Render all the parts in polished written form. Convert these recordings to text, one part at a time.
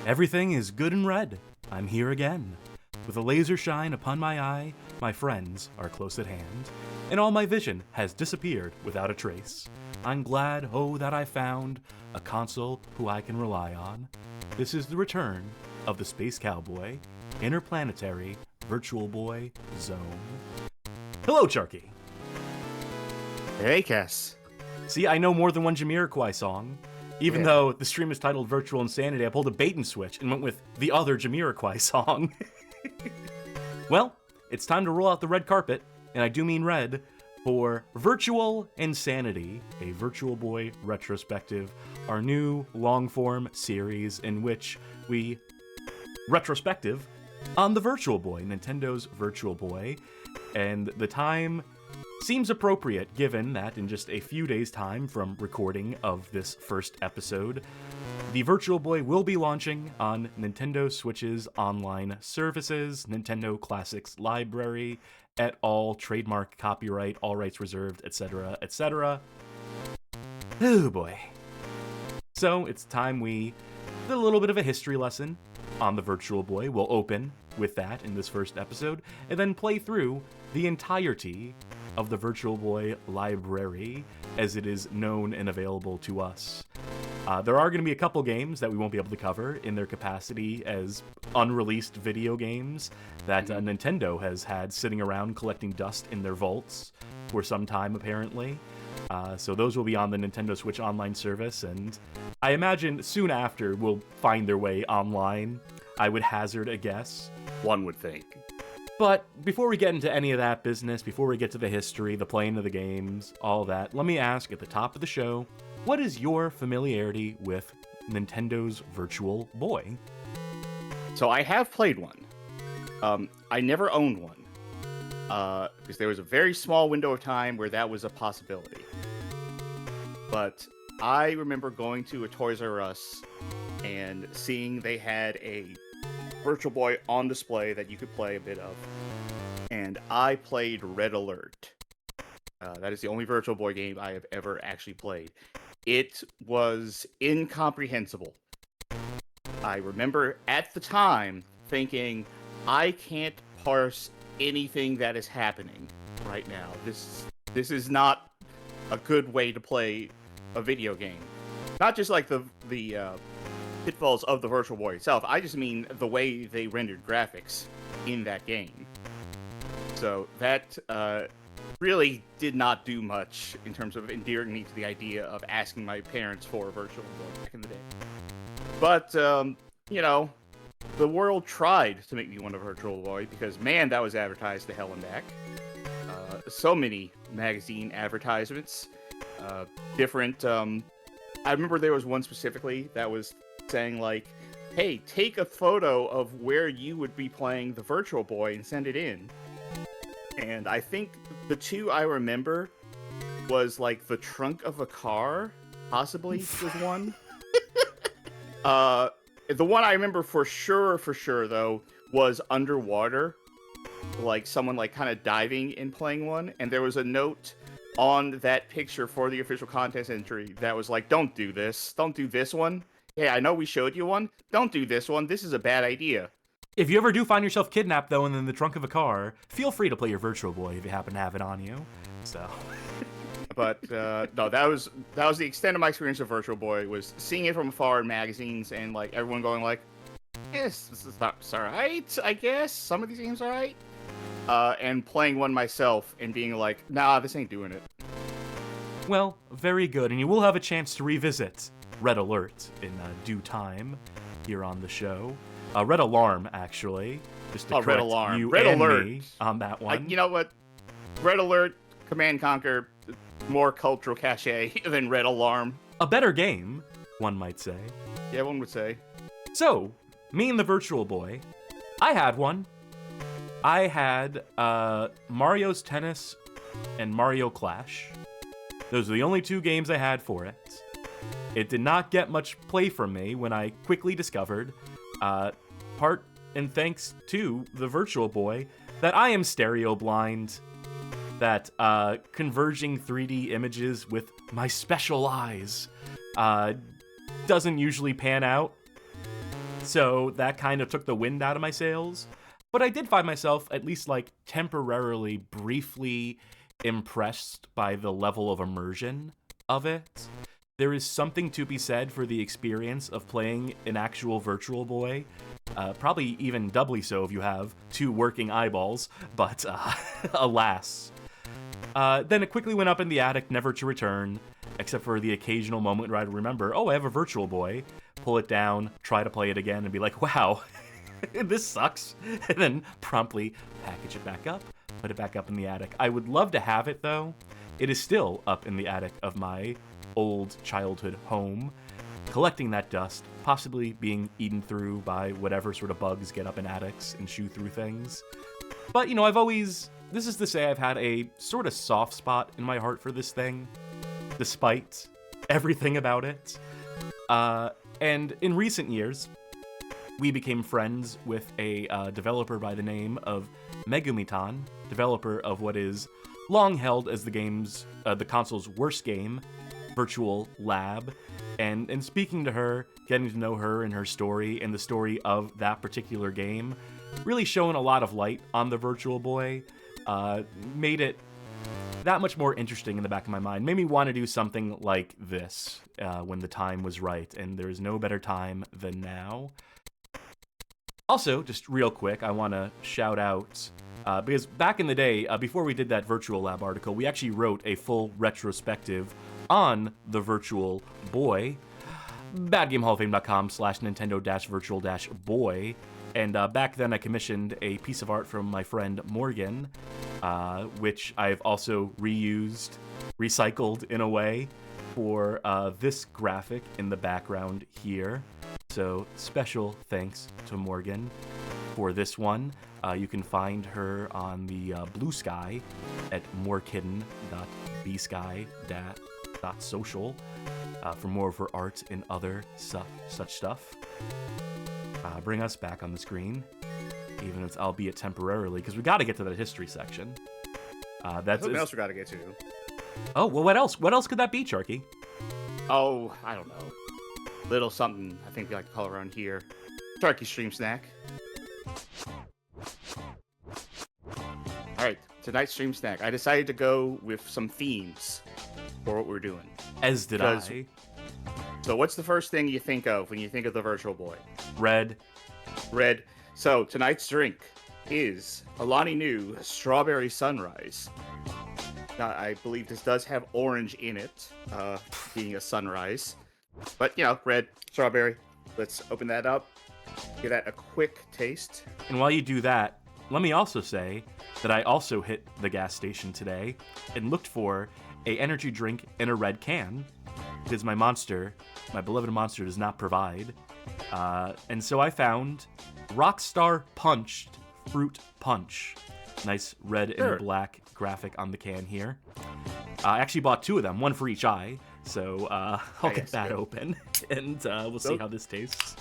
Everything is good and red. I'm here again. With a laser shine upon my eye, my friends are close at hand, and all my vision has disappeared without a trace. I'm glad, oh, that I found a console who I can rely on. This is the return of the Space Cowboy, Interplanetary Virtual Boy Zone. Hello, Charky. Hey, Cass. See, I know more than one Jamiroquai song. Even though the stream is titled Virtual Insanity, I pulled a bait and switch and went with the other Jamiroquai song. Well, it's time to roll out the red carpet, and I do mean red, for Virtual Insanity, a Virtual Boy retrospective, our new long-form series in which we retrospective on the Virtual Boy, Nintendo's Virtual Boy, and the time seems appropriate given that in just a few days' time from recording of this first episode, the Virtual Boy will be launching on Nintendo Switch's online services, Nintendo Classics Library, et al., trademark, copyright, all rights reserved, etc., etc. Oh boy. So it's time we did a little bit of a history lesson on the Virtual Boy. We'll open with that in this first episode, and then play through the entirety of the Virtual Boy library as it is known and available to us. There are going to be a couple games that we won't be able to cover in their capacity as unreleased video games that Nintendo has had sitting around collecting dust in their vaults for some time, apparently. So those will be on the Nintendo Switch Online service, and I imagine soon after will find their way online. I would hazard a guess. One would think. But before we get into any of that business, before we get to the history, the playing of the games, all that, let me ask at the top of the show, what is your familiarity with Nintendo's Virtual Boy? So I have played one. I never owned one. Because there was a very small window of time where that was a possibility. But I remember going to a Toys R Us and seeing they had a Virtual Boy on display that you could play a bit of. And I played Red Alert. That is the only Virtual Boy game I have ever actually played. It was incomprehensible. I remember at the time thinking, I can't parse anything that is happening right now. This is not a good way to play a video game. Not just like the pitfalls of the Virtual Boy itself. I just mean the way they rendered graphics in that game. So that really did not do much in terms of endearing me to the idea of asking my parents for a Virtual Boy back in the day. But, you know, the world tried to make me want a Virtual Boy because, man, that was advertised to hell and back. So many magazine advertisements. Different, I remember there was one specifically that was saying, like, hey, take a photo of where you would be playing the Virtual Boy and send it in. And I think the two I remember was, like, the trunk of a car, possibly, was one. The one I remember for sure, though, was underwater. Like, someone, like, kind of diving and playing one. And there was a note on that picture for the official contest entry that was like, don't do this. Don't do this one. Hey, I know we showed you one. Don't do this one. This is a bad idea. If you ever do find yourself kidnapped, though, and in the trunk of a car, feel free to play your Virtual Boy if you happen to have it on you. So... But, no, that was the extent of my experience of Virtual Boy, was seeing it from afar in magazines and, like, everyone going like, yes, this is alright, I guess. Some of these games are alright. And playing one myself and being like, nah, this ain't doing it. Well, very good, and you will have a chance to revisit Red Alert in due time here on the show. Red Alarm, actually. Just to correct Red Alarm. You Red and Alert. Me on that one. You know what? Red Alert, Command Conquer, more cultural cachet than Red Alarm. A better game, one might say. Yeah, one would say. So, me and the Virtual Boy, I had one. I had Mario's Tennis and Mario Clash. Those are the only two games I had for it. It did not get much play from me when I quickly discovered, part and thanks to the Virtual Boy, that I am stereo blind. That converging 3D images with my special eyes doesn't usually pan out. So that kind of took the wind out of my sails. But I did find myself at least like temporarily, briefly impressed by the level of immersion of it. There is something to be said for the experience of playing an actual Virtual Boy. Probably even doubly so if you have 2 working eyeballs, but alas. Then it quickly went up in the attic, never to return, except for the occasional moment where I'd remember, oh, I have a Virtual Boy, pull it down, try to play it again, and be like, wow, this sucks, and then promptly package it back up, put it back up in the attic. I would love to have it, though. It is still up in the attic of my old childhood home, collecting that dust, possibly being eaten through by whatever sort of bugs get up in attics and chew through things. But, you know, this is to say I've had a sort of soft spot in my heart for this thing, despite everything about it. And in recent years, we became friends with a developer by the name of Megumitan, developer of what is long held as the console's worst game, Virtual Lab. And speaking to her, getting to know her and her story and the story of that particular game, really showing a lot of light on the Virtual Boy, made it that much more interesting in the back of my mind. Made me want to do something like this when the time was right, and there is no better time than now. Also, just real quick, I want to shout out, because back in the day, before we did that Virtual Lab article, we actually wrote a full retrospective on the Virtual Boy. badgamehallofame.com/Nintendo-Virtual-Boy. And back then I commissioned a piece of art from my friend Morgan, which I've also recycled in a way for this graphic in the background here. So special thanks to Morgan for this one. You can find her on the Blue Sky at morekitten.bsky.social for more of her art and other such stuff. Bring us back on the screen, even if it's albeit temporarily, because we got to get to that history section. That's something else we got to get to. Oh, well, what else? What else could that be, Charky? Oh, I don't know. Little something I think we like to call around here. Charky Stream Snack. Alright, tonight's Stream Snack. I decided to go with some themes for what we're doing. As did I. So what's the first thing you think of when you think of the Virtual Boy? Red. Red. So tonight's drink is Alani Nu Strawberry Sunrise. Now, I believe this does have orange in it, being a sunrise. But, you know, red, strawberry. Let's open that up. Give that a quick taste. And while you do that, let me also say that I also hit the gas station today and looked for a energy drink in a red can, because my beloved Monster, does not provide. And so I found Rockstar Punched Fruit Punch. Nice red and black graphic on the can here. I actually bought 2 of them, 1 for each eye. So I'll get that open, and we'll see how this tastes.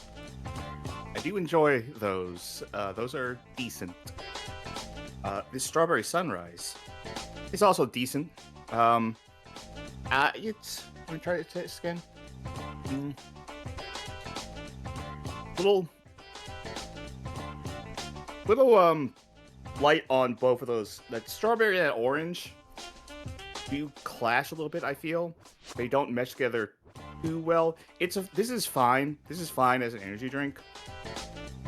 I do enjoy those. Those are decent. This Strawberry Sunrise is also decent. Let me try to taste again. Little light on both of those. That strawberry and that orange do clash a little bit, I feel. They don't mesh together too well. This is fine. This is fine as an energy drink,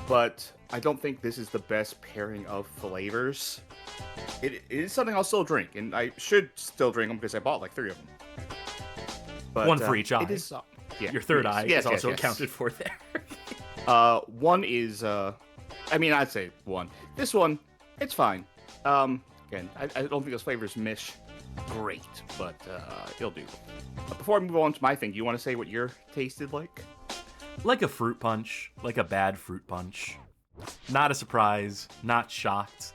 but I don't think this is the best pairing of flavors. It is something I'll still drink, and I should still drink them because I bought like 3 of them. But, 1 for each eye. It is, yeah, your third eye is also yes. accounted for there. 1 is, I'd say 1. This one, it's fine. Again, I don't think those flavors mesh great, but it'll do. Before I move on to my thing, do you want to say what your tasted like? Like a fruit punch, like a bad fruit punch. Not a surprise, not shocked.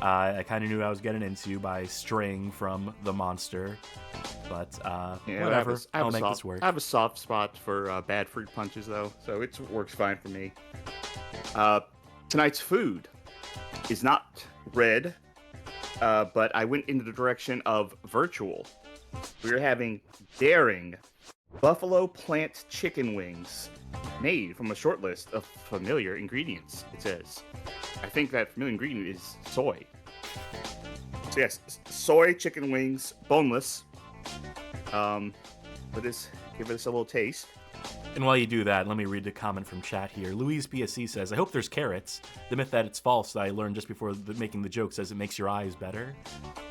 I kind of knew what I was getting into by straying from the Monster, but whatever. I'll make this work. I have a soft spot for bad fruit punches, though, so it works fine for me. Tonight's food is not red, but I went into the direction of virtual. We're having Daring buffalo plant chicken wings made from a short list of familiar ingredients, it says. I think that familiar ingredient is soy. So yes, soy chicken wings, boneless. Give this a little taste. And while you do that, let me read the comment from chat here. Louise PSC says, I hope there's carrots. The myth that it's false that I learned just before making the joke says it makes your eyes better.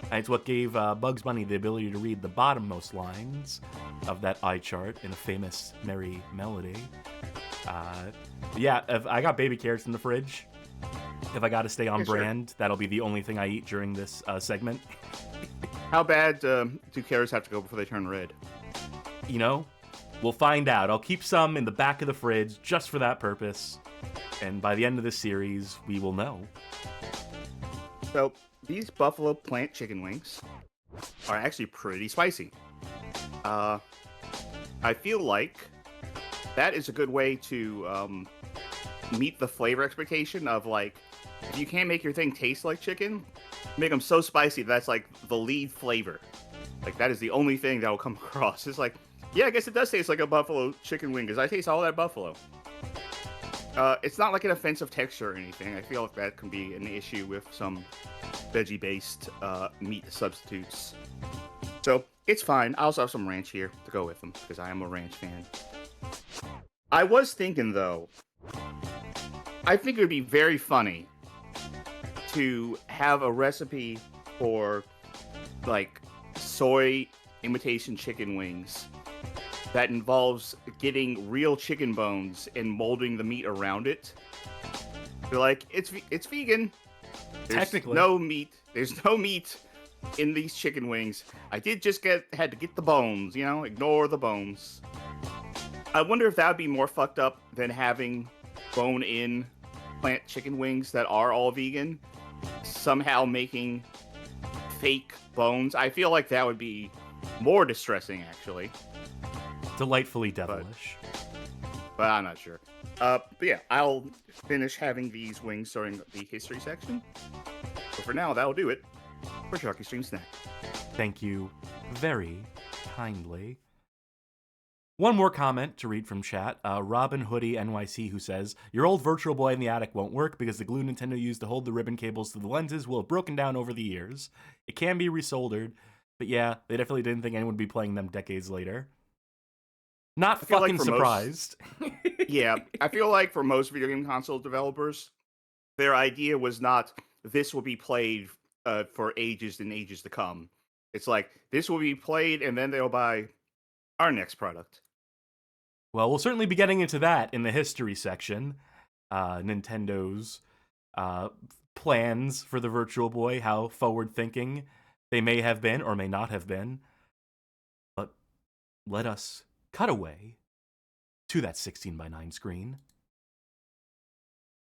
And it's what gave Bugs Bunny the ability to read the bottommost lines of that eye chart in a famous merry melody. Yeah, if I got baby carrots in the fridge. If I got to stay on brand, sure. That'll be the only thing I eat during this segment. How bad do carrots have to go before they turn red? You know, we'll find out. I'll keep some in the back of the fridge just for that purpose. And by the end of this series, we will know. So, these buffalo plant chicken wings are actually pretty spicy. I feel like that is a good way to meet the flavor expectation of, like, if you can't make your thing taste like chicken, make them so spicy that's like the lead flavor. Like, that is the only thing that will come across. It's like, yeah, I guess it does taste like a buffalo chicken wing because I taste all that buffalo. It's not like an offensive texture or anything. I feel like that can be an issue with some veggie-based meat substitutes. So it's fine. I also have some ranch here to go with them because I am a ranch fan. I was thinking, though, I think it would be very funny to have a recipe for, like, soy imitation chicken wings that involves getting real chicken bones and molding the meat around it. They're like, it's vegan. Technically. There's no meat in these chicken wings. I did just had to get the bones, you know, ignore the bones. I wonder if that would be more fucked up than having bone-in plant chicken wings that are all vegan, somehow making fake bones. I feel like that would be more distressing, actually. Delightfully devilish. But I'm not sure. But yeah, I'll finish having these wings during the history section. But for now, that'll do it for Sharky Stream Snack. Thank you very kindly. One more comment to read from chat. Robin Hoodie NYC, who says, your old Virtual Boy in the attic won't work because the glue Nintendo used to hold the ribbon cables to the lenses will have broken down over the years. It can be resoldered, but yeah, they definitely didn't think anyone would be playing them decades later. Not fucking surprised. Yeah, I feel like for most video game console developers, their idea was not, this will be played for ages and ages to come. It's like, this will be played and then they'll buy our next product. Well, we'll certainly be getting into that in the history section. Nintendo's plans for the Virtual Boy, how forward-thinking they may have been or may not have been. But let us cut away to that 16:9 screen.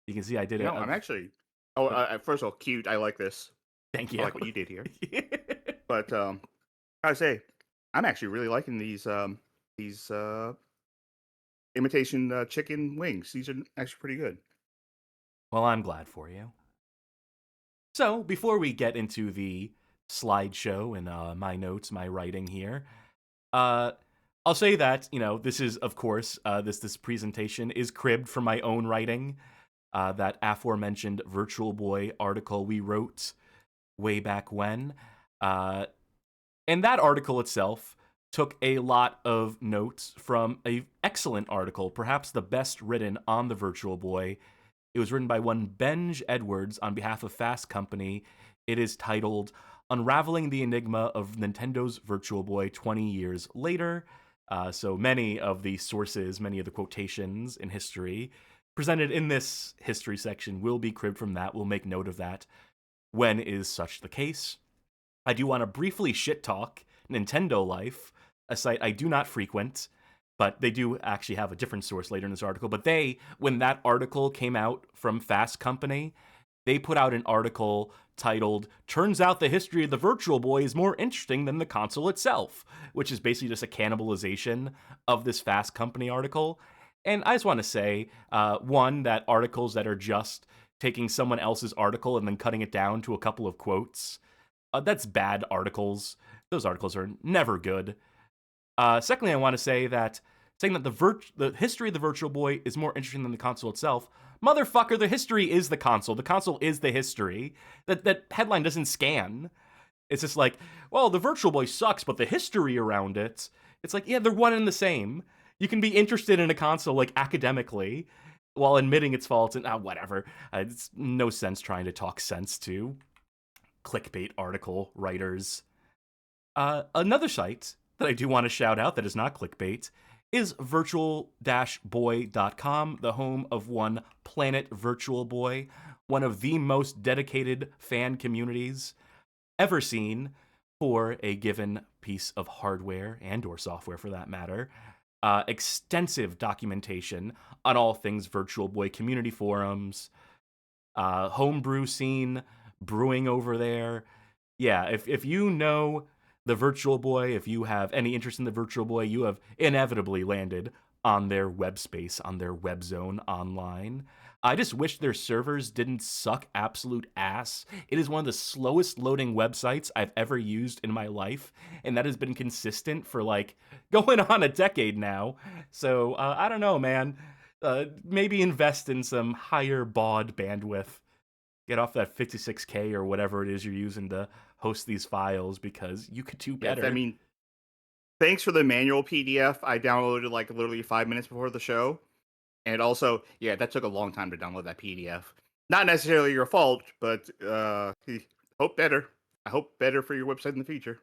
You can see I did it. I'm actually... first of all, cute. I like this. Thank you. I like what you did here. But I say, I'm actually really liking these imitation chicken wings. These are actually pretty good. Well, I'm glad for you. So, before we get into the slideshow and my notes, my writing here, I'll say that, this is, of course, this presentation is cribbed from my own writing. That aforementioned Virtual Boy article we wrote way back when. And that article itself took a lot of notes from an excellent article, perhaps the best written on the Virtual Boy. It was written by one Benj Edwards on behalf of Fast Company. It is titled Unraveling the Enigma of Nintendo's Virtual Boy 20 Years Later. So many of the sources, many of the quotations in history presented in this history section will be cribbed from that. We'll make note of that when is such the case. I do want to briefly shit talk Nintendo Life, a site I do not frequent, but they do actually have a different source later in this article. But when that article came out from Fast Company, they put out an article titled, Turns Out the History of the Virtual Boy is More Interesting Than the Console Itself, which is basically just a cannibalization of this Fast Company article. And I just want to say, one, that articles that are just taking someone else's article and then cutting it down to a couple of quotes, that's bad articles. Those articles are never good. Secondly, I want to say that saying that the history of the Virtual Boy is more interesting than the console itself. Motherfucker, the history is the console. The console is the history. That headline doesn't scan. It's just like, well, the Virtual Boy sucks, but the history around it, it's like, yeah, they're one and the same. You can be interested in a console, like, academically, while admitting its faults and, whatever. It's no sense trying to talk sense to clickbait article writers. Another site that I do want to shout out that is not clickbait is virtual-boy.com, the home of one Planet Virtual Boy, one of the most dedicated fan communities ever seen for a given piece of hardware and or software for that matter. Extensive documentation on all things Virtual Boy, community forums, homebrew scene brewing over there. Yeah, if you know the Virtual Boy, if you have any interest in the Virtual Boy, you have inevitably landed on their web space, on their web zone online. I just wish their servers didn't suck absolute ass. It is one of the slowest loading websites I've ever used in my life, and that has been consistent for like going on a decade now. So I don't know, man. Maybe invest in some higher baud bandwidth. Get off that 56K or whatever it is you're using to host these files, because you could do better. I mean, thanks for the manual PDF. I downloaded like literally 5 minutes before the show. And also, yeah, that took a long time to download that PDF. Not necessarily your fault, but hope better. I hope better for your website in the future.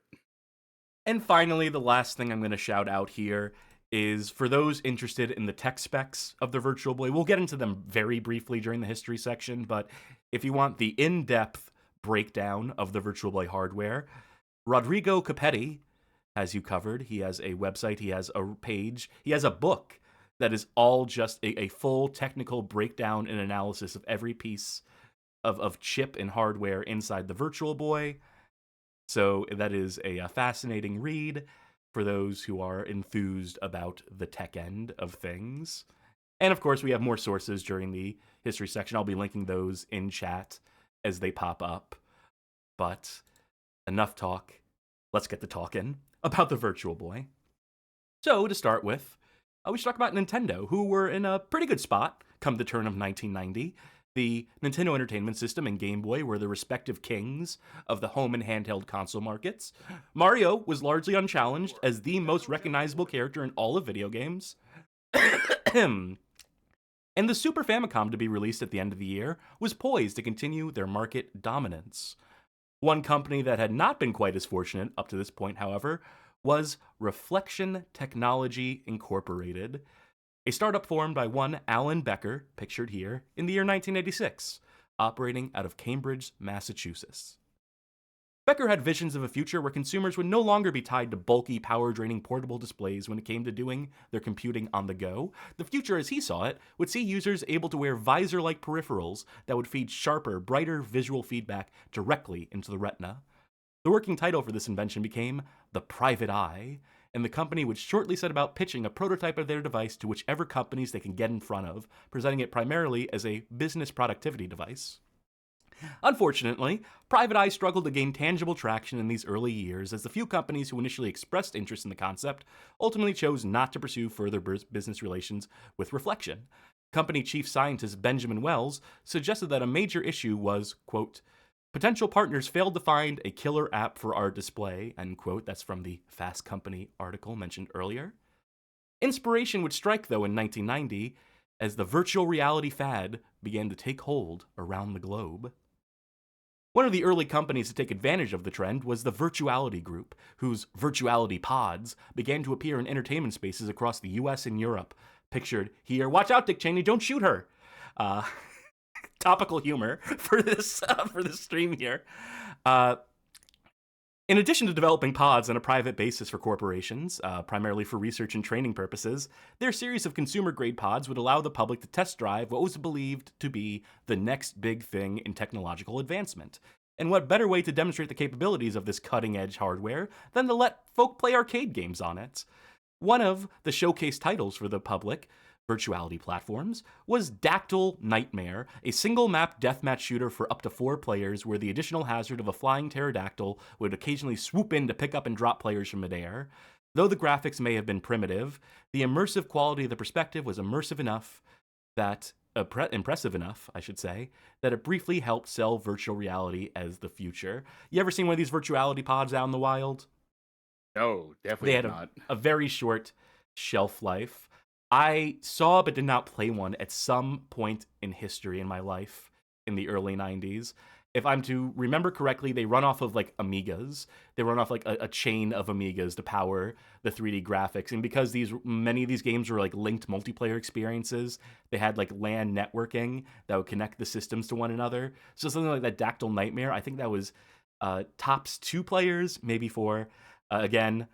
And finally, the last thing I'm going to shout out here is for those interested in the tech specs of the Virtual Boy. We'll get into them very briefly during the history section, but if you want the in-depth breakdown of the Virtual Boy hardware, Rodrigo Capetti has you covered. He has a website, he has a page, he has a book that is all just a full technical breakdown and analysis of every piece of chip and hardware inside the Virtual Boy. So that is a fascinating read for those who are enthused about the tech end of things. And of course, we have more sources during the history section. I'll be linking those in chat as they pop up. But enough talk. Let's get the talking about the Virtual Boy. So to start with, we should talk about Nintendo, who were in a pretty good spot come the turn of 1990. The Nintendo Entertainment System and Game Boy were the respective kings of the home and handheld console markets. Mario was largely unchallenged as the most recognizable character in all of video games. And the Super Famicom, to be released at the end of the year, was poised to continue their market dominance. One company that had not been quite as fortunate up to this point, however, was Reflection Technology Incorporated, a startup formed by one Alan Becker, pictured here, in the year 1986, operating out of Cambridge, Massachusetts. Becker had visions of a future where consumers would no longer be tied to bulky, power-draining portable displays when it came to doing their computing on the go. The future, as he saw it, would see users able to wear visor-like peripherals that would feed sharper, brighter visual feedback directly into the retina. The working title for this invention became the Private Eye, and the company would shortly set about pitching a prototype of their device to whichever companies they can get in front of, presenting it primarily as a business productivity device. Unfortunately, Private Eye struggled to gain tangible traction in these early years, as the few companies who initially expressed interest in the concept ultimately chose not to pursue further business relations with Reflection. Company chief scientist Benjamin Wells suggested that a major issue was, quote, potential partners failed to find a killer app for our display, end quote. That's from the Fast Company article mentioned earlier. Inspiration would strike, though, in 1990, as the virtual reality fad began to take hold around the globe. One of the early companies to take advantage of the trend was the Virtuality Group, whose Virtuality Pods began to appear in entertainment spaces across the US and Europe. Pictured here, watch out, Dick Cheney, don't shoot her. Topical humor for this stream here. In addition to developing pods on a private basis for corporations, primarily for research and training purposes, their series of consumer-grade pods would allow the public to test drive what was believed to be the next big thing in technological advancement. And what better way to demonstrate the capabilities of this cutting-edge hardware than to let folk play arcade games on it? One of the showcase titles for the public virtuality platforms was Dactyl Nightmare, a single-map deathmatch shooter for up to 4 players where the additional hazard of a flying pterodactyl would occasionally swoop in to pick up and drop players from midair. Though the graphics may have been primitive, the immersive quality of the perspective was immersive enough that impressive enough, I should say, that it briefly helped sell virtual reality as the future. You ever seen one of these virtuality pods out in the wild? No, They definitely had have not. a very short shelf life. I saw but did not play one at some point in history in my life in the early 90s. If I'm to remember correctly, they run off of like Amigas. They run off like a chain of Amigas to power the 3D graphics. And because many of these games were like linked multiplayer experiences, they had like LAN networking that would connect the systems to one another. So something like that Dactyl Nightmare, I think that was tops 2 players, maybe 4. Again,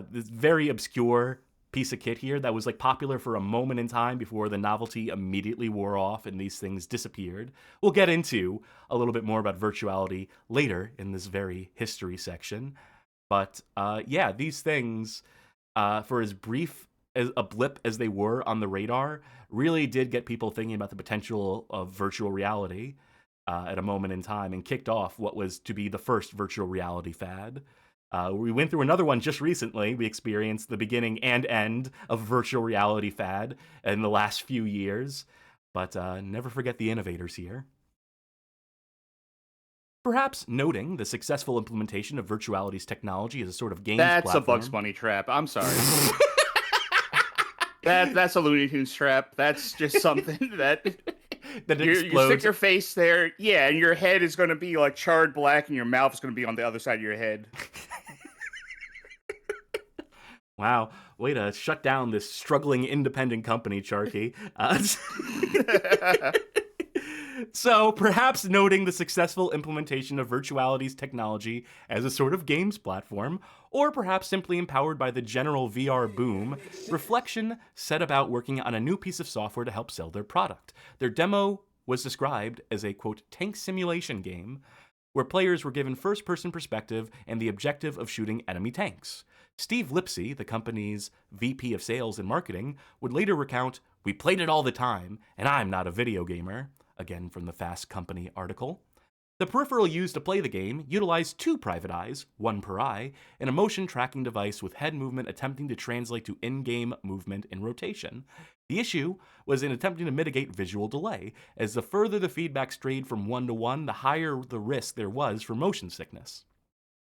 this very obscure piece of kit here that was like popular for a moment in time before the novelty immediately wore off and these things disappeared. We'll get into a little bit more about virtuality later in this very history section. But yeah, these things, for as brief as a blip as they were on the radar, really did get people thinking about the potential of virtual reality at a moment in time and kicked off what was to be the first virtual reality fad. We went through another one just recently. We experienced the beginning and end of virtual reality fad in the last few years. But never forget the innovators here. Perhaps noting the successful implementation of virtuality's technology as a sort of games That's platform. a Bugs Bunny trap. I'm sorry. That's a Looney Tunes trap. That's just something that you stick your face there, yeah, and your head is going to be like charred black, and your mouth is going to be on the other side of your head. Wow, way to shut down this struggling independent company, Charky. So, perhaps noting the successful implementation of virtuality's technology as a sort of games platform, or perhaps simply empowered by the general VR boom, Reflection set about working on a new piece of software to help sell their product. Their demo was described as a, quote, tank simulation game, where players were given first-person perspective and the objective of shooting enemy tanks. Steve Lipsy, the company's VP of Sales and Marketing, would later recount, "We played it all the time, and I'm not a video gamer." Again from the Fast Company article. The peripheral used to play the game utilized 2 private eyes, 1 per eye, and a motion tracking device with head movement attempting to translate to in-game movement and rotation. The issue was in attempting to mitigate visual delay, as the further the feedback strayed from 1 to 1, the higher the risk there was for motion sickness.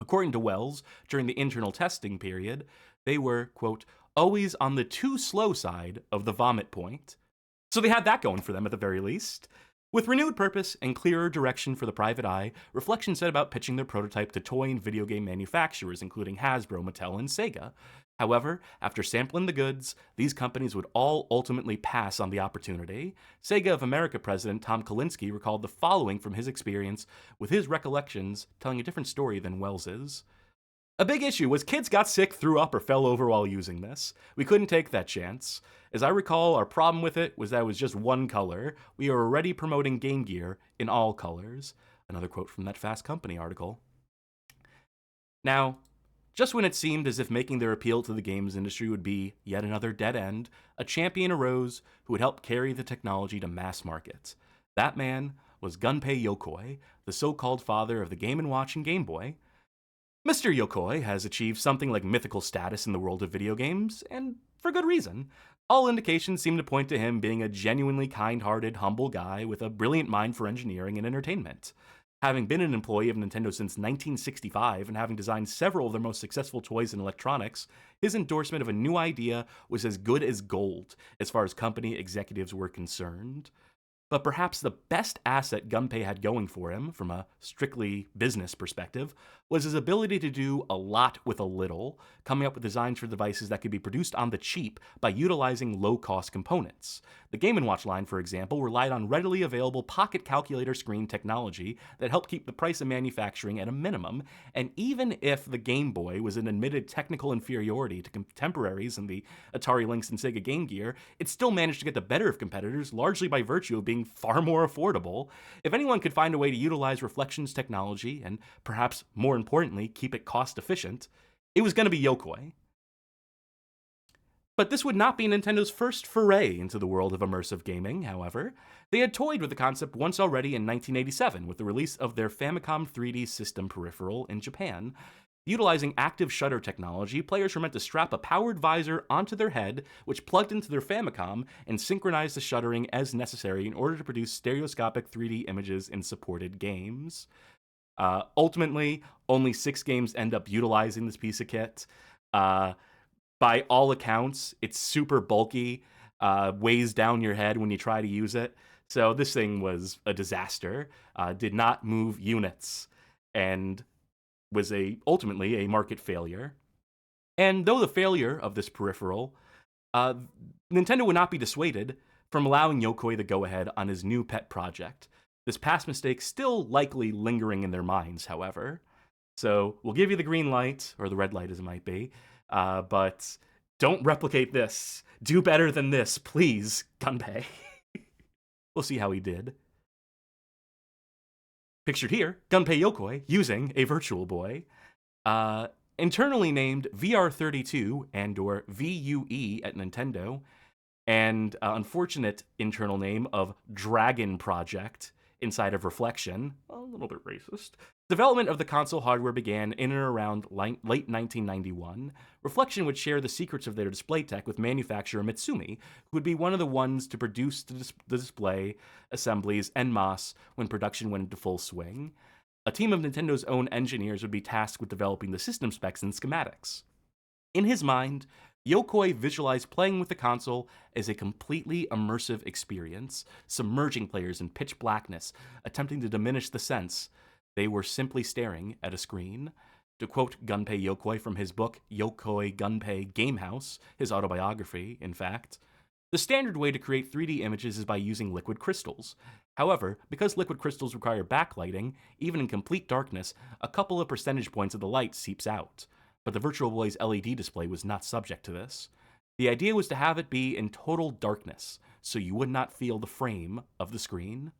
According to Wells, during the internal testing period, they were, quote, always on the too slow side of the vomit point. So they had that going for them at the very least. With renewed purpose and clearer direction for the private eye, Reflection set about pitching their prototype to toy and video game manufacturers, including Hasbro, Mattel, and Sega. However, after sampling the goods, these companies would all ultimately pass on the opportunity. Sega of America president Tom Kalinske recalled the following from his experience, with his recollections telling a different story than Wells's. A big issue was kids got sick, threw up, or fell over while using this. We couldn't take that chance. As I recall, our problem with it was that it was just one color. We are already promoting Game Gear in all colors. Another quote from that Fast Company article. Now, just when it seemed as if making their appeal to the games industry would be yet another dead end, a champion arose who would help carry the technology to mass market. That man was Gunpei Yokoi, the so-called father of the Game & Watch and Game Boy. Mr. Yokoi has achieved something like mythical status in the world of video games, and for good reason. All indications seem to point to him being a genuinely kind-hearted, humble guy with a brilliant mind for engineering and entertainment. Having been an employee of Nintendo since 1965 and having designed several of their most successful toys and electronics, his endorsement of a new idea was as good as gold as far as company executives were concerned. But perhaps the best asset Gunpei had going for him, from a strictly business perspective, was his ability to do a lot with a little, coming up with designs for devices that could be produced on the cheap by utilizing low-cost components. The Game & Watch line, for example, relied on readily available pocket calculator screen technology that helped keep the price of manufacturing at a minimum, and even if the Game Boy was an admitted technical inferiority to contemporaries in the Atari Lynx and Sega Game Gear, it still managed to get the better of competitors, largely by virtue of being far more affordable. If anyone could find a way to utilize Reflection's technology, and perhaps more importantly, keep it cost efficient, it was going to be Yokoi. But this would not be Nintendo's first foray into the world of immersive gaming, however. They had toyed with the concept once already in 1987 with the release of their Famicom 3D system peripheral in Japan. Utilizing active shutter technology, players were meant to strap a powered visor onto their head, which plugged into their Famicom, and synchronize the shuttering as necessary in order to produce stereoscopic 3D images in supported games. Ultimately, only 6 games end up utilizing this piece of kit. By all accounts, it's super bulky, weighs down your head when you try to use it. So this thing was a disaster, did not move units, and was ultimately a market failure. And though the failure of this peripheral, Nintendo would not be dissuaded from allowing Yokoi the go-ahead on his new pet project. This past mistake still likely lingering in their minds, however. So we'll give you the green light, or the red light as it might be, but don't replicate this. Do better than this, please, Gunpei. We'll see how he did. Pictured here, Gunpei Yokoi using a Virtual Boy. Internally named VR32 and/or VUE at Nintendo, and unfortunate internal name of Dragon Project inside of Reflection. A little bit racist. Development of the console hardware began in and around late 1991. Reflection would share the secrets of their display tech with manufacturer Mitsumi, who would be one of the ones to produce the display assemblies en masse when production went into full swing. A team of Nintendo's own engineers would be tasked with developing the system specs and schematics. In his mind, Yokoi visualized playing with the console as a completely immersive experience, submerging players in pitch blackness, attempting to diminish the sense they were simply staring at a screen. To quote Gunpei Yokoi from his book Yokoi Gunpei Gamehouse, his autobiography, in fact, the standard way to create 3D images is by using liquid crystals. However, because liquid crystals require backlighting, even in complete darkness, a couple of percentage points of the light seeps out. But the Virtual Boy's LED display was not subject to this. The idea was to have it be in total darkness, so you would not feel the frame of the screen.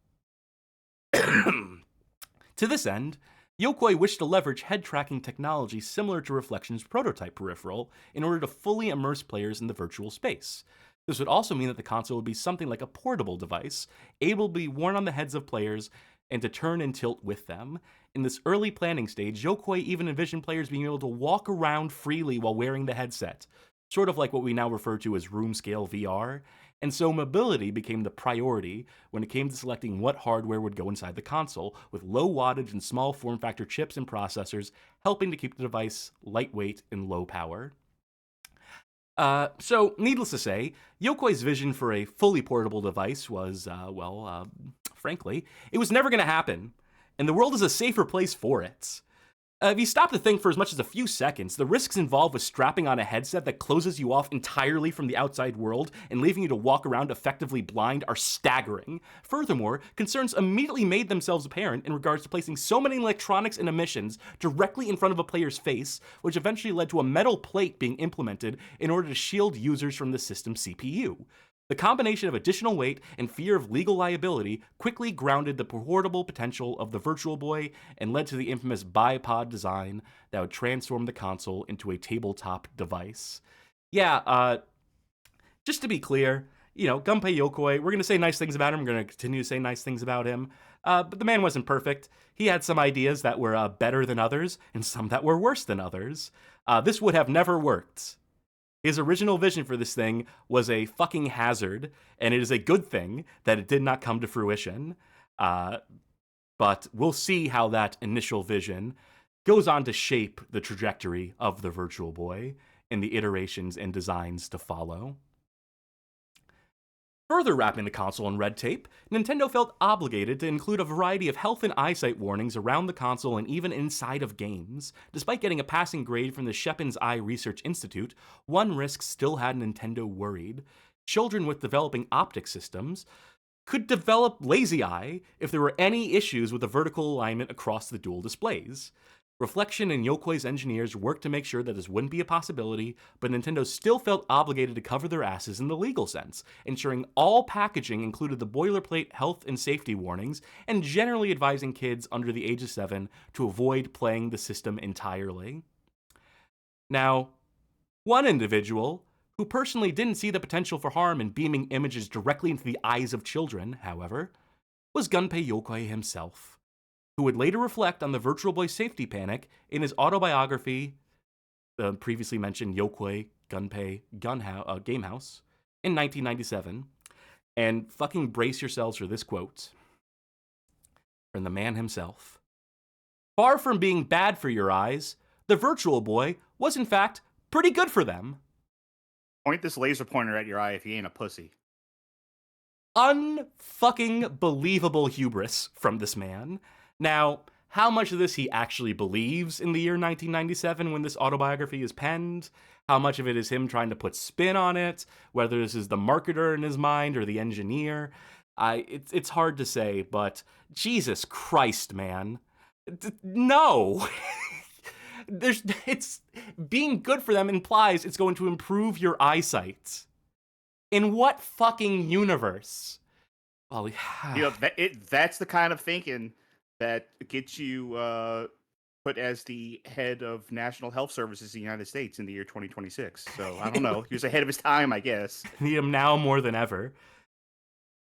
To this end, Yokoi wished to leverage head tracking technology similar to Reflection's prototype peripheral in order to fully immerse players in the virtual space. This would also mean that the console would be something like a portable device, able to be worn on the heads of players and to turn and tilt with them. In this early planning stage, Yokoi even envisioned players being able to walk around freely while wearing the headset, sort of like what we now refer to as room-scale VR, and so mobility became the priority when it came to selecting what hardware would go inside the console, with low wattage and small form factor chips and processors helping to keep the device lightweight and low power. So, needless to say, Yokoi's vision for a fully portable device was, frankly, it was never going to happen, and the world is a safer place for it. If you stop to think for as much as a few seconds, the risks involved with strapping on a headset that closes you off entirely from the outside world and leaving you to walk around effectively blind are staggering. Furthermore, concerns immediately made themselves apparent in regards to placing so many electronics and emissions directly in front of a player's face, which eventually led to a metal plate being implemented in order to shield users from the system's CPU. The combination of additional weight and fear of legal liability quickly grounded the portable potential of the Virtual Boy and led to the infamous bipod design that would transform the console into a tabletop device. Yeah, just to be clear, Gunpei Yokoi, we're going to say nice things about him, we're going to continue to say nice things about him, but the man wasn't perfect. He had some ideas that were better than others, and some that were worse than others. This would have never worked. His original vision for this thing was a fucking hazard, and it is a good thing that it did not come to fruition. But we'll see how that initial vision goes on to shape the trajectory of the Virtual Boy in the iterations and designs to follow. Further wrapping the console in red tape, Nintendo felt obligated to include a variety of health and eyesight warnings around the console and even inside of games. Despite getting a passing grade from the Shepard's Eye Research Institute, one risk still had Nintendo worried. Children with developing optic systems could develop lazy eye if there were any issues with the vertical alignment across the dual displays. Reflection and Yokoi's engineers worked to make sure that this wouldn't be a possibility, but Nintendo still felt obligated to cover their asses in the legal sense, ensuring all packaging included the boilerplate health and safety warnings, and generally advising kids under the age of 7 to avoid playing the system entirely. Now, one individual who personally didn't see the potential for harm in beaming images directly into the eyes of children, however, was Gunpei Yokoi himself. who would later reflect on the Virtual Boy safety panic in his autobiography, the previously mentioned Yokoi Gunpei Gamehouse, in 1997. And fucking brace yourselves for this quote from the man himself. Far from being bad for your eyes, the Virtual Boy was in fact pretty good for them. Point this laser pointer at your eye if you ain't a pussy. Unfucking believable hubris from this man. Now, how much of this he actually believes in the year 1997 when this autobiography is penned, how much of it is him trying to put spin on it, whether this is the marketer in his mind or the engineer, it's hard to say, but Jesus Christ, man. No. It's being good for them implies it's going to improve your eyesight. In what fucking universe? Well, that's the kind of thinking that gets you put as the head of National Health Services in the United States in the year 2026. So I don't know. He was ahead of his time, I guess. Need him now more than ever.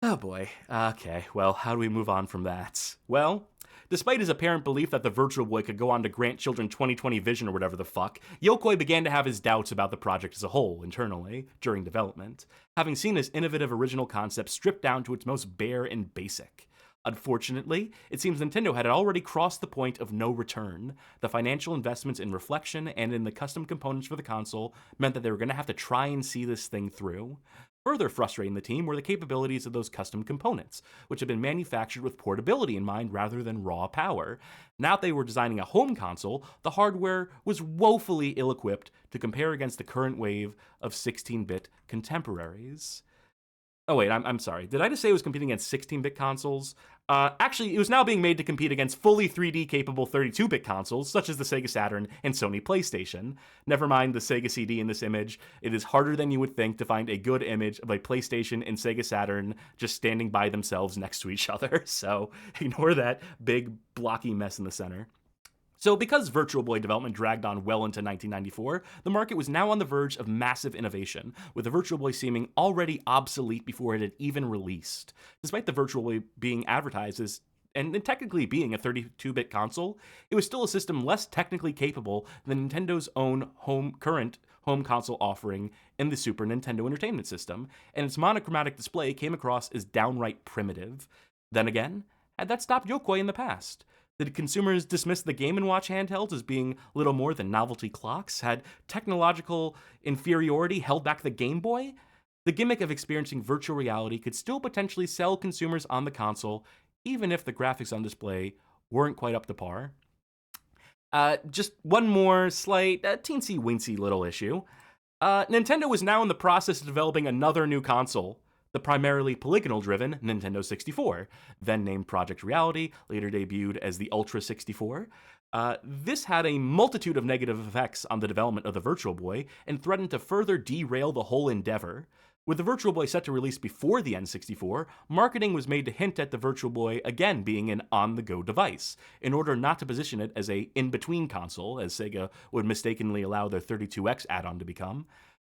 Oh boy. Okay, well, how do we move on from that? Well, despite his apparent belief that the Virtual Boy could go on to grant children 20/20 vision or whatever the fuck, Yokoi began to have his doubts about the project as a whole, internally, during development, having seen his innovative original concept stripped down to its most bare and basic. Unfortunately, it seems Nintendo had already crossed the point of no return. The financial investments in reflection and in the custom components for the console meant that they were going to have to try and see this thing through. Further frustrating the team were the capabilities of those custom components, which had been manufactured with portability in mind rather than raw power. Now that they were designing a home console, the hardware was woefully ill-equipped to compare against the current wave of 16-bit contemporaries. Oh wait, I'm sorry. Did I just say it was competing against 16-bit consoles? Actually, it was now being made to compete against fully 3D-capable 32-bit consoles, such as the Sega Saturn and Sony PlayStation. Never mind the Sega CD in this image. It is harder than you would think to find a good image of a PlayStation and Sega Saturn just standing by themselves next to each other, so ignore that big, blocky mess in the center. So because Virtual Boy development dragged on well into 1994, the market was now on the verge of massive innovation, with the Virtual Boy seeming already obsolete before it had even released. Despite the Virtual Boy being advertised as and technically being a 32-bit console, it was still a system less technically capable than Nintendo's own current home console offering in the Super Nintendo Entertainment System, and its monochromatic display came across as downright primitive. Then again, had that stopped Yokoi in the past? Did consumers dismiss the Game & Watch handhelds as being little more than novelty clocks? Had technological inferiority held back the Game Boy? The gimmick of experiencing virtual reality could still potentially sell consumers on the console, even if the graphics on display weren't quite up to par. Just one more slight, teensy-weensy little issue. Nintendo was now in the process of developing another new console, the primarily polygonal-driven Nintendo 64, then named Project Reality, later debuted as the Ultra 64. This had a multitude of negative effects on the development of the Virtual Boy and threatened to further derail the whole endeavor. With the Virtual Boy set to release before the N64, marketing was made to hint at the Virtual Boy again being an on-the-go device, in order not to position it as a in-between console, as Sega would mistakenly allow their 32X add-on to become.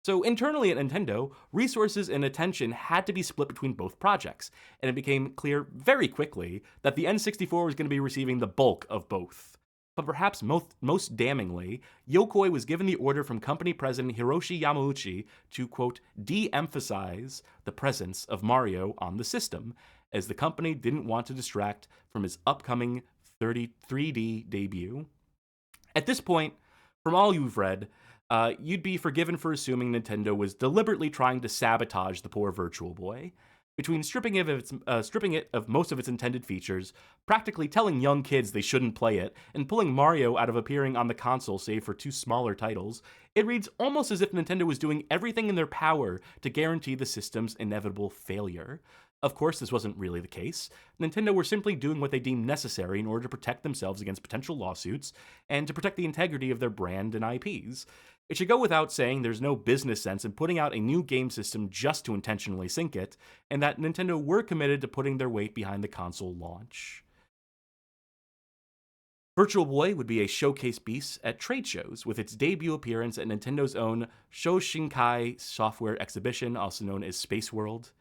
So internally at Nintendo, resources and attention had to be split between both projects, and it became clear very quickly that the N64 was going to be receiving the bulk of both. But perhaps most damningly, Yokoi was given the order from company president Hiroshi Yamauchi to, quote, de-emphasize the presence of Mario on the system, as the company didn't want to distract from his upcoming 3D debut. At this point, from all you've read, you'd be forgiven for assuming Nintendo was deliberately trying to sabotage the poor Virtual Boy. Between stripping it of most of its intended features, practically telling young kids they shouldn't play it, and pulling Mario out of appearing on the console save for two smaller titles, it reads almost as if Nintendo was doing everything in their power to guarantee the system's inevitable failure. Of course, this wasn't really the case. Nintendo were simply doing what they deemed necessary in order to protect themselves against potential lawsuits and to protect the integrity of their brand and IPs. It should go without saying there's no business sense in putting out a new game system just to intentionally sink it, and that Nintendo were committed to putting their weight behind the console launch. Virtual Boy would be a showcase piece at trade shows, with its debut appearance at Nintendo's own Shoshinkai Software Exhibition, also known as Space World.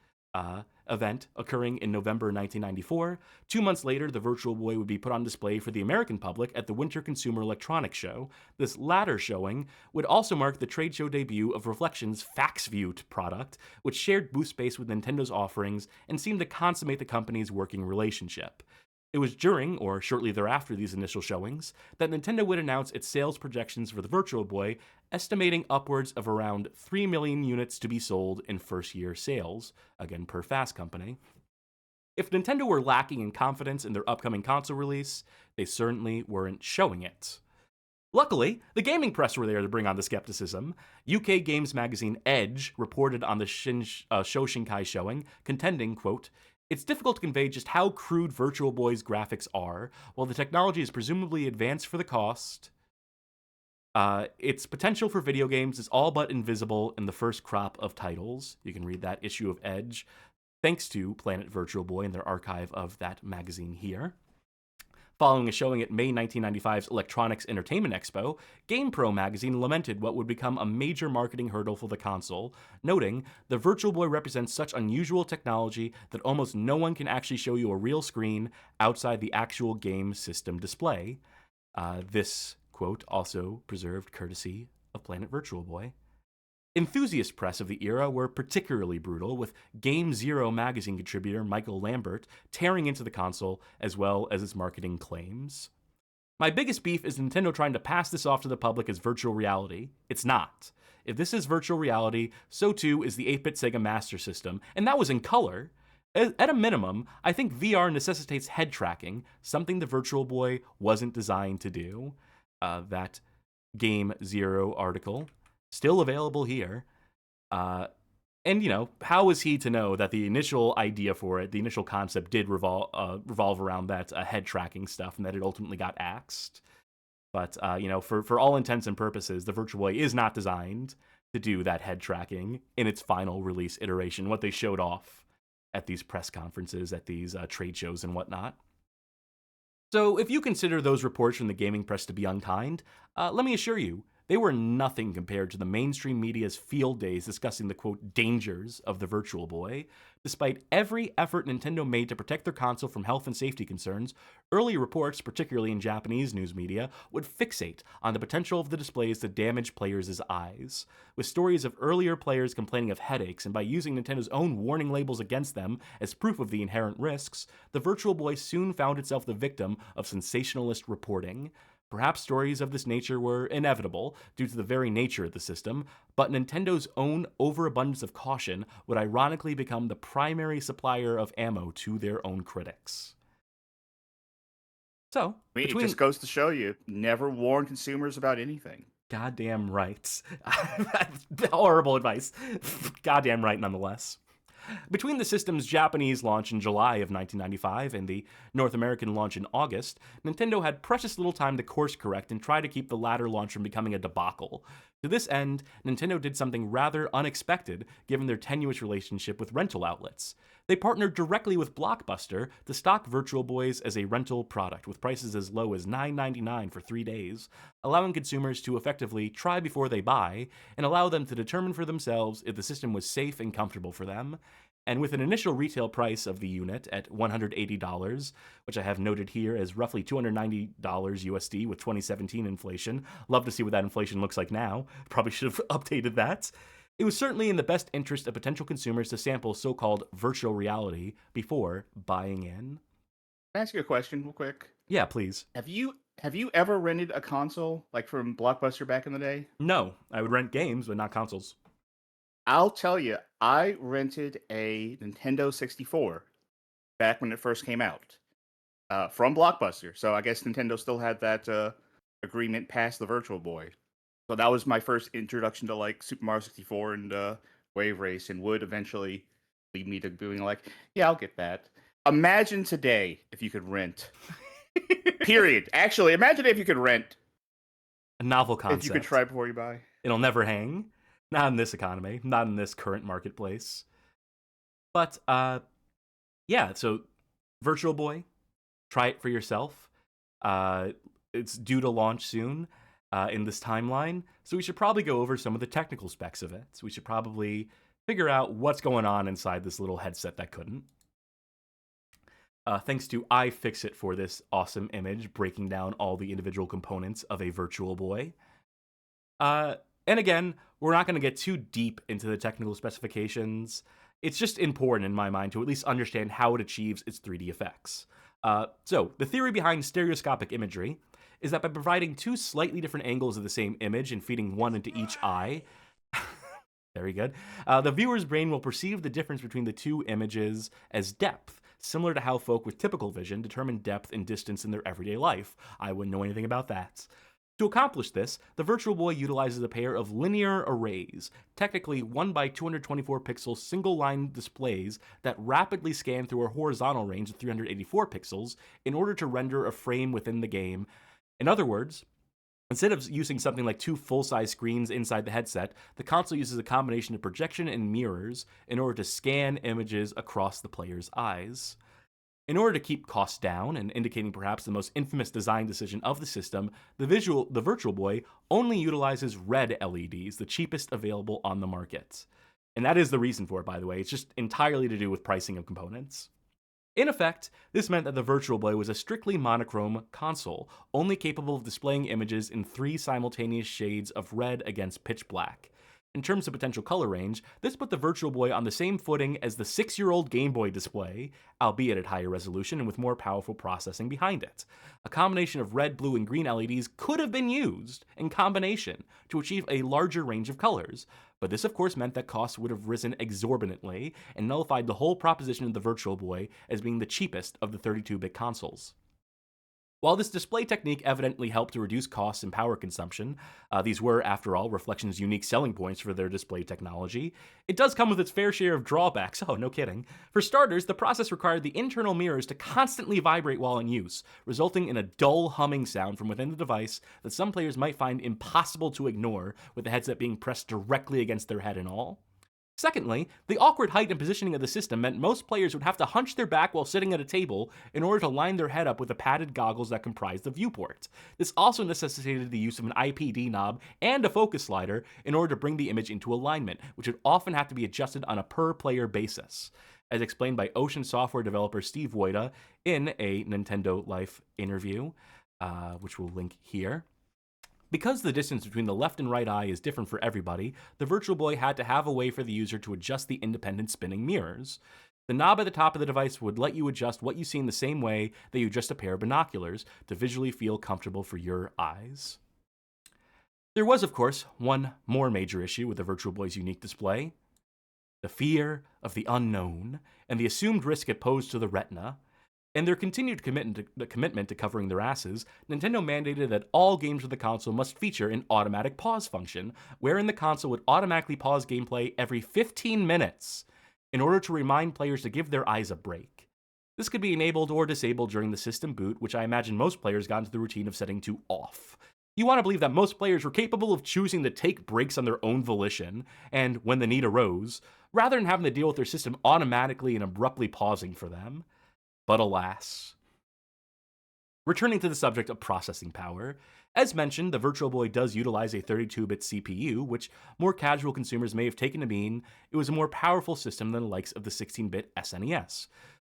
event occurring in November 1994. 2 months later, the Virtual Boy would be put on display for the American public at the Winter Consumer Electronics Show. This latter showing would also mark the trade show debut of Reflection's FaxView product, which shared booth space with Nintendo's offerings and seemed to consummate the company's working relationship. It was during, or shortly thereafter these initial showings, that Nintendo would announce its sales projections for the Virtual Boy, estimating upwards of around 3 million units to be sold in first-year sales, again per Fast Company. If Nintendo were lacking in confidence in their upcoming console release, they certainly weren't showing it. Luckily, the gaming press were there to bring on the skepticism. UK games magazine Edge reported on the Shoshinkai showing, contending, quote, "It's difficult to convey just how crude Virtual Boy's graphics are. While the technology is presumably advanced for the cost, its potential for video games is all but invisible in the first crop of titles." You can read that issue of Edge, thanks to Planet Virtual Boy and their archive of that magazine here. Following a showing at May 1995's Electronics Entertainment Expo, GamePro magazine lamented what would become a major marketing hurdle for the console, noting, "The Virtual Boy represents such unusual technology that almost no one can actually show you a real screen outside the actual game system display." This, quote, also preserved courtesy of Planet Virtual Boy. Enthusiast press of the era were particularly brutal, with Game Zero magazine contributor Michael Lambert tearing into the console as well as its marketing claims. "My biggest beef is Nintendo trying to pass this off to the public as virtual reality. It's not. If this is virtual reality, so too is the 8-bit Sega Master System, and that was in color. At a minimum, I think VR necessitates head tracking, something the Virtual Boy wasn't designed to do." That Game Zero article, still available here. And, how was he to know that the initial idea for it, the initial concept, did revolve around that head tracking stuff, and that it ultimately got axed? But, for all intents and purposes, the Virtual Boy is not designed to do that head tracking in its final release iteration, what they showed off at these press conferences, at these trade shows and whatnot. So if you consider those reports from the gaming press to be unkind, let me assure you, they were nothing compared to the mainstream media's field days discussing the, quote, dangers of the Virtual Boy. Despite every effort Nintendo made to protect their console from health and safety concerns, early reports, particularly in Japanese news media, would fixate on the potential of the displays to damage players' eyes. With stories of earlier players complaining of headaches, and by using Nintendo's own warning labels against them as proof of the inherent risks, the Virtual Boy soon found itself the victim of sensationalist reporting. Perhaps stories of this nature were inevitable due to the very nature of the system, but Nintendo's own overabundance of caution would ironically become the primary supplier of ammo to their own critics. So, It just goes to show you, never warn consumers about anything. Goddamn right. Horrible advice. Goddamn right, nonetheless. Between the system's Japanese launch in July of 1995 and the North American launch in August, Nintendo had precious little time to course correct and try to keep the latter launch from becoming a debacle. To this end, Nintendo did something rather unexpected given their tenuous relationship with rental outlets. They partnered directly with Blockbuster to stock Virtual Boys as a rental product with prices as low as $9.99 for 3 days, allowing consumers to effectively try before they buy and allow them to determine for themselves if the system was safe and comfortable for them. And with an initial retail price of the unit at $180, which I have noted here as roughly $290 USD with 2017 inflation, love to see what that inflation looks like now, probably should have updated that, it was certainly in the best interest of potential consumers to sample so-called virtual reality before buying in. Can I ask you a question real quick? Yeah, please. Have you ever rented a console, like from Blockbuster back in the day? No, I would rent games, but not consoles. I'll tell you, I rented a Nintendo 64 back when it first came out from Blockbuster. So I guess Nintendo still had that agreement past the Virtual Boy. So that was my first introduction to like Super Mario 64 and Wave Race, and would eventually lead me to being like, yeah, I'll get that. Imagine today if you could rent. Period. Actually, imagine if you could rent a novel concept. If you could try before you buy. It'll never hang. Not in this economy. Not in this current marketplace. But, yeah, so Virtual Boy, try it for yourself. It's due to launch soon in this timeline, so we should probably go over some of the technical specs of it. So we should probably figure out what's going on inside this little headset that couldn't. Thanks to iFixit for this awesome image breaking down all the individual components of a Virtual Boy. And again, we're not going to get too deep into the technical specifications. It's just important in my mind to at least understand how it achieves its 3D effects. So, the theory behind stereoscopic imagery is that by providing two slightly different angles of the same image and feeding one into each eye, very good, the viewer's brain will perceive the difference between the two images as depth, similar to how folk with typical vision determine depth and distance in their everyday life. I wouldn't know anything about that. To accomplish this, the Virtual Boy utilizes a pair of linear arrays, technically 1 by 224 pixel single-line displays that rapidly scan through a horizontal range of 384 pixels in order to render a frame within the game. In other words, instead of using something like two full-size screens inside the headset, the console uses a combination of projection and mirrors in order to scan images across the player's eyes. In order to keep costs down, and indicating perhaps the most infamous design decision of the system, the Virtual Boy only utilizes red LEDs, the cheapest available on the market. And that is the reason for it, by the way. It's just entirely to do with pricing of components. In effect, this meant that the Virtual Boy was a strictly monochrome console, only capable of displaying images in 3 simultaneous shades of red against pitch black. In terms of potential color range, this put the Virtual Boy on the same footing as the 6-year-old Game Boy display, albeit at higher resolution and with more powerful processing behind it. A combination of red, blue, and green LEDs could have been used in combination to achieve a larger range of colors, but this of course meant that costs would have risen exorbitantly and nullified the whole proposition of the Virtual Boy as being the cheapest of the 32-bit consoles. While this display technique evidently helped to reduce costs and power consumption, these were, after all, Reflection's unique selling points for their display technology, it does come with its fair share of drawbacks. Oh, no kidding. For starters, the process required the internal mirrors to constantly vibrate while in use, resulting in a dull humming sound from within the device that some players might find impossible to ignore with the headset being pressed directly against their head and all. Secondly, the awkward height and positioning of the system meant most players would have to hunch their back while sitting at a table in order to line their head up with the padded goggles that comprised the viewport. This also necessitated the use of an IPD knob and a focus slider in order to bring the image into alignment, which would often have to be adjusted on a per-player basis. As explained by Ocean software developer Steve Wojda in a Nintendo Life interview, which we'll link here. Because the distance between the left and right eye is different for everybody, the Virtual Boy had to have a way for the user to adjust the independent spinning mirrors. The knob at the top of the device would let you adjust what you see in the same way that you adjust a pair of binoculars to visually feel comfortable for your eyes. There was, of course, one more major issue with the Virtual Boy's unique display: the fear of the unknown and the assumed risk it posed to the retina. In their continued commitment to covering their asses, Nintendo mandated that all games of the console must feature an automatic pause function, wherein the console would automatically pause gameplay every 15 minutes in order to remind players to give their eyes a break. This could be enabled or disabled during the system boot, which I imagine most players got into the routine of setting to off. You want to believe that most players were capable of choosing to take breaks on their own volition, and when the need arose, rather than having to deal with their system automatically and abruptly pausing for them. But alas. Returning to the subject of processing power, as mentioned, the Virtual Boy does utilize a 32-bit CPU, which more casual consumers may have taken to mean it was a more powerful system than the likes of the 16-bit SNES.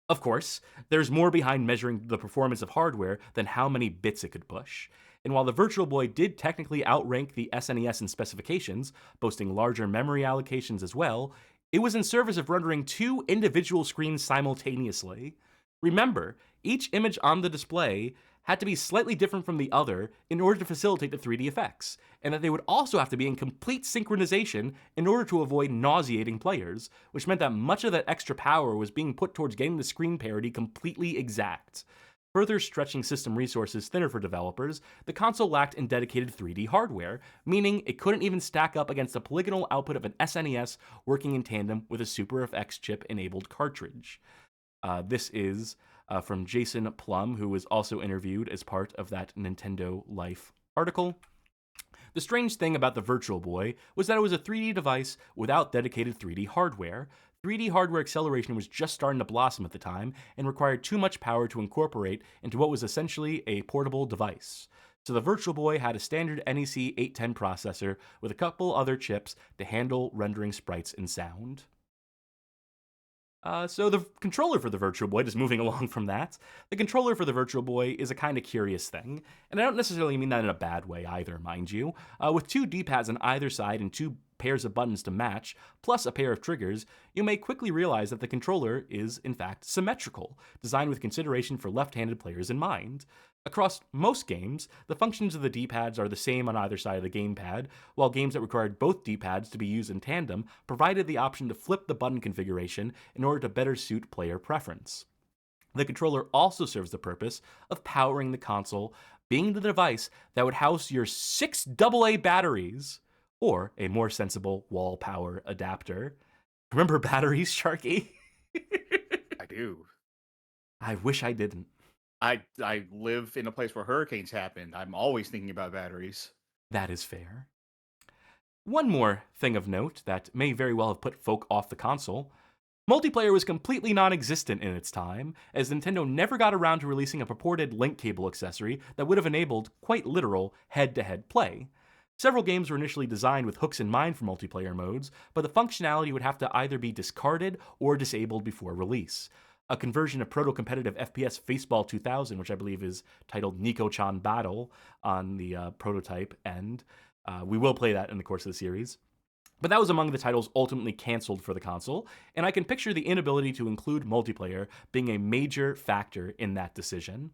Of course, there's more behind measuring the performance of hardware than how many bits it could push. And while the Virtual Boy did technically outrank the SNES in specifications, boasting larger memory allocations as well, it was in service of rendering 2 individual screens simultaneously. Remember, each image on the display had to be slightly different from the other in order to facilitate the 3D effects, and that they would also have to be in complete synchronization in order to avoid nauseating players, which meant that much of that extra power was being put towards getting the screen parity completely exact. Further stretching system resources thinner for developers, the console lacked in dedicated 3D hardware, meaning it couldn't even stack up against the polygonal output of an SNES working in tandem with a Super FX chip-enabled cartridge. This is from Jason Plum, who was also interviewed as part of that Nintendo Life article. The strange thing about the Virtual Boy was that it was a 3D device without dedicated 3D hardware. 3D hardware acceleration was just starting to blossom at the time and required too much power to incorporate into what was essentially a portable device. So the Virtual Boy had a standard NEC 810 processor with a couple other chips to handle rendering sprites and sound. So the controller for the Virtual Boy, just moving along from that, the controller for the Virtual Boy is a kind of curious thing, and I don't necessarily mean that in a bad way either, mind you. With two D-pads on either side and two pairs of buttons to match, plus a pair of triggers, you may quickly realize that the controller is, in fact, symmetrical, designed with consideration for left-handed players in mind. Across most games, the functions of the D-pads are the same on either side of the gamepad, while games that required both D-pads to be used in tandem provided the option to flip the button configuration in order to better suit player preference. The controller also serves the purpose of powering the console, being the device that would house your 6 AA batteries, or a more sensible wall power adapter. Remember batteries, Sharky? I do. I wish I didn't. I live in a place where hurricanes happen. I'm always thinking about batteries. That is fair. One more thing of note that may very well have put folk off the console. Multiplayer was completely non-existent in its time, as Nintendo never got around to releasing a purported link cable accessory that would have enabled quite literal head-to-head play. Several games were initially designed with hooks in mind for multiplayer modes, but the functionality would have to either be discarded or disabled before release. A conversion of proto-competitive FPS Faceball 2000, which I believe is titled Nico-chan Battle on the prototype end. We will play that in the course of the series. But that was among the titles ultimately canceled for the console, and I can picture the inability to include multiplayer being a major factor in that decision.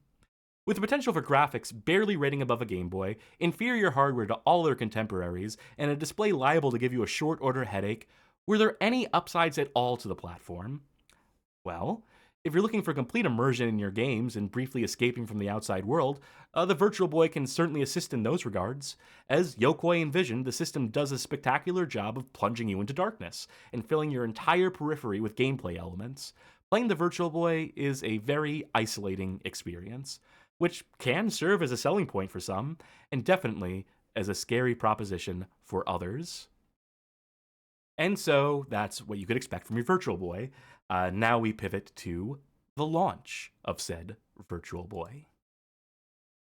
With the potential for graphics barely rating above a Game Boy, inferior hardware to all their contemporaries, and a display liable to give you a short-order headache, were there any upsides at all to the platform? Well, if you're looking for complete immersion in your games and briefly escaping from the outside world, the Virtual Boy can certainly assist in those regards. As Yokoi envisioned, the system does a spectacular job of plunging you into darkness and filling your entire periphery with gameplay elements. Playing the Virtual Boy is a very isolating experience, which can serve as a selling point for some, and definitely as a scary proposition for others. And so that's what you could expect from your Virtual Boy. Now we pivot to the launch of said Virtual Boy.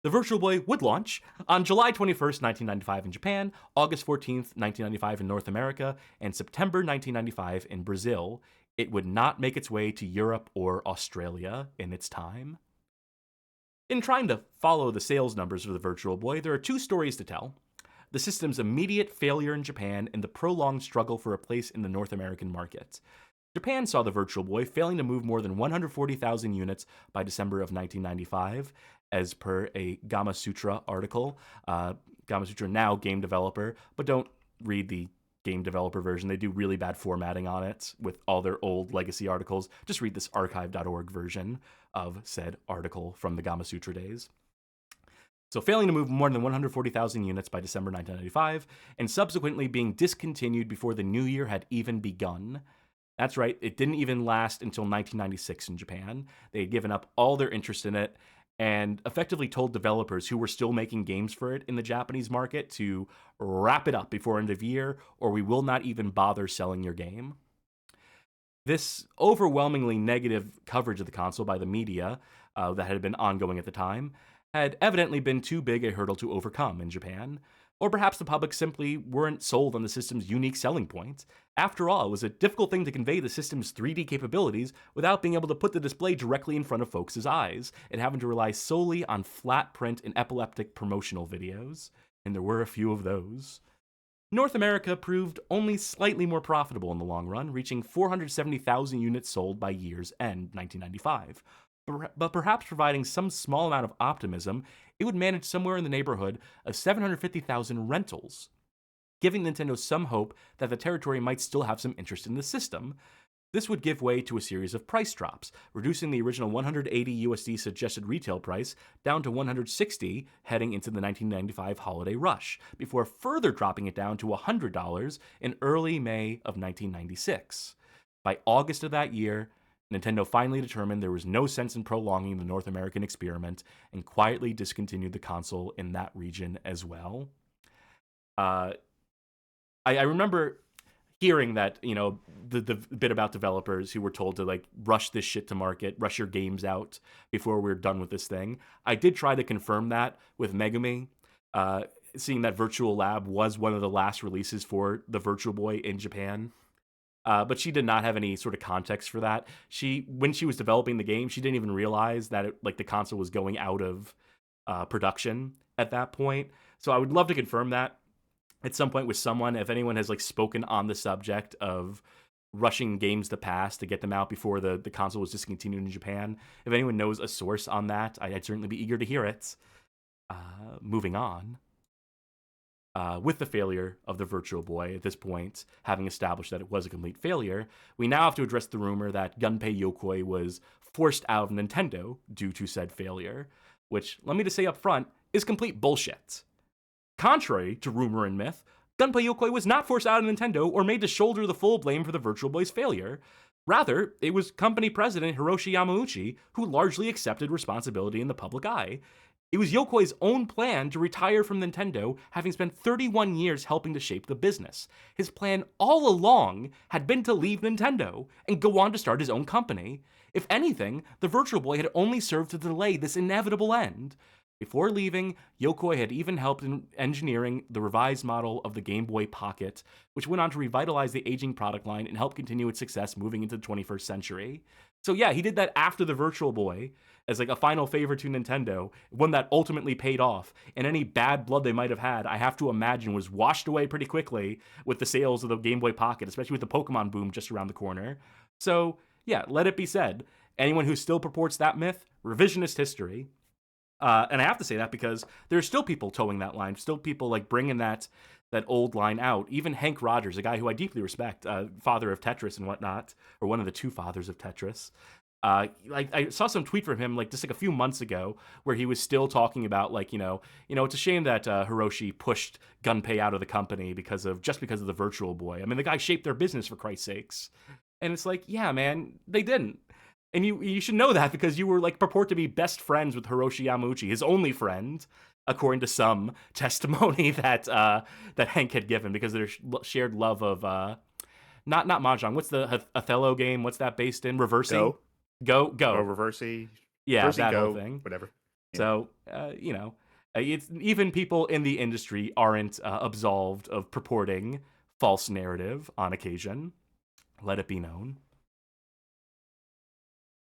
The Virtual Boy would launch on July 21st, 1995 in Japan, August 14th, 1995 in North America, and September 1995 in Brazil. It would not make its way to Europe or Australia in its time. In trying to follow the sales numbers for the Virtual Boy, there are two stories to tell. The system's immediate failure in Japan and the prolonged struggle for a place in the North American market. Japan saw the Virtual Boy failing to move more than 140,000 units by December of 1995, as per a Gamasutra article. Gamasutra, now game developer, but don't read the game developer version. They do really bad formatting on it with all their old legacy articles. Just read this archive.org version of said article from the Gamasutra days. So failing to move more than 140,000 units by December 1995, and subsequently being discontinued before the new year had even begun. That's right, it didn't even last until 1996 in Japan. They had given up all their interest in it and effectively told developers who were still making games for it in the Japanese market to wrap it up before end of year, or we will not even bother selling your game. This overwhelmingly negative coverage of the console by the media that had been ongoing at the time had evidently been too big a hurdle to overcome in Japan. Or perhaps the public simply weren't sold on the system's unique selling points. After all, it was a difficult thing to convey the system's 3D capabilities without being able to put the display directly in front of folks' eyes, and having to rely solely on flat print and epileptic promotional videos. And there were a few of those. North America proved only slightly more profitable in the long run, reaching 470,000 units sold by year's end, 1995. But perhaps providing some small amount of optimism, it would manage somewhere in the neighborhood of 750,000 rentals, giving Nintendo some hope that the territory might still have some interest in the system. This would give way to a series of price drops, reducing the original $180 USD suggested retail price down to $160 heading into the 1995 holiday rush, before further dropping it down to $100 in early May of 1996. By August of that year, Nintendo finally determined there was no sense in prolonging the North American experiment and quietly discontinued the console in that region as well. I remember hearing that, you know, the bit about developers who were told to like rush this shit to market, rush your games out before we're done with this thing. I did try to confirm that with Megumi, seeing that Virtual Lab was one of the last releases for the Virtual Boy in Japan. But she did not have any sort of context for that. When she was developing the game, she didn't even realize that the console was going out of production at that point. So I would love to confirm that at some point with someone, if anyone has spoken on the subject of rushing games to pass to get them out before the console was discontinued in Japan. If anyone knows a source on that, I'd certainly be eager to hear it. Moving on. With the failure of the Virtual Boy at this point, having established that it was a complete failure, we now have to address the rumor that Gunpei Yokoi was forced out of Nintendo due to said failure, which, let me just say up front, is complete bullshit. Contrary to rumor and myth, Gunpei Yokoi was not forced out of Nintendo or made to shoulder the full blame for the Virtual Boy's failure. Rather, it was company president Hiroshi Yamauchi who largely accepted responsibility in the public eye. It was Yokoi's own plan to retire from Nintendo, having spent 31 years helping to shape the business. His plan all along had been to leave Nintendo and go on to start his own company. If anything, the Virtual Boy had only served to delay this inevitable end. Before leaving, Yokoi had even helped in engineering the revised model of the Game Boy Pocket, which went on to revitalize the aging product line and help continue its success moving into the 21st century. So yeah, he did that after the Virtual Boy, as a final favor to Nintendo, one that ultimately paid off, and any bad blood they might have had, I have to imagine, was washed away pretty quickly with the sales of the Game Boy Pocket, especially with the Pokemon boom just around the corner. So yeah, let it be said, anyone who still purports that myth, revisionist history. And I have to say that because there's still people towing that line, still people bringing that old line out. Even Hank Rogers, a guy who I deeply respect, father of Tetris and whatnot, or one of the two fathers of Tetris. I saw some tweet from him just a few months ago where he was still talking about it's a shame that Hiroshi pushed Gunpei out of the company because of the Virtual Boy. I mean, the guy shaped their business, for Christ's sakes. And it's yeah, man, they didn't. And you should know that because you were purport to be best friends with Hiroshi Yamauchi, his only friend, according to some testimony that Hank had given, because of their shared love of not Mahjong. What's the Othello game? What's that based in? Reversing? Go. Or Reversey. Yeah, Reversey, that Go, whole thing. Whatever. Yeah. So, it's even people in the industry aren't absolved of purporting false narrative on occasion. Let it be known.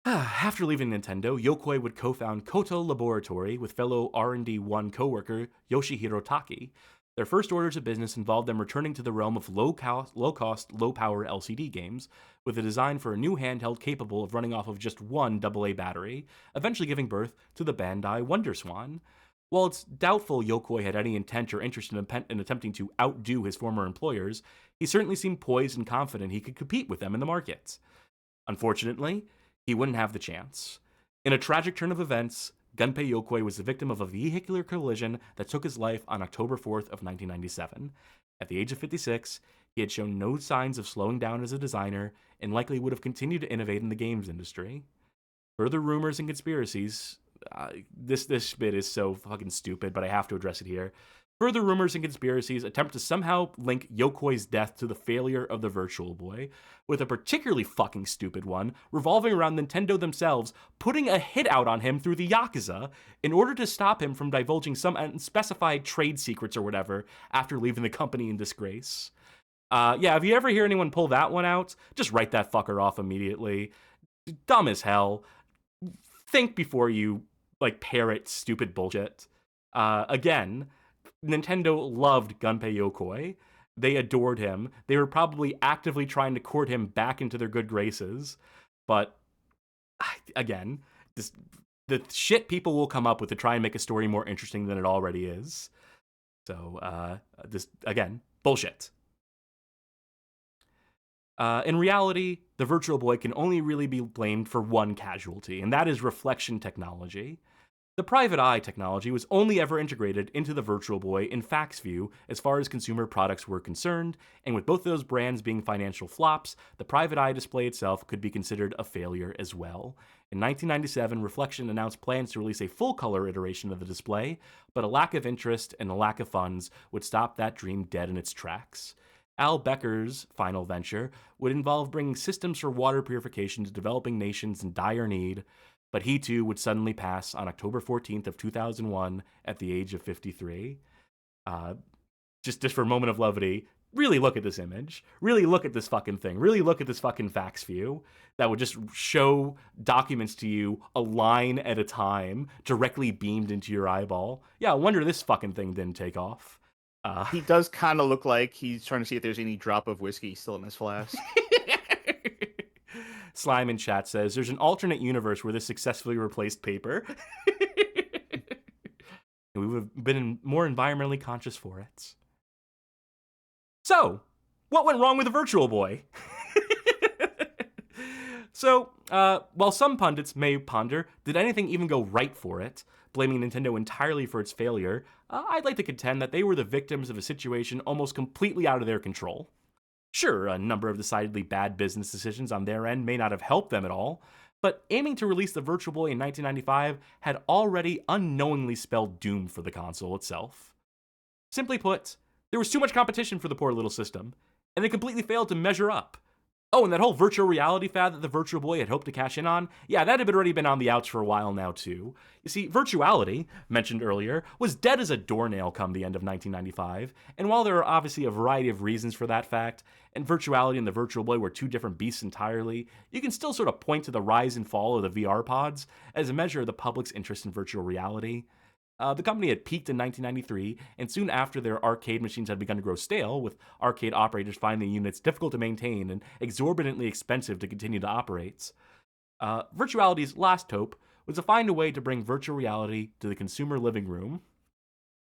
After leaving Nintendo, Yokoi would co-found Koto Laboratory with fellow R&D1 co-worker Yoshihiro Taki. Their first orders of business involved them returning to the realm of low-cost, low-power LCD games, with a design for a new handheld capable of running off of just one AA battery, eventually giving birth to the Bandai WonderSwan. While it's doubtful Yokoi had any intent or interest in attempting to outdo his former employers, he certainly seemed poised and confident he could compete with them in the market. Unfortunately, he wouldn't have the chance. In a tragic turn of events, Gunpei Yokoi was the victim of a vehicular collision that took his life on October 4th of 1997. At the age of 56, he had shown no signs of slowing down as a designer and likely would have continued to innovate in the games industry. Further rumors and conspiracies... this bit is so fucking stupid, but I have to address it here. Further rumors and conspiracies attempt to somehow link Yokoi's death to the failure of the Virtual Boy, with a particularly fucking stupid one revolving around Nintendo themselves putting a hit out on him through the Yakuza in order to stop him from divulging some unspecified trade secrets or whatever after leaving the company in disgrace. If you ever hear anyone pull that one out, just write that fucker off immediately. Dumb as hell. Think before you, parrot stupid bullshit. Again, Nintendo loved Gunpei Yokoi. They adored him. They were probably actively trying to court him back into their good graces. But, again, the shit people will come up with to try and make a story more interesting than it already is. So, again, bullshit. In reality, the Virtual Boy can only really be blamed for one casualty, and that is reflection technology. The private eye technology was only ever integrated into the Virtual Boy in FaxView as far as consumer products were concerned, and with both of those brands being financial flops, the private eye display itself could be considered a failure as well. In 1997, Reflection announced plans to release a full-color iteration of the display, but a lack of interest and a lack of funds would stop that dream dead in its tracks. Al Becker's final venture would involve bringing systems for water purification to developing nations in dire need, but he too would suddenly pass on October 14th of 2001 at the age of 53. Just for a moment of levity, really look at this image. Really look at this fucking thing. Really look at this fucking fax view that would just show documents to you a line at a time, directly beamed into your eyeball. Yeah, I wonder this fucking thing didn't take off. He does kind of look like he's trying to see if there's any drop of whiskey still in his flask. Slime in chat says, there's an alternate universe where this successfully replaced paper. We would have been more environmentally conscious for it. So, what went wrong with the Virtual Boy? So, while some pundits may ponder, did anything even go right for it, blaming Nintendo entirely for its failure, I'd like to contend that they were the victims of a situation almost completely out of their control. Sure, a number of decidedly bad business decisions on their end may not have helped them at all, but aiming to release the Virtual Boy in 1995 had already unknowingly spelled doom for the console itself. Simply put, there was too much competition for the poor little system, and they completely failed to measure up. Oh, and that whole virtual reality fad that the Virtual Boy had hoped to cash in on, yeah, that had already been on the outs for a while now, too. You see, virtuality, mentioned earlier, was dead as a doornail come the end of 1995, and while there are obviously a variety of reasons for that fact, and virtuality and the Virtual Boy were two different beasts entirely, you can still sort of point to the rise and fall of the VR pods as a measure of the public's interest in virtual reality. The company had peaked in 1993, and soon after their arcade machines had begun to grow stale, with arcade operators finding the units difficult to maintain and exorbitantly expensive to continue to operate. Virtuality's last hope was to find a way to bring virtual reality to the consumer living room,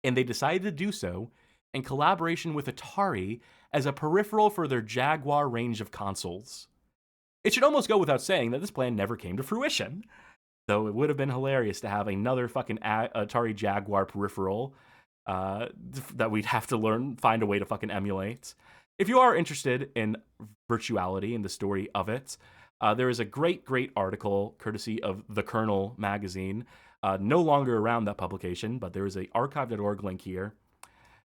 and they decided to do so in collaboration with Atari as a peripheral for their Jaguar range of consoles. It should almost go without saying that this plan never came to fruition. Though it would have been hilarious to have another fucking Atari Jaguar peripheral that we'd have to find a way to fucking emulate. If you are interested in virtuality and the story of it, there is a great article courtesy of The Kernel magazine, no longer around that publication, but there is a archive.org link here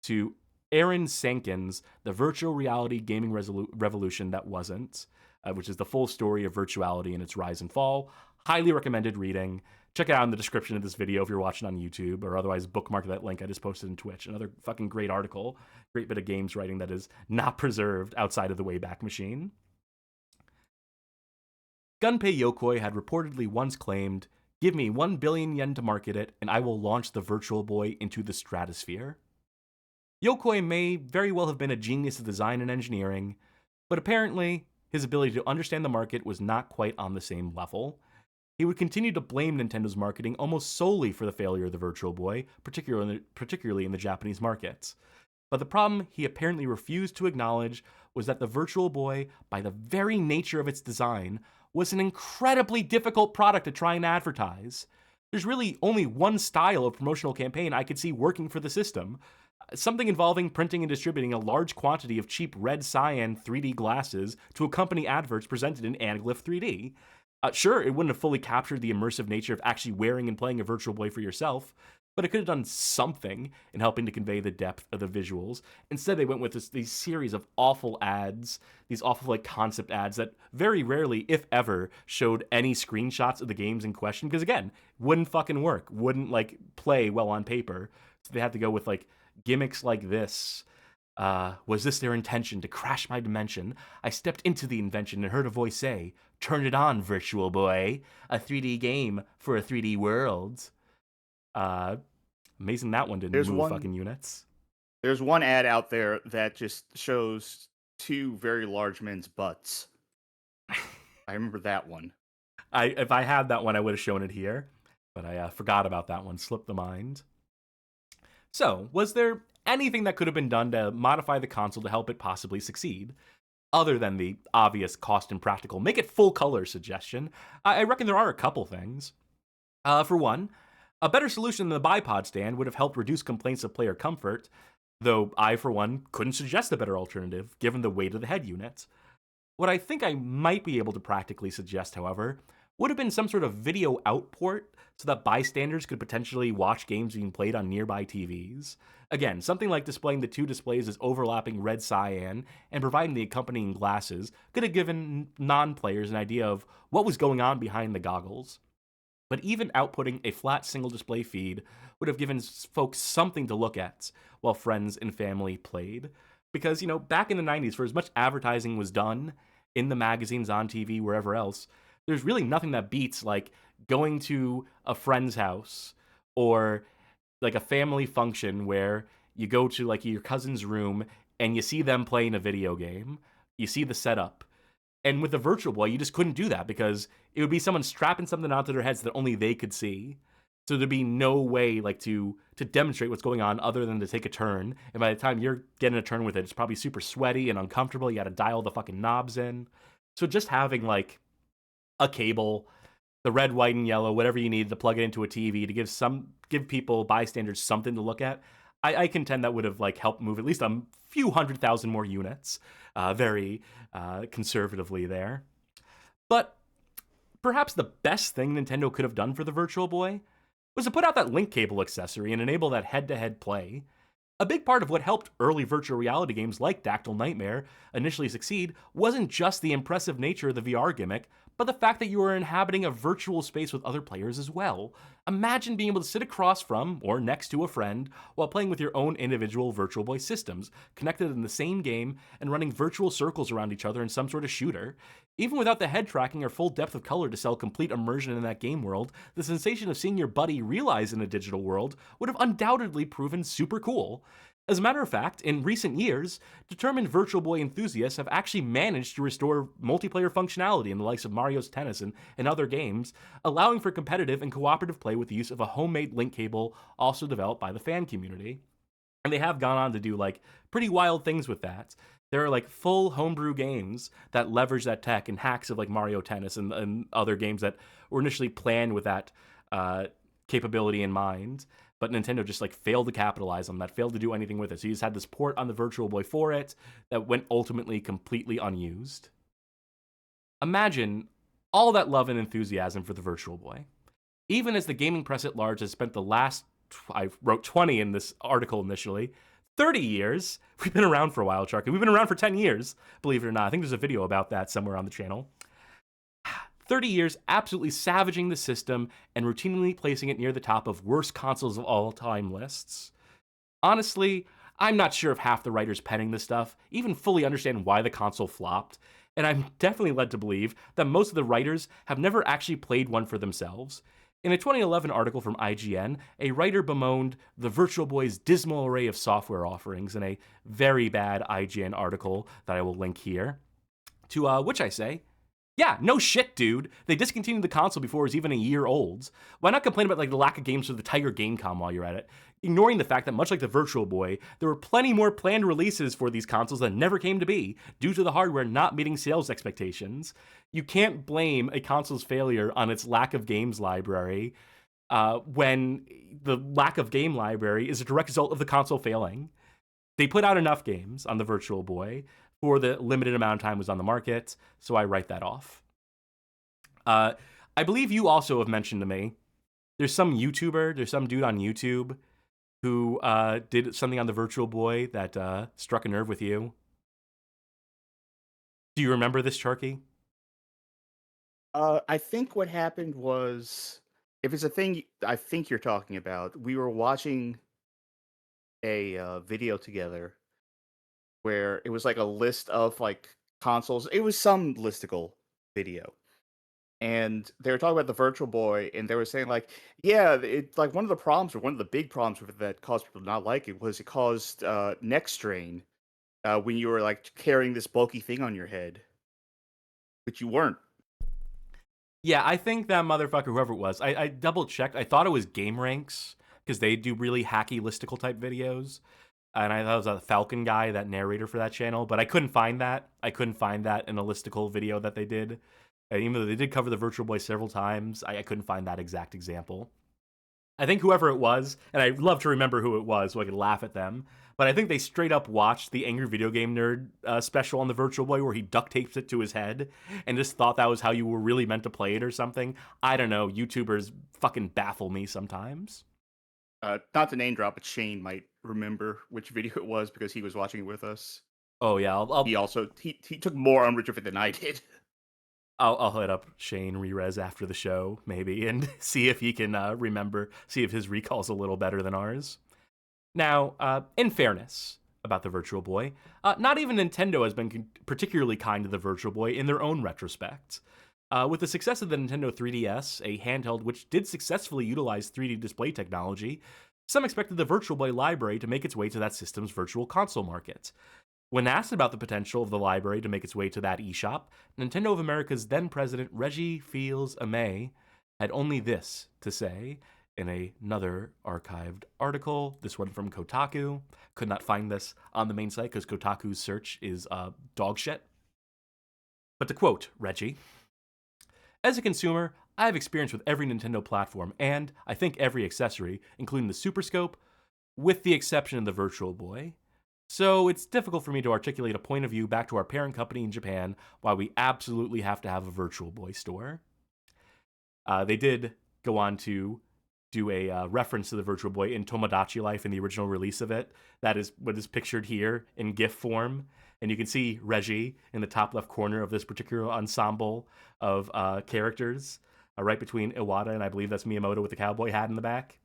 to Aaron Sankin's The Virtual Reality Gaming Revolution That Wasn't, which is the full story of virtuality and its rise and fall. Highly recommended reading. Check it out in the description of this video if you're watching on YouTube, or otherwise bookmark that link I just posted in Twitch. Another fucking great article. Great bit of games writing that is not preserved outside of the Wayback Machine. Gunpei Yokoi had reportedly once claimed, "Give me 1 billion yen to market it, and I will launch the Virtual Boy into the stratosphere." Yokoi may very well have been a genius of design and engineering, but apparently his ability to understand the market was not quite on the same level. He would continue to blame Nintendo's marketing almost solely for the failure of the Virtual Boy, particularly in the Japanese markets. But the problem he apparently refused to acknowledge was that the Virtual Boy, by the very nature of its design, was an incredibly difficult product to try and advertise. There's really only one style of promotional campaign I could see working for the system. Something involving printing and distributing a large quantity of cheap red cyan 3D glasses to accompany adverts presented in Anaglyph 3D. Sure, it wouldn't have fully captured the immersive nature of actually wearing and playing a Virtual Boy for yourself, but it could have done something in helping to convey the depth of the visuals. Instead, they went with these series of awful ads, these awful concept ads that very rarely, if ever, showed any screenshots of the games in question, because again, wouldn't fucking work, wouldn't play well on paper. So they had to go with gimmicks like this. Was this their intention to crash my dimension? I stepped into the invention and heard a voice say, "Turn it on, Virtual Boy. A 3D game for a 3D world." Amazing that one didn't move fucking units. There's one ad out there that just shows two very large men's butts. I remember that one. If I had that one, I would have shown it here, but I forgot about that one. Slipped the mind. So, was there anything that could have been done to modify the console to help it possibly succeed? Other than the obvious cost and practical, make it full color suggestion, I reckon there are a couple things. For one, a better solution than the bipod stand would have helped reduce complaints of player comfort, though I, for one, couldn't suggest a better alternative, given the weight of the head unit. What I think I might be able to practically suggest, however, would have been some sort of video outport so that bystanders could potentially watch games being played on nearby TVs. Again, something like displaying the two displays as overlapping red cyan and providing the accompanying glasses could have given non-players an idea of what was going on behind the goggles. But even outputting a flat single display feed would have given folks something to look at, while friends and family played. Because, back in the 90s, for as much advertising was done in the magazines, on TV, wherever else, there's really nothing that beats, like, going to a friend's house or, like, a family function where you go to, like, your cousin's room and you see them playing a video game. You see the setup. And with the Virtual Boy, you just couldn't do that because it would be someone strapping something onto their heads that only they could see. So there'd be no way, like, to demonstrate what's going on other than to take a turn. And by the time you're getting a turn with it, it's probably super sweaty and uncomfortable. You got to dial the fucking knobs in. So just having, like, a cable, the red, white, and yellow, whatever you need to plug it into a TV to give people, bystanders, something to look at, I contend that would have, like, helped move at least a few 100,000 more units, very conservatively there. But perhaps the best thing Nintendo could have done for the Virtual Boy was to put out that link cable accessory and enable that head-to-head play. A big part of what helped early virtual reality games like Dactyl Nightmare initially succeed wasn't just the impressive nature of the VR gimmick, but the fact that you were inhabiting a virtual space with other players as well. Imagine being able to sit across from or next to a friend while playing with your own individual Virtual Boy systems, connected in the same game and running virtual circles around each other in some sort of shooter. Even without the head tracking or full depth of color to sell complete immersion in that game world, the sensation of seeing your buddy realize in a digital world would have undoubtedly proven super cool. As a matter of fact, in recent years, determined Virtual Boy enthusiasts have actually managed to restore multiplayer functionality in the likes of Mario's Tennis and other games, allowing for competitive and cooperative play with the use of a homemade link cable also developed by the fan community. And they have gone on to do, like, pretty wild things with that. There are, like, full homebrew games that leverage that tech and hacks of, like, Mario Tennis and other games that were initially planned with that capability in mind. But Nintendo just, like, failed to capitalize on that, failed to do anything with it. So you just had this port on the Virtual Boy for it that went ultimately completely unused. Imagine all that love and enthusiasm for the Virtual Boy. Even as the gaming press at large has spent the last, I wrote 20 in this article initially, 30 years. We've been around for a while, Sharky. We've been around for 10 years, believe it or not. I think there's a video about that somewhere on the channel. 30 years absolutely savaging the system and routinely placing it near the top of worst consoles of all time lists. Honestly, I'm not sure if half the writers penning this stuff even fully understand why the console flopped, and I'm definitely led to believe that most of the writers have never actually played one for themselves. In a 2011 article from IGN, a writer bemoaned the Virtual Boy's dismal array of software offerings in a very bad IGN article that I will link here. To which I say, yeah, no shit, dude. They discontinued the console before it was even a year old. Why not complain about, like, the lack of games for the Tiger Gamecom while you're at it? Ignoring the fact that, much like the Virtual Boy, there were plenty more planned releases for these consoles that never came to be, due to the hardware not meeting sales expectations. You can't blame a console's failure on its lack of games library, when the lack of game library is a direct result of the console failing. They put out enough games on the Virtual Boy for the limited amount of time it was on the market, so I write that off. I believe you also have mentioned to me, there's some dude on YouTube who did something on the Virtual Boy that struck a nerve with you. Do you remember this, Sharky? I think what happened was, if it's a thing I think you're talking about, we were watching a video together where it was like a list of, like, consoles. It was some listicle video. And they were talking about the Virtual Boy, and they were saying, like, yeah, it, like, one of the problems, or one of the big problems with it that caused people to not like it, was it caused neck strain when you were, like, carrying this bulky thing on your head, but you weren't. Yeah, I think that motherfucker, whoever it was, I double checked. I thought it was Game Ranks, because they do really hacky listicle type videos. And I thought it was a Falcon guy, that narrator for that channel, but I couldn't find that. I couldn't find that in a listicle video that they did. And even though they did cover the Virtual Boy several times, I couldn't find that exact example. I think whoever it was, and I'd love to remember who it was so I could laugh at them, but I think they straight up watched the Angry Video Game Nerd special on the Virtual Boy where he duct tapes it to his head and just thought that was how you were really meant to play it or something. I don't know. YouTubers fucking baffle me sometimes. Not to name drop, but Shane might remember which video it was because he was watching it with us. Oh yeah, He took more umbrage of it than I did. I'll hit up Shane Rerez after the show, maybe, and see if he can remember, see if his recall's a little better than ours. Now, in fairness about the Virtual Boy, not even Nintendo has been particularly kind to the Virtual Boy in their own retrospect. With the success of the Nintendo 3DS, a handheld which did successfully utilize 3D display technology, some expected the Virtual Boy library to make its way to that system's virtual console market. When asked about the potential of the library to make its way to that eShop, Nintendo of America's then president Reggie Fils-Aimé had only this to say in another archived article, this one from Kotaku. Could not find this on the main site because Kotaku's search is dog shit. But to quote Reggie, "As a consumer, I have experience with every Nintendo platform and, I think, every accessory, including the Super Scope, with the exception of the Virtual Boy. So it's difficult for me to articulate a point of view back to our parent company in Japan why we absolutely have to have a Virtual Boy store." They did go on to do a reference to the Virtual Boy in Tomodachi Life in the original release of it. That is what is pictured here in GIF form. And you can see Reggie in the top left corner of this particular ensemble of characters, right between Iwata and I believe that's Miyamoto with the cowboy hat in the back.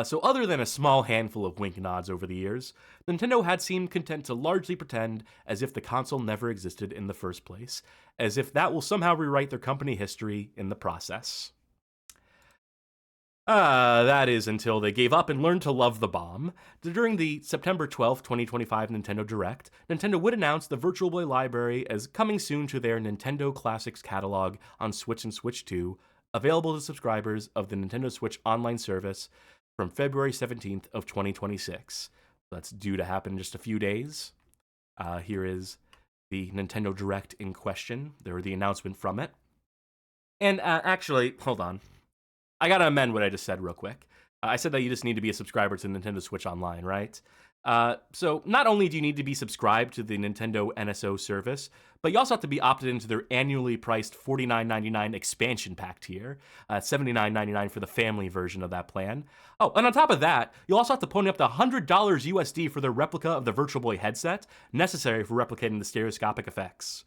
So other than a small handful of wink nods over the years, Nintendo had seemed content to largely pretend as if the console never existed in the first place, as if that will somehow rewrite their company history in the process. That is until they gave up and learned to love the bomb. During the September 12th, 2025 Nintendo Direct, Nintendo would announce the Virtual Boy library as coming soon to their Nintendo Classics catalog on Switch and Switch 2, available to subscribers of the Nintendo Switch online service from February 17th of 2026. That's due to happen in just a few days. Here is the Nintendo Direct in question. There were the announcement from it. And actually, hold on. I gotta amend what I just said real quick. I said that you just need to be a subscriber to Nintendo Switch Online, right? So not only do you need to be subscribed to the Nintendo NSO service, but you also have to be opted into their annually priced $49.99 expansion pack tier, $79.99 for the family version of that plan. Oh, and on top of that, you'll also have to pony up the $100 USD for their replica of the Virtual Boy headset, necessary for replicating the stereoscopic effects.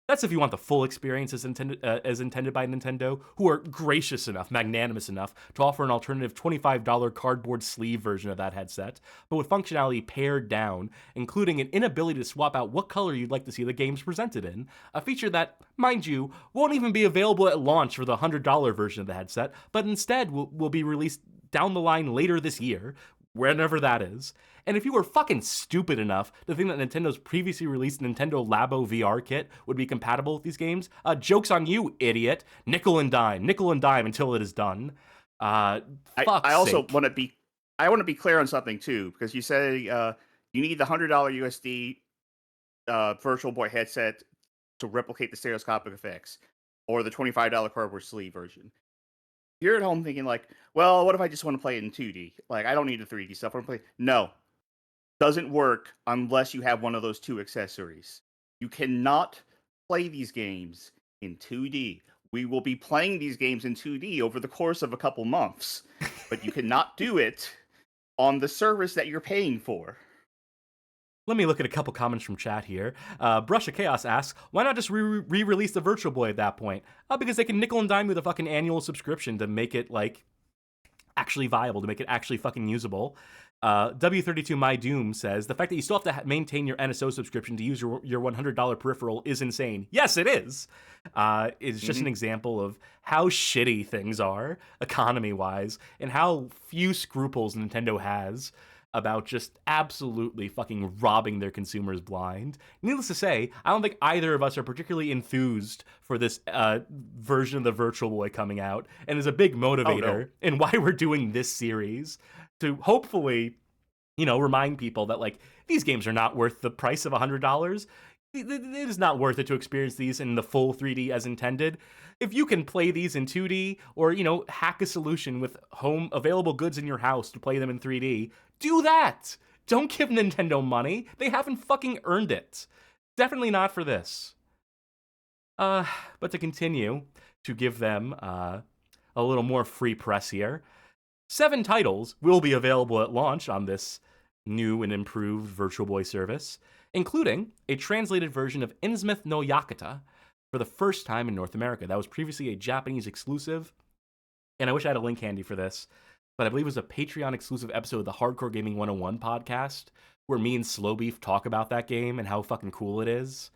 That's if you want the full experience as intended by Nintendo, who are gracious enough, magnanimous enough, to offer an alternative $25 cardboard sleeve version of that headset, but with functionality pared down, including an inability to swap out what color you'd like to see the games presented in, a feature that, mind you, won't even be available at launch for the $100 version of the headset, but instead will be released down the line later this year, whenever that is. And if you were fucking stupid enough to think that Nintendo's previously released Nintendo Labo VR kit would be compatible with these games, joke's on you, idiot. Nickel and dime until it is done. I also want to be clear on something too, because you say you need the $100 USD Virtual Boy headset to replicate the stereoscopic effects, or the $25 cardboard sleeve version. You're at home thinking like, well, what if I just want to play it in 2D? Like, I don't need the 3D stuff. I want to play. No, doesn't work unless you have one of those two accessories. You cannot play these games in 2D. We will be playing these games in 2D over the course of a couple months, but you cannot do it on the service that you're paying for. Let me look at a couple comments from chat here. Brush of Chaos asks, why not just re-release the Virtual Boy at that point? Because they can nickel and dime with a fucking annual subscription to make it, like, actually viable, to make it actually fucking usable. W32 My Doom says, the fact that you still have to maintain your NSO subscription to use your $100 peripheral is insane. Yes, it is. It's just an example of how shitty things are, economy-wise, and how few scruples Nintendo has about just absolutely fucking robbing their consumers blind. Needless to say, I don't think either of us are particularly enthused for this version of the Virtual Boy coming out, and is a big motivator in why we're doing this series, to hopefully, remind people that, like, these games are not worth the price of $100. It is not worth it to experience these in the full 3D as intended. If you can play these in 2D, or, hack a solution with home available goods in your house to play them in 3D, do that! Don't give Nintendo money. They haven't fucking earned it. Definitely not for this. But to continue to give them a little more free press here, 7 titles will be available at launch on this new and improved Virtual Boy service, including a translated version of Innsmouth no Yakata for the first time in North America. That was previously a Japanese exclusive, and I wish I had a link handy for this. but I believe it was a Patreon exclusive episode of the Hardcore Gaming 101 podcast where me and Slow Beef talk about that game and how fucking cool it is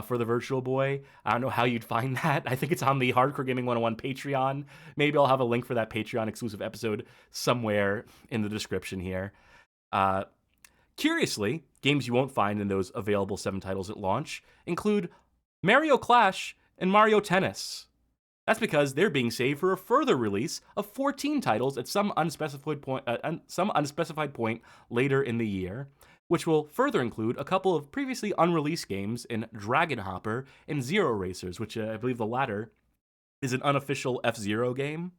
for the Virtual Boy. I don't know how you'd find that. I think it's on the Hardcore Gaming 101 Patreon. Maybe I'll have a link for that Patreon exclusive episode somewhere in the description here. Curiously, games you won't find in those available 7 titles at launch include Mario Clash and Mario Tennis. That's because they're being saved for a further release of 14 titles at some unspecified point later in the year, which will further include a couple of previously unreleased games in Dragon Hopper and Zero Racers, which I believe the latter is an unofficial F-Zero game.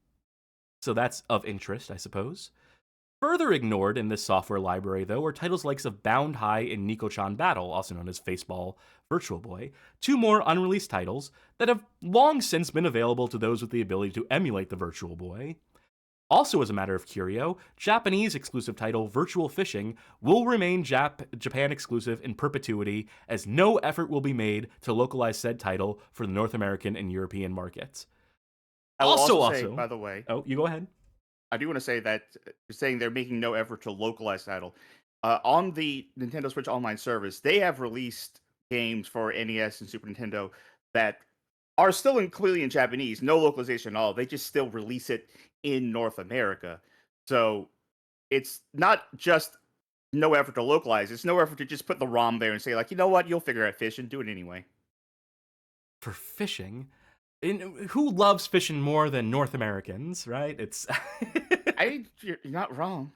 So that's of interest, I suppose. Further ignored in this software library, though, are titles likes of Bound High and Nico-chan Battle, also known as Faceball Virtual Boy, 2 more unreleased titles that have long since been available to those with the ability to emulate the Virtual Boy. Also, as a matter of curio, Japanese exclusive title Virtual Fishing will remain Japan exclusive in perpetuity, as no effort will be made to localize said title for the North American and European markets. I will also say, by the way... Oh, you go ahead. I do want to say that you're saying they're making no effort to localize title. On the Nintendo Switch Online service, they have released games for NES and Super Nintendo that are still clearly in Japanese, no localization at all. They just still release it in North America. So it's not just no effort to localize. It's no effort to just put the ROM there and say, like, you know what, you'll figure out fish and do it anyway. For fishing? Who loves fishing more than North Americans, right? It's you're not wrong.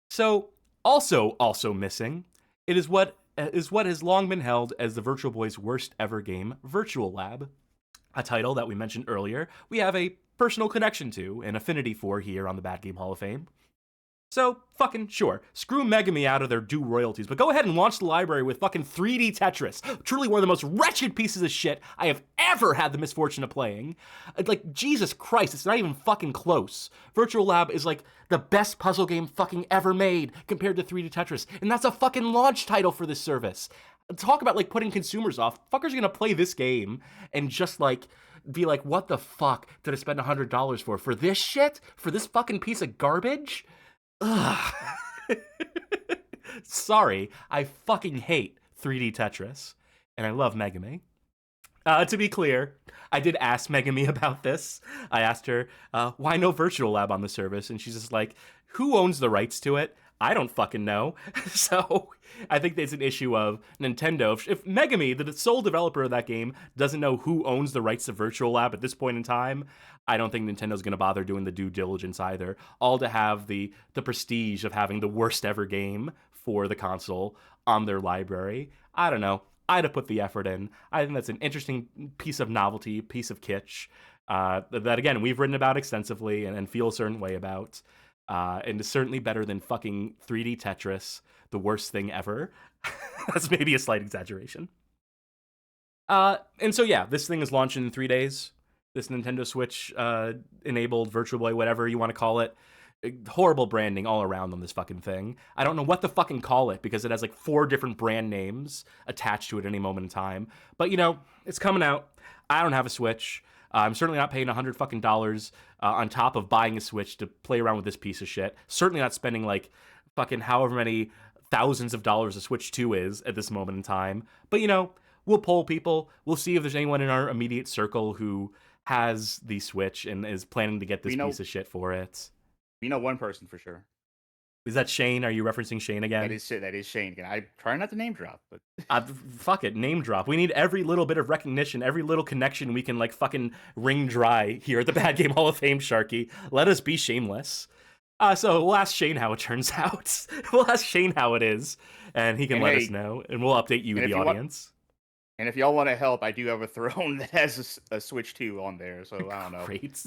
So, also missing, it is what has long been held as the Virtual Boy's worst ever game, Virtual Lab, a title that we mentioned earlier we have a personal connection to and affinity for here on the Bad Game Hall of Fame. So, fucking sure, screw Megami out of their due royalties, but go ahead and launch the library with fucking 3D Tetris, truly one of the most wretched pieces of shit I have ever had the misfortune of playing. Like, Jesus Christ, it's not even fucking close. Virtual Lab is like the best puzzle game fucking ever made compared to 3D Tetris, and that's a fucking launch title for this service. Talk about, like, putting consumers off. Fuckers are gonna play this game and just, like, be like, what the fuck did I spend $100 for this shit? For this fucking piece of garbage? Ugh. Sorry, I fucking hate 3D Tetris, and I love Megami. To be clear, I did ask Megami about this. I asked her, why no Virtual Lab on the service? And she's just like, who owns the rights to it? I don't fucking know. So I think there's an issue of Nintendo. If Megami, the sole developer of that game, doesn't know who owns the rights to Virtual Lab at this point in time, I don't think Nintendo's going to bother doing the due diligence either. All to have the prestige of having the worst ever game for the console on their library. I don't know. I'd have put the effort in. I think that's an interesting piece of novelty, piece of kitsch, that, again, we've written about extensively and feel a certain way about. And is certainly better than fucking 3D Tetris, the worst thing ever. That's maybe a slight exaggeration. And so, yeah, this thing is launching in 3 days. This Nintendo Switch enabled Virtual Boy, whatever you want to call it. Horrible branding all around on this fucking thing. I don't know what to fucking call it because it has like 4 different brand names attached to it at any moment in time. But, you know, it's coming out. I don't have a Switch. I'm certainly not paying $100 fucking on top of buying a Switch to play around with this piece of shit. Certainly not spending like fucking however many thousands of dollars a Switch 2 is at this moment in time. But, you know, we'll poll people. We'll see if there's anyone in our immediate circle who has the Switch and is planning to get this piece of shit for it. We know one person for sure. Is that Shane? Are you referencing Shane again? That is Shane. I try not to name drop, but fuck it, name drop. We need every little bit of recognition, every little connection we can like fucking wring dry here at the Bad Game Hall of Fame, Sharky. Let us be shameless. So we'll ask Shane how it turns out. We'll ask Shane how it is, and he can let us know, and we'll update you, the audience. And if y'all want to help, I do have a throne that has a Switch 2 on there, so I don't know. Great.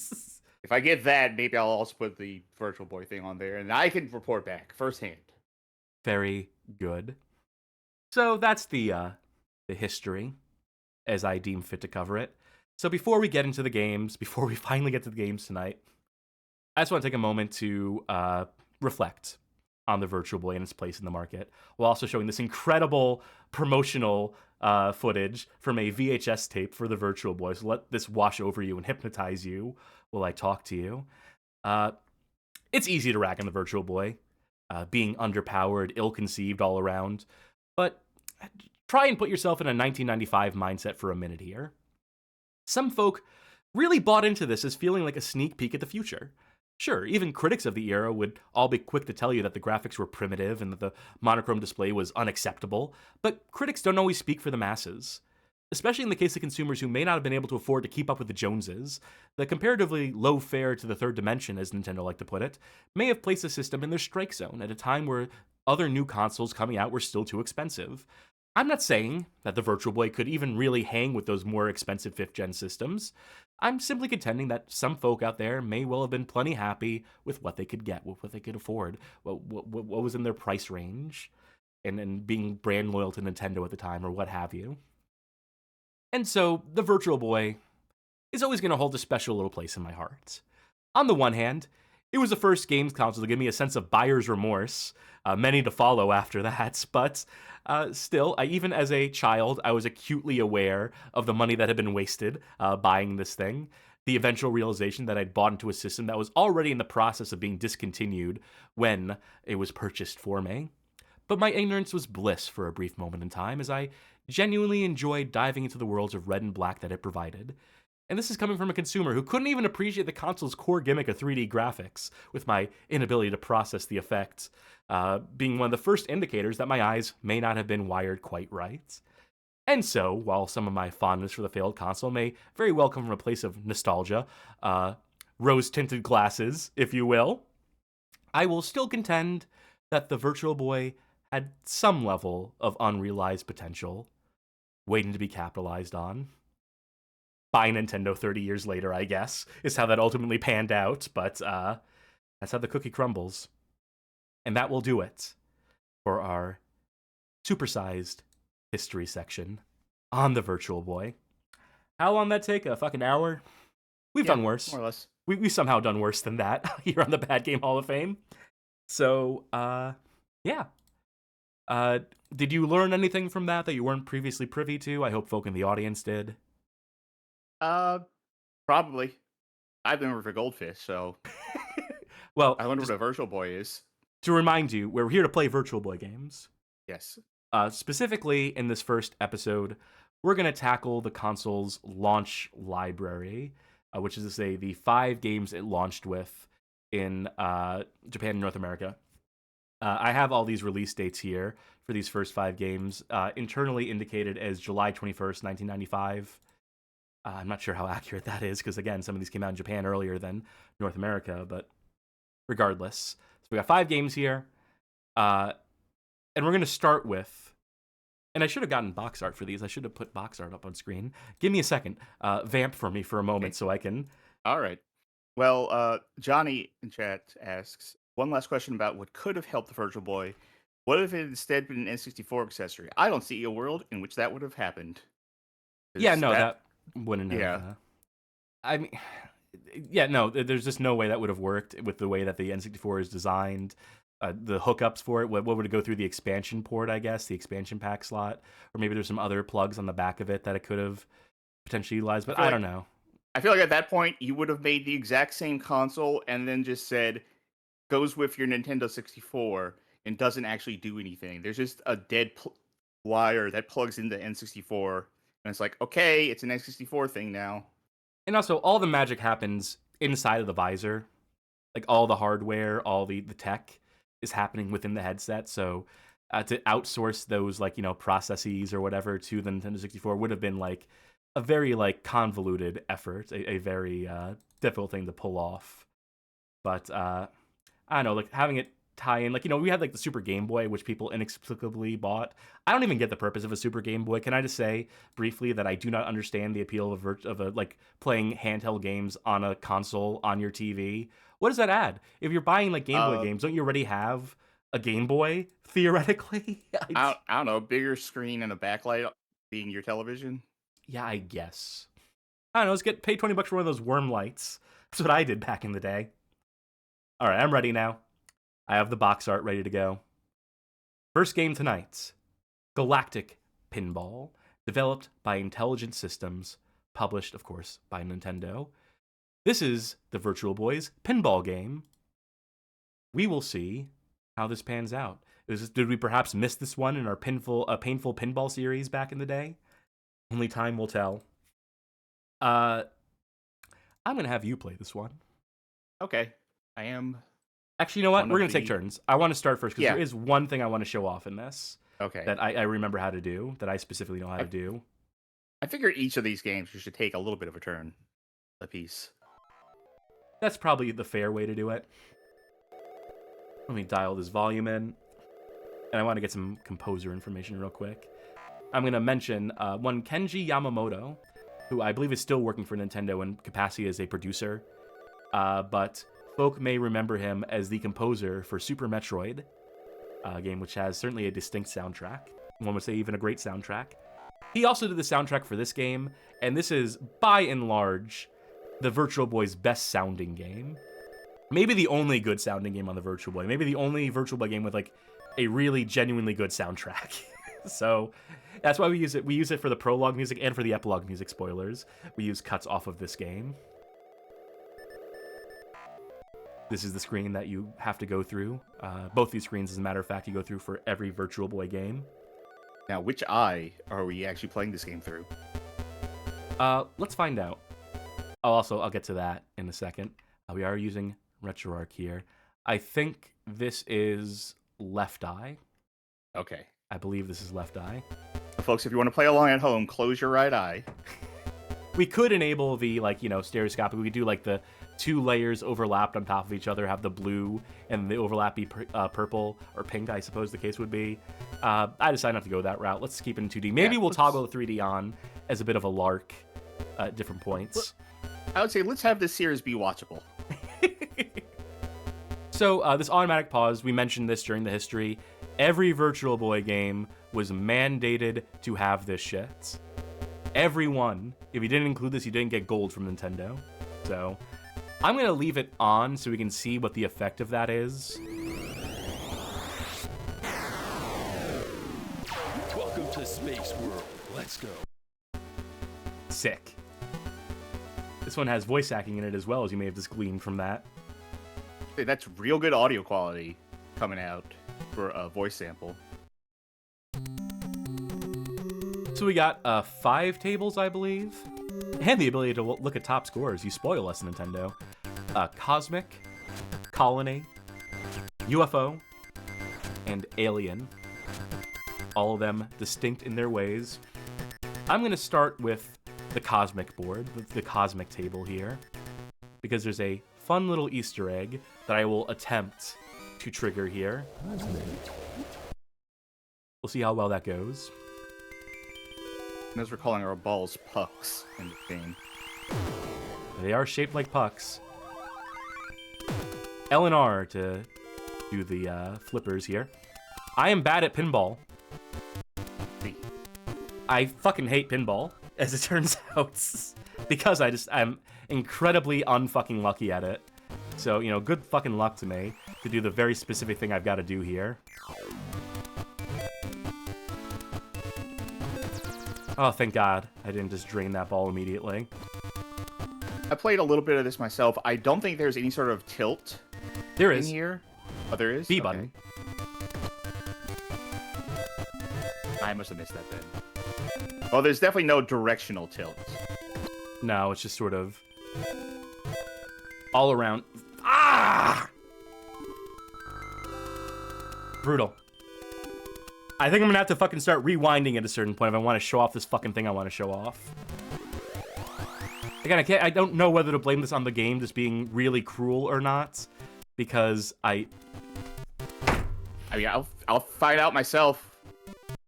If I get that, maybe I'll also put the Virtual Boy thing on there, and I can report back firsthand. Very good. So that's the history, as I deem fit to cover it. So before we get into the games, before we finally get to the games tonight, I just want to take a moment to reflect on the Virtual Boy and its place in the market, while also showing this incredible promotional footage from a VHS tape for the Virtual Boy. So let this wash over you and hypnotize you while I talk to you. It's easy to rag on the Virtual Boy, being underpowered, ill-conceived all around, but try and put yourself in a 1995 mindset for a minute here. Some folk really bought into this as feeling like a sneak peek at the future. Sure, even critics of the era would all be quick to tell you that the graphics were primitive and that the monochrome display was unacceptable, but critics don't always speak for the masses. Especially in the case of consumers who may not have been able to afford to keep up with the Joneses, the comparatively low fare to the third dimension, as Nintendo liked to put it, may have placed the system in their strike zone at a time where other new consoles coming out were still too expensive. I'm not saying that the Virtual Boy could even really hang with those more expensive 5th gen systems. I'm simply contending that some folk out there may well have been plenty happy with what they could get, with what they could afford, what was in their price range, and being brand loyal to Nintendo at the time, or what have you. And so, the Virtual Boy is always going to hold a special little place in my heart. On the one hand, it was the first games console to give me a sense of buyer's remorse, many to follow after that, but still, even as a child, I was acutely aware of the money that had been wasted buying this thing, the eventual realization that I'd bought into a system that was already in the process of being discontinued when it was purchased for me. But my ignorance was bliss for a brief moment in time, as I genuinely enjoyed diving into the worlds of red and black that it provided. And this is coming from a consumer who couldn't even appreciate the console's core gimmick of 3D graphics, with my inability to process the effects being one of the first indicators that my eyes may not have been wired quite right. And so, while some of my fondness for the failed console may very well come from a place of nostalgia, rose-tinted glasses, if you will, I will still contend that the Virtual Boy had some level of unrealized potential, waiting to be capitalized on. By Nintendo 30 years later, I guess, is how that ultimately panned out, but that's how the cookie crumbles. And that will do it for our supersized history section on the Virtual Boy. How long did that take? A fucking hour? We've done worse. More or less. We've somehow done worse than that here on the Bad Game Hall of Fame. So, yeah. Did you learn anything from that you weren't previously privy to? I hope folk in the audience did. Probably. I've been for Goldfish, so Well, I wonder what a Virtual Boy is. To remind you, we're here to play Virtual Boy games. Yes. Specifically, in this first episode, we're going to tackle the console's launch library, which is to say the 5 games it launched with in Japan and North America. I have all these release dates here for these first 5 games, internally indicated as July 21st, 1995. I'm not sure how accurate that is, because again, some of these came out in Japan earlier than North America, but regardless. So we got 5 games here, and we're going to start with, and I should have gotten box art for these. I should have put box art up on screen. Give me a second. Vamp for me for a moment so I can... All right. Well, Johnny in chat asks, one last question about what could have helped the Virtual Boy. What if it had instead been an N64 accessory? I don't see a world in which that would have happened. Yeah, no, that wouldn't have... Yeah. I mean... Yeah, no, there's just no way that would have worked with the way that the N64 is designed. The hookups for it, what would it go through the expansion port, I guess, the expansion pack slot? Or maybe there's some other plugs on the back of it that it could have potentially utilized, but I don't know. I feel like at that point, you would have made the exact same console and then just said, goes with your Nintendo 64 and doesn't actually do anything. There's just a dead wire that plugs into N64, and it's like, okay, it's an N64 thing now. And also, all the magic happens inside of the visor. Like, all the hardware, all the tech is happening within the headset, so to outsource those, like, you know, processes or whatever to the Nintendo 64 would have been, like, a very, like, convoluted effort, a very difficult thing to pull off. But, I don't know, like, having it tie in, like, you know, we had, like, the Super Game Boy, which people inexplicably bought. I don't even get the purpose of a Super Game Boy. Can I just say, briefly, that I do not understand the appeal of like, playing handheld games on a console on your TV? What does that add? If you're buying, like, Game Boy games, don't you already have a Game Boy, theoretically? I don't know, a bigger screen and a backlight being your television? Yeah, I guess. I don't know, let's pay $20 for one of those worm lights. That's what I did back in the day. All right, I'm ready now. I have the box art ready to go. First game tonight, Galactic Pinball, developed by Intelligent Systems, published, of course, by Nintendo. This is the Virtual Boy's pinball game. we will see how this pans out. Did we perhaps miss this one in our painful pinball series back in the day? Only time will tell. I'm gonna have you play this one. Okay. I am. Actually, you know what? We're gonna take turns. I want to start first because there is one thing I want to show off in this. Okay. That I remember how to do. That I specifically know how to do. I figured each of these games you should take a little bit of a turn a piece. That's probably the fair way to do it. Let me dial this volume in. And I want to get some composer information real quick. I'm going to mention one Kenji Yamamoto, who I believe is still working for Nintendo in capacity as a producer. But folk may remember him as the composer for Super Metroid, a game which has certainly a distinct soundtrack. One would say even a great soundtrack. He also did the soundtrack for this game, and this is, by and large, the Virtual Boy's best-sounding game. Maybe the only good-sounding game on the Virtual Boy. Maybe the only Virtual Boy game with, like, a really genuinely good soundtrack. So that's why we use it. We use it for the prologue music and for the epilogue music, spoilers. We use cuts off of this game. This is the screen that you have to go through. Both these screens, as a matter of fact, you go through for every Virtual Boy game. Now, which eye are we actually playing this game through? Let's find out. I'll get to that in a second. We are using RetroArch here. I think this is left eye. Okay. I believe this is left eye. Folks, if you want to play along at home, close your right eye. We could enable the, stereoscopic. We could do, the 2 layers overlapped on top of each other, have the blue and the overlap be purple or pink, I suppose the case would be. I decided not to go that route. Let's keep it in 2D. Maybe we'll toggle the 3D on as a bit of a lark at different points. I would say let's have this series be watchable. So, this automatic pause, we mentioned this during the history. Every Virtual Boy game was mandated to have this shit. Every one. If you didn't include this, you didn't get gold from Nintendo. So, I'm going to leave it on so we can see what the effect of that is. Welcome to Space World. Let's go. Sick. This one has voice acting in it as well, as you may have just gleaned from that. Hey, that's real good audio quality coming out for a voice sample. So we got 5 tables, I believe, and the ability to look at top scores. You spoil us, Nintendo. Cosmic, Colony, UFO, and Alien. All of them distinct in their ways. I'm going to start with the Cosmic board, the Cosmic table here, because there's a fun little Easter egg that I will attempt to trigger here. We'll see how well that goes. And as we're calling our balls pucks in the game. They are shaped like pucks. L and R to do the flippers here. I am bad at pinball. I fucking hate pinball, as it turns out, because I'm incredibly unfucking lucky at it. So, good fucking luck to me to do the very specific thing I've got to do here. Oh, thank God I didn't just drain that ball immediately. I played a little bit of this myself. I don't think there's any sort of tilt there is. in here. Oh, there is? B button. I must have missed that then. Oh, there's definitely no directional tilt. No, it's just sort of all around. Ah! Brutal. I think I'm gonna have to fucking start rewinding at a certain point if I want to show off this fucking thing I want to show off. Again, I don't know whether to blame this on the game just being really cruel or not, because I mean, I'll find out myself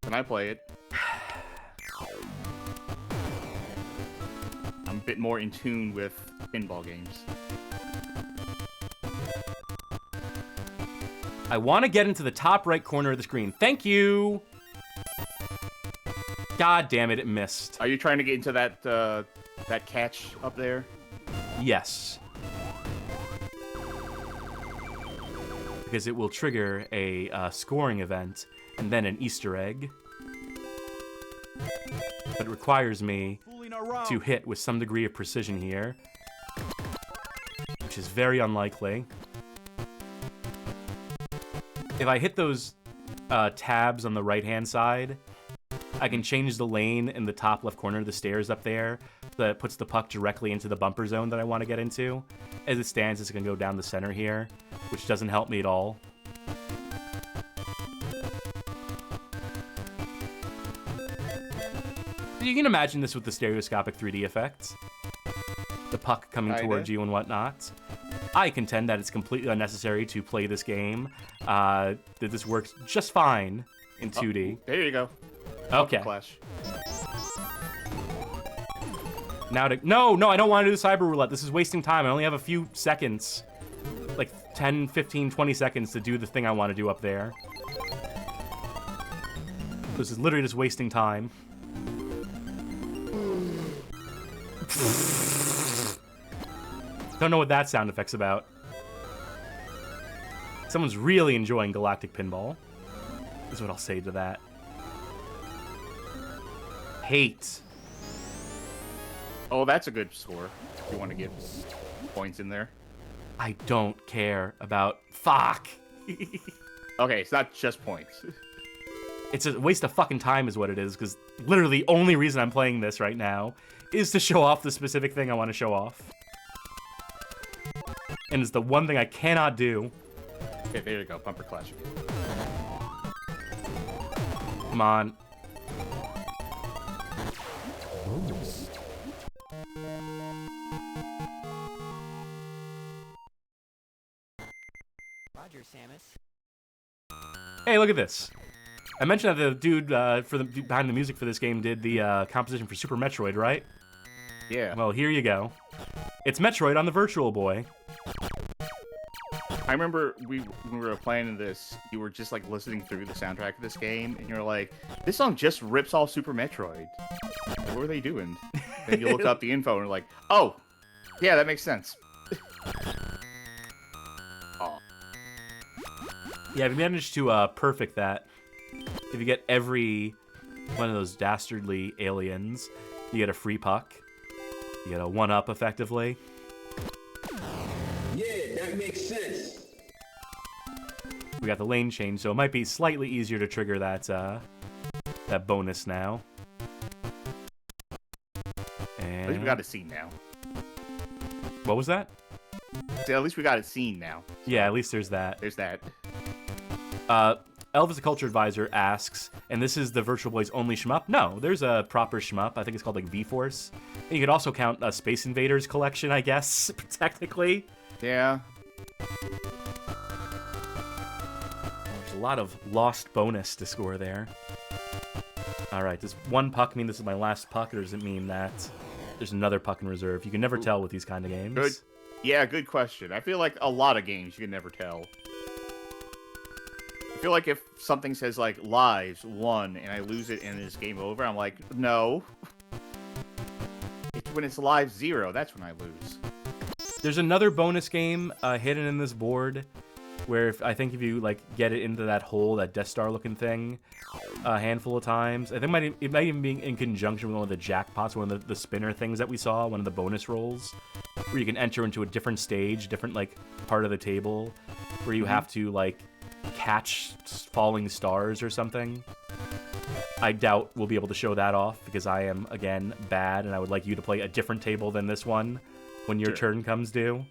when I play it. I'm a bit more in tune with pinball games. I want to get into the top right corner of the screen. Thank you! God damn it, it missed. Are you trying to get into that that catch up there? Yes. Because it will trigger a scoring event and then an Easter egg. But it requires me to hit with some degree of precision here, which is very unlikely. if I hit those tabs on the right-hand side, I can change the lane in the top left corner of the stairs up there that puts the puck directly into the bumper zone that I want to get into. As it stands, it's going to go down the center here, which doesn't help me at all. You can imagine this with the stereoscopic 3D effects. The puck coming towards you and whatnot. I contend that it's completely unnecessary to play this game. That this works just fine in 2D. There you go. Okay. Clash. Now to... No, I don't want to do the cyber roulette. This is wasting time. I only have a few seconds. Like 10, 15, 20 seconds to do the thing I want to do up there. This is literally just wasting time. Don't know what that sound effect's about. Someone's really enjoying Galactic Pinball. Is what I'll say to that. Hate. Oh, that's a good score. If you want to get points in there. I don't care about... Fuck! Okay, it's not just points. It's a waste of fucking time is what it is, because literally the only reason I'm playing this right now is to show off the specific thing I want to show off. And it's the one thing I cannot do. Okay, there you go. Bumper clash. Come on. Roger, Samus. Hey, look at this. I mentioned that the dude behind the music for this game did the composition for Super Metroid, right? Yeah. Well, here you go. It's Metroid on the Virtual Boy. I remember when we were playing this, you were just like listening through the soundtrack of this game, and you're like, "This song just rips off Super Metroid. What were they doing?" Then you look up the info, and you're like, "Oh, yeah, that makes sense." Oh. Yeah, if you manage to perfect that, if you get every one of those dastardly aliens, you get a free puck. You get a 1-up, effectively. Yeah, that makes sense. We got the lane change, so it might be slightly easier to trigger that that bonus now. And At least we got a scene now. what was that? See, at least we got a scene now. Yeah, at least there's that. There's that. Elvis, the Culture Advisor, asks, and this is the Virtual Boy's only shmup? No, there's a proper shmup. I think it's called like V-Force. And you could also count a Space Invaders collection, I guess, technically. Yeah. There's a lot of lost bonus to score there. Alright, does one puck mean this is my last puck, or does it mean that there's another puck in reserve? You can never tell with these kind of games. Good. Yeah, good question. I feel like a lot of games you can never tell. I feel like if something says like lives 1 and I lose it and it's game over, I'm like, no. It's when it's live 0, that's when I lose. There's another bonus game hidden in this board where I think if you like get it into that hole, that Death Star looking thing, a handful of times, I think it might even be in conjunction with one of the jackpots, one of the spinner things that we saw, one of the bonus rolls, where you can enter into a different stage, different like part of the table, where you have to like catch falling stars or something. I doubt we'll be able to show that off because I am, again, bad, and I would like you to play a different table than this one when your turn comes due.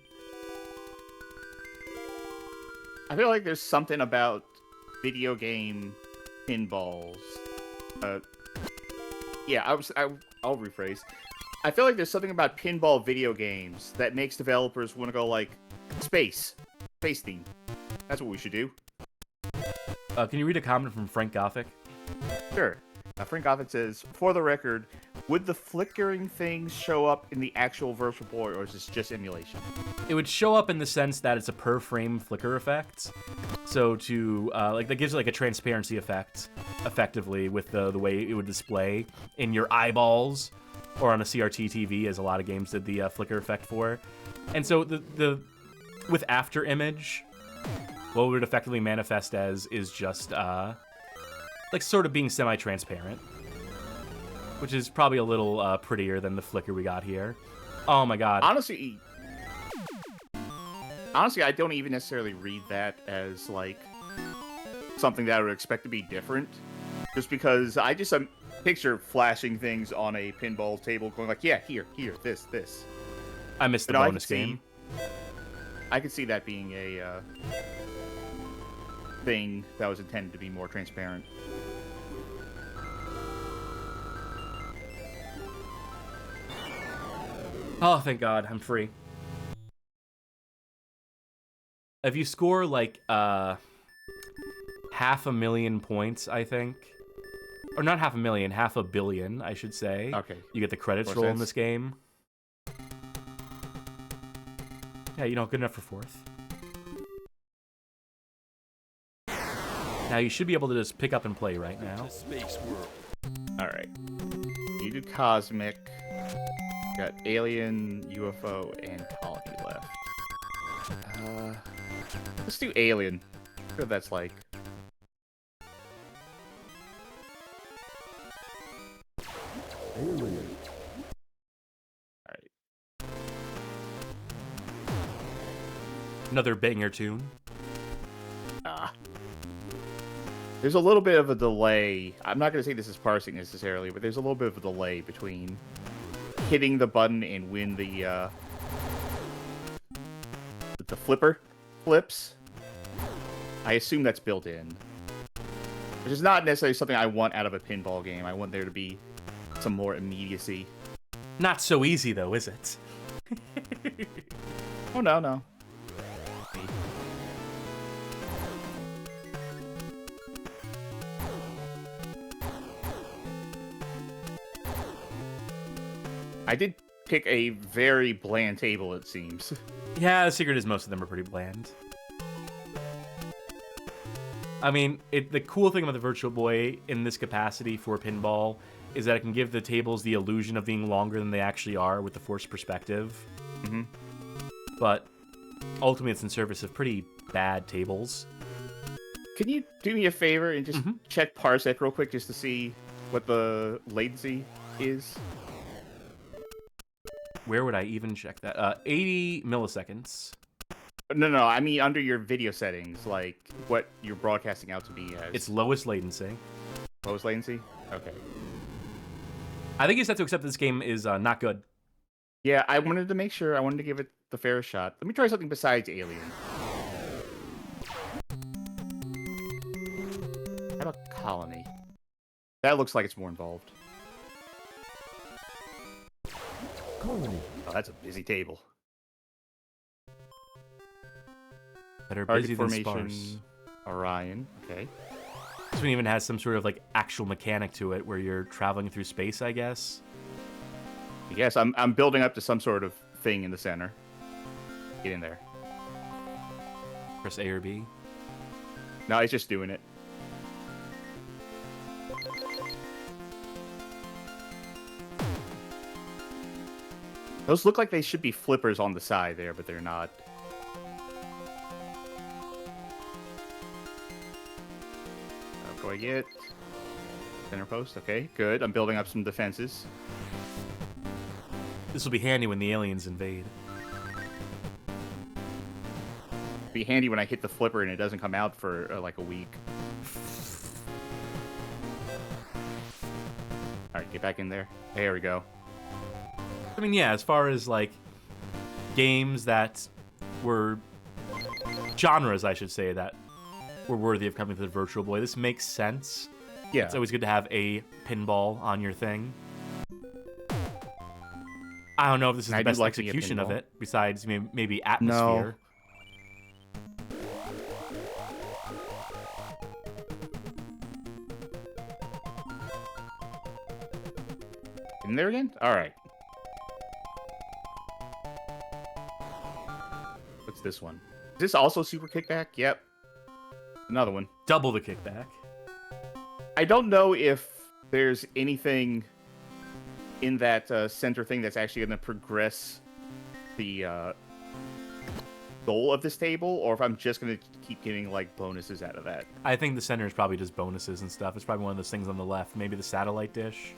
I feel like there's something about video game pinballs. I'll rephrase. I feel like there's something about pinball video games that makes developers want to go like, space theme. That's what we should do. Can you read a comment from Frank Gothic? Sure. Frank Gothic says, for the record, would the flickering things show up in the actual Virtual Boy, or is this just emulation? It would show up in the sense that it's a per frame flicker effect. So to like that gives it like a transparency effect, effectively, with the way it would display in your eyeballs or on a CRT TV, as a lot of games did the flicker effect for. And so the with after image, what would effectively manifest as is just like sort of being semi-transparent, which is probably a little prettier than the flicker we got here. Oh my god. Honestly, I don't even necessarily read that as like something that I would expect to be different. Just because I just picture flashing things on a pinball table going like, yeah, here, this. I missed the bonus game. I could see that being a thing that was intended to be more transparent. Oh, thank God, I'm free. If you score like 500,000 points, I think, or not 500,000, 500 million, I should say. Okay. You get the credits roll in this game. Yeah, you know, good enough for fourth. Now you should be able to just pick up and play right now. Space World. All right. You did Cosmic. Got Alien, UFO, and Colony left. Let's do Alien. See what that's like. Alien. Alright. Another banger tune. There's a little bit of a delay. I'm not going to say this is parsing necessarily, but there's a little bit of a delay between hitting the button and when the flipper flips. I assume that's built in. Which is not necessarily something I want out of a pinball game. I want there to be some more immediacy. Not so easy, though, is it? Oh, no. I did pick a very bland table, it seems. Yeah, the secret is most of them are pretty bland. I mean, the cool thing about the Virtual Boy in this capacity for pinball is that it can give the tables the illusion of being longer than they actually are with the forced perspective. Mm-hmm. But ultimately, it's in service of pretty bad tables. Can you do me a favor and just check Parsec real quick just to see what the latency is? Where would I even check that? 80 milliseconds. No, I mean under your video settings, like what you're broadcasting out to be as. It's lowest latency. Lowest latency? Okay. I think you just have to accept this game is not good. Yeah, I wanted to make sure. I wanted to give it the fairest shot. Let me try something besides Alien. How about Colony? That looks like it's more involved. Colony. Oh, that's a busy table. Better Target busy than formation, sparse. Orion. Okay. This one even has some sort of like actual mechanic to it where you're traveling through space, I guess. Yes, I'm building up to some sort of thing in the center. Get in there. Press A or B. No, he's just doing it. Those look like they should be flippers on the side there, but they're not. What do I get? Center post. Okay, good. I'm building up some defenses. This will be handy when the aliens invade. Be handy when I hit the flipper and it doesn't come out for like a week. Alright, get back in there. There we go. I mean, yeah, as far as like games that were genres, I should say, that were worthy of coming to the Virtual Boy, this makes sense. Yeah. It's always good to have a pinball on your thing. I don't know if this is the best execution of it, besides maybe atmosphere. In there again? Alright. What's this one? Is this also Super Kickback? Yep. Another one. Double the kickback. I don't know if there's anything in that center thing that's actually going to progress the goal of this table, or if I'm just going to keep getting like bonuses out of that. I think the center is probably just bonuses and stuff. It's probably one of those things on the left. Maybe the satellite dish.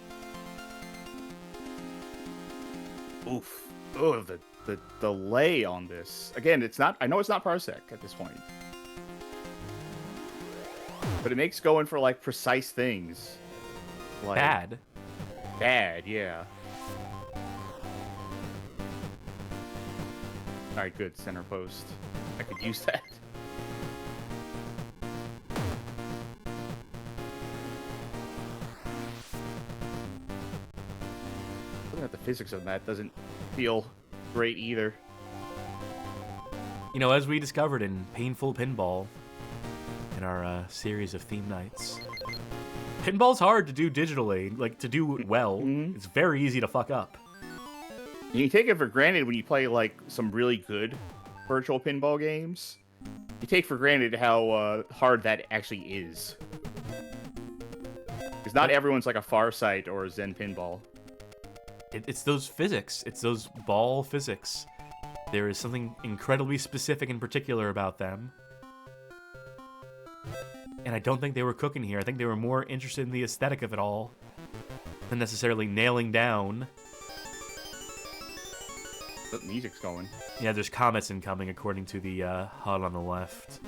Oof. Oh, the delay on this. Again, it's not. I know it's not Parsec at this point. But it makes going for, like, precise things. Like, Bad. Bad, yeah. Alright, good. Center post. I could use that. Looking at the physics of that doesn't feel great either. You know, as we discovered in Painful Pinball, in our series of theme nights, pinball's hard to do digitally. Like, to do well, it's very easy to fuck up. You take it for granted when you play, like, some really good virtual pinball games. You take for granted how hard that actually is. Because not everyone's like a Farsight or a Zen Pinball. It's those physics. It's those ball physics. There is something incredibly specific and particular about them. And I don't think they were cooking here. I think they were more interested in the aesthetic of it all than necessarily nailing down. The music's going. Yeah, there's comments incoming according to the HUD on the left.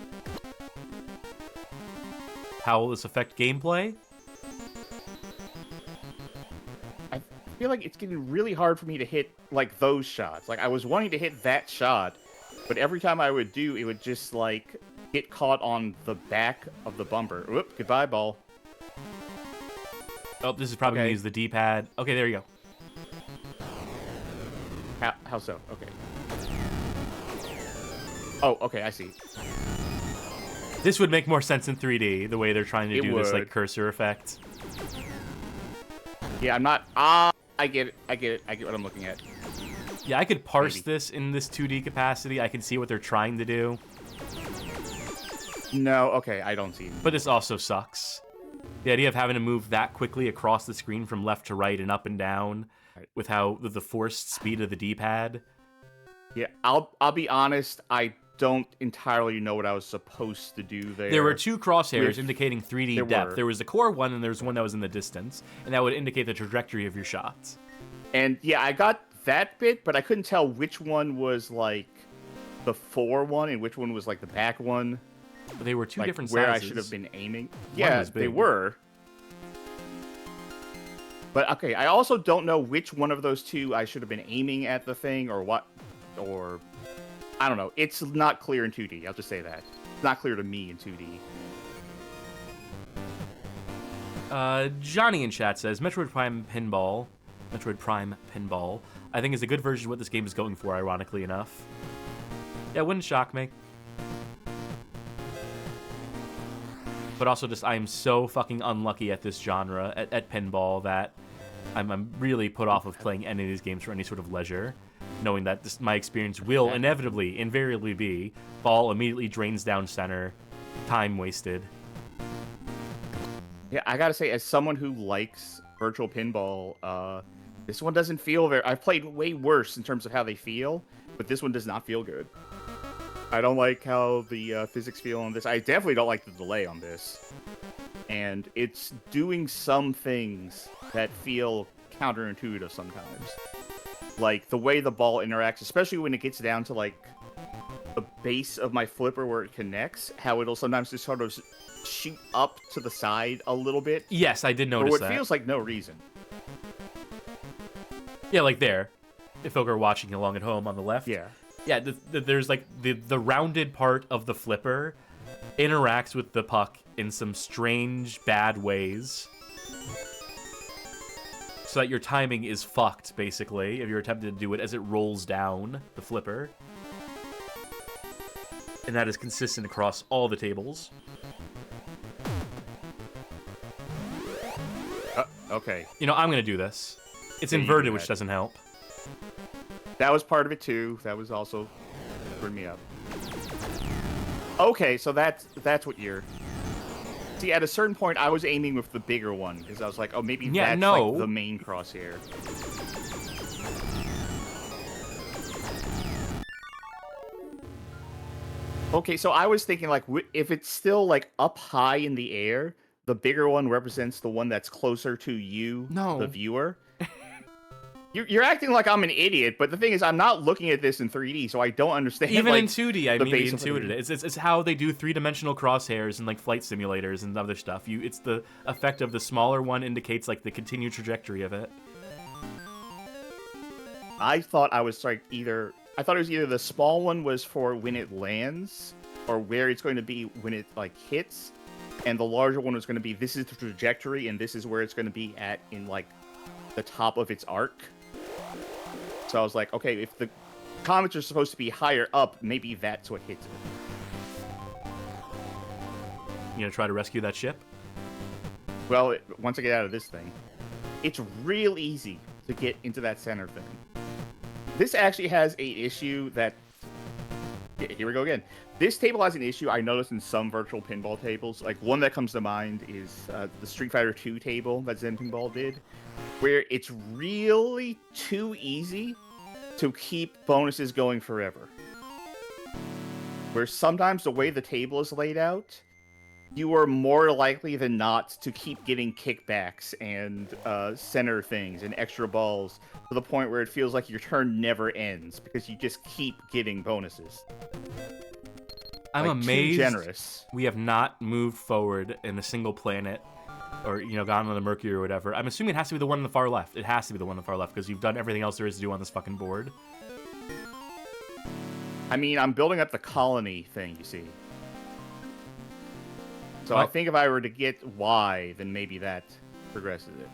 How will this affect gameplay? I feel like it's getting really hard for me to hit, like, those shots. Like, I was wanting to hit that shot, but every time I would do, it would just, like, get caught on the back of the bumper. Whoop, goodbye, ball. Oh, this is probably going to use the D-pad. Okay, there you go. How so? Okay. Oh, okay, I see. This would make more sense in 3D, the way they're trying to do this, like, cursor effect. Yeah, I'm not... I get it. I get what I'm looking at. Yeah, I could parse this in this 2D capacity. I can see what they're trying to do. No, okay, I don't see it. But this also sucks. The idea of having to move that quickly across the screen from left to right and up and down with how the forced speed of the D-pad. Yeah, I'll be honest, I don't entirely know what I was supposed to do there. There were two crosshairs indicating 3D depth. were. There was the core one and there was one that was in the distance, and that would indicate the trajectory of your shots. And yeah, I got that bit, but I couldn't tell which one was like the fore one and which one was like the back one. But they were two like different where sizes. I should have been aiming. One Yeah, was big. they were. But okay, I also don't know which one of those two I should have been aiming at the thing or what, or I don't know. It's not clear in 2D. I'll just say that. It's not clear to me in 2D. Johnny in chat says, Metroid Prime Pinball, I think is a good version of what this game is going for, ironically enough. Yeah, it wouldn't shock me. But also just, I am so fucking unlucky at this genre, at pinball, that I'm really put off of playing any of these games for any sort of leisure, knowing that my experience will inevitably, invariably be, ball immediately drains down center, time wasted. Yeah, I gotta say, as someone who likes virtual pinball, this one doesn't feel very... I've played way worse in terms of how they feel, but this one does not feel good. I don't like how the physics feel on this. I definitely don't like the delay on this. And it's doing some things that feel counterintuitive sometimes. Like, the way the ball interacts, especially when it gets down to, like, the base of my flipper where it connects, how it'll sometimes just sort of shoot up to the side a little bit. Yes, I did notice for that. what feels like no reason. Yeah, like there. If folk are watching along at home on the left. Yeah. Yeah, there's like the rounded part of the flipper interacts with the puck in some strange, bad ways. So that your timing is fucked, basically, if you're attempting to do it as it rolls down the flipper. And that is consistent across all the tables. Okay. You know, I'm going to do this. It's Yeah, you inverted, do which that. doesn't help. That was part of it too. That was also screwing me up. Okay, so that's what you're... See, at a certain point, I was aiming with the bigger one, because I was like, oh, maybe that's like the main crosshair. Okay, so I was thinking, like, if it's still, like, up high in the air, the bigger one represents the one that's closer to you, No. the viewer. You're acting like I'm an idiot, but the thing is, I'm not looking at this in 3D, so I don't understand. Even like, in 2D, I the mean, base of intuited it. It's how they do three-dimensional crosshairs and like flight simulators and other stuff. It's the effect of the smaller one indicates like the continued trajectory of it. I thought I was like I thought it was either the small one was for when it lands, or where it's going to be when it like hits, and the larger one was going to be this is the trajectory and this is where it's going to be at in like the top of its arc. So I was like, okay, if the comets are supposed to be higher up, maybe that's what hits it. You gonna try to rescue that ship? Well, once I get out of this thing, it's real easy to get into that center thing. This actually has an issue that... Yeah, here we go again. This table has an issue I noticed in some virtual pinball tables. Like, one that comes to mind is the Street Fighter 2 table that Zen Pinball did, where it's really too easy to keep bonuses going forever. Where sometimes the way the table is laid out, you are more likely than not to keep getting kickbacks and center things and extra balls to the point where it feels like your turn never ends because you just keep getting bonuses. I'm like, amazed too generous. We have not moved forward in a single planet or, gone on the Mercury or whatever. I'm assuming it has to be the one on the far left. It has to be the one on the far left because you've done everything else there is to do on this fucking board. I mean, I'm building up the colony thing, you see. So I think if I were to get Y, then maybe that progresses it.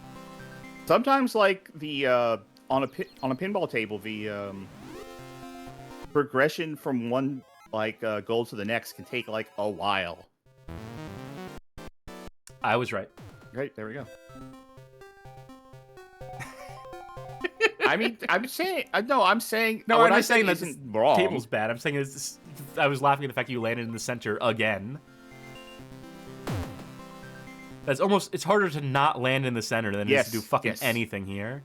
Sometimes, like, the on a pinball table, the progression from one goal to the next can take like a while. I was right. Right, there we go. I mean, I'm saying No, I'm not saying that isn't wrong. Table's bad. I'm saying I was laughing at the fact you landed in the center again. It's harder to not land in the center than it is to do fucking anything here.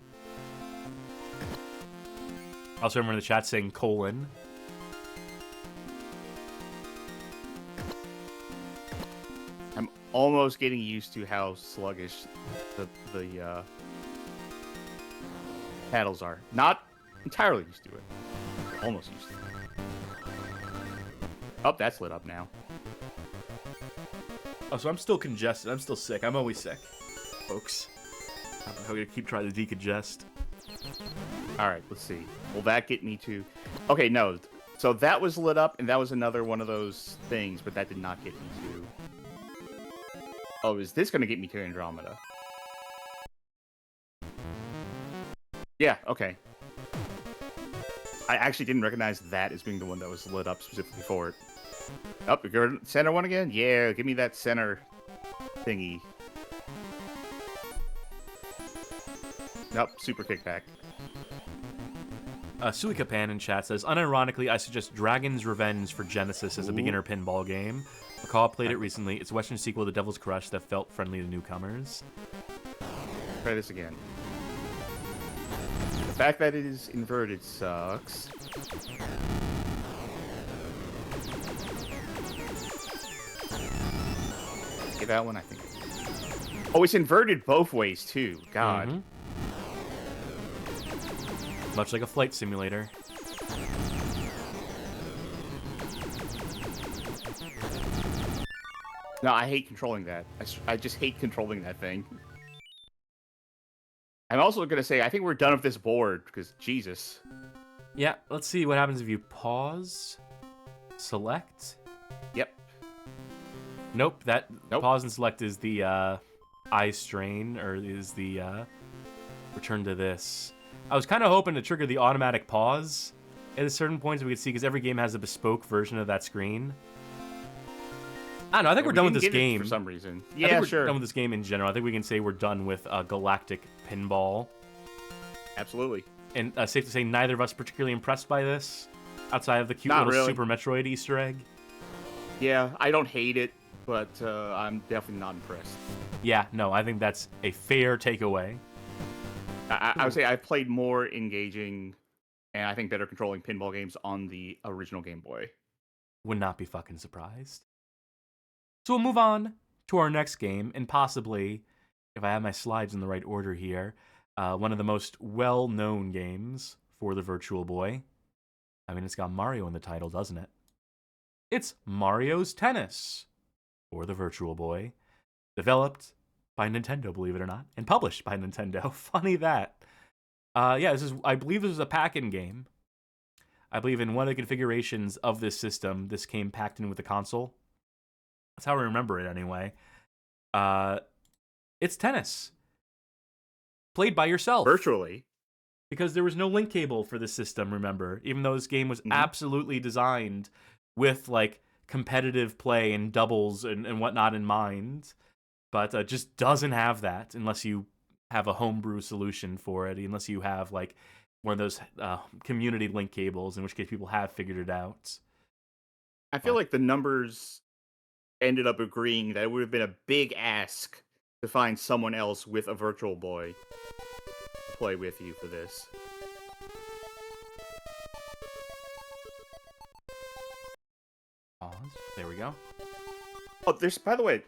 Also, remember in the chat saying colon. I'm almost getting used to how sluggish the paddles are. Not entirely used to it. Almost used to it. Oh, that's lit up now. Oh, so I'm still congested. I'm still sick. I'm always sick, folks. I'm gonna keep trying to decongest. All right, let's see. Will that get me to... Okay, no. So that was lit up, and that was another one of those things, but that did not get me to... Oh, is this going to get me to Andromeda? Yeah, okay. I actually didn't recognize that as being the one that was lit up specifically for it. Oh, you're center one again? Yeah, give me that center thingy. Nope, super kickback. Suika Pan in chat says, unironically, I suggest Dragon's Revenge for Genesis as a beginner pinball game. McCall played it recently. It's a Western sequel to Devil's Crush that felt friendly to newcomers. Try this again. The fact that it is inverted sucks. Okay, that one, I think. Oh, it's inverted both ways, too. God. Mm-hmm. Much like a flight simulator. No, I hate controlling that. I just hate controlling that thing. I'm also going to say, I think we're done with this board, because Jesus. Yeah, let's see what happens if you pause, select. Yep. Nope, pause and select is the eye strain, or is the return to this. I was kind of hoping to trigger the automatic pause at a certain point so we could see, because every game has a bespoke version of that screen. I don't know, I think we're done with this game. For some reason. I think we're done with this game in general. I think we can say we're done with Galactic Pinball. Absolutely. And safe to say, neither of us particularly impressed by this, outside of the cute little Super Metroid Easter egg. Yeah, I don't hate it, but I'm definitely not impressed. Yeah, no, I think that's a fair takeaway. I would say I've played more engaging and I think better controlling pinball games on the original Game Boy. Would not be fucking surprised. So we'll move on to our next game, and possibly, if I have my slides in the right order here, One of the most well-known games for the Virtual Boy. I mean, it's got Mario in the title, doesn't it? It's Mario's Tennis for the Virtual Boy. Developed by Nintendo, believe it or not, and published by Nintendo. Funny that. Yeah, I believe this is a pack-in game. I believe in one of the configurations of this system, this came packed in with the console. That's how I remember it anyway. It's tennis. Played by yourself. Virtually. Because there was no link cable for this system, remember? Even though this game was absolutely designed with, like, competitive play and doubles and whatnot in mind. But just doesn't have that unless you have a homebrew solution for it. Unless you have, like, one of those community link cables, in which case people have figured it out. I feel like the numbers ended up agreeing that it would have been a big ask to find someone else with a Virtual Boy to play with you for this. Pause. There we go. Oh, by the way,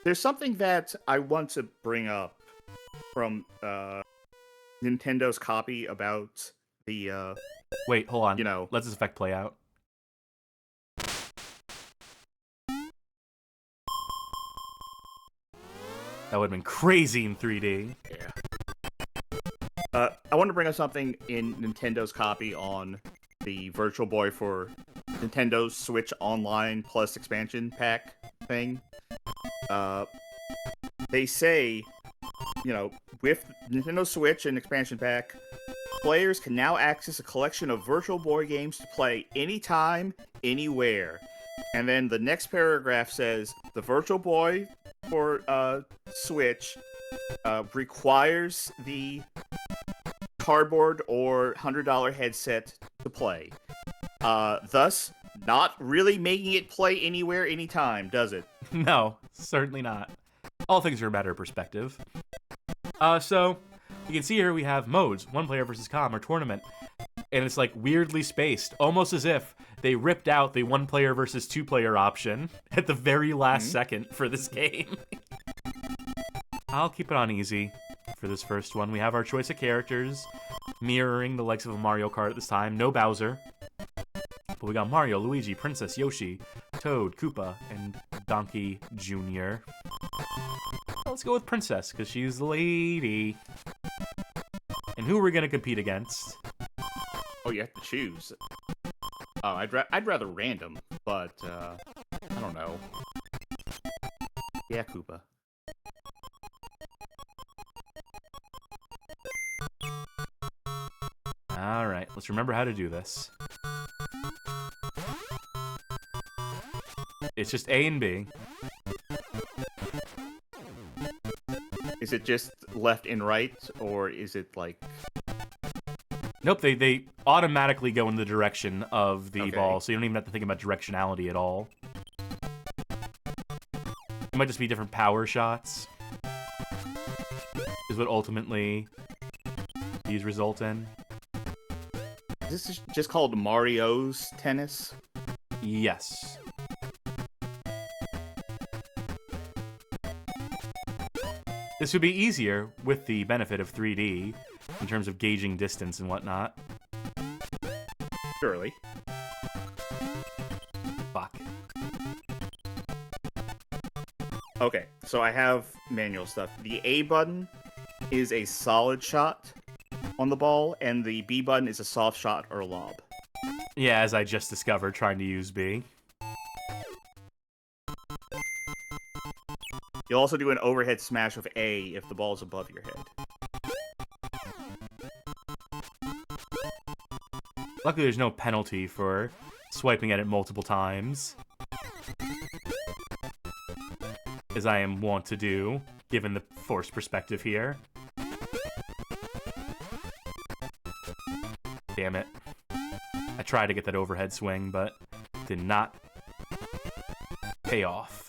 there's something that I want to bring up from Nintendo's copy about the Wait, hold on. you know, Let this effect play out. That would have been crazy in 3D. yeah. I want to bring up something in Nintendo's copy on the Virtual Boy for Nintendo Switch Online Plus expansion pack thing. They say, you know, with Nintendo Switch and expansion pack, players can now access a collection of Virtual Boy games to play anytime, anywhere. And then the next paragraph says, the Virtual Boy for Switch requires the cardboard or $100 headset to play. Thus, not really making it play anywhere, anytime, does it? No, certainly not. All things are a matter of perspective. So, you can see here we have modes, 1 player versus comm or tournament. And it's like weirdly spaced, almost as if they ripped out the 1 player versus 2 player option at the very last second for this game. I'll keep it on easy for this first one. We have our choice of characters, mirroring the likes of a Mario Kart at this time. No Bowser. But we got Mario, Luigi, Princess, Yoshi, Toad, Koopa, and Donkey Jr. Let's go with Princess, because she's the lady. And who are we going to compete against? Oh, you have to choose. Oh, I'd rather random, but I don't know. Yeah, Koopa. Alright, let's remember how to do this. It's just A and B. Is it just left and right, or is it like... Nope, they automatically go in the direction of the Okay. ball, so you don't even have to think about directionality at all. It might just be different power shots, is what ultimately these result in. Is this just called Mario's Tennis? Yes. This would be easier with the benefit of 3D in terms of gauging distance and whatnot. Surely. Fuck. Okay, so I have manual stuff. The A button is a solid shot on the ball, and the B button is a soft shot or lob. Yeah, as I just discovered trying to use B. You'll also do an overhead smash with A if the ball is above your head. Luckily, there's no penalty for swiping at it multiple times, as I am wont to do, given the forced perspective here. Damn it. I tried to get that overhead swing, but did not pay off.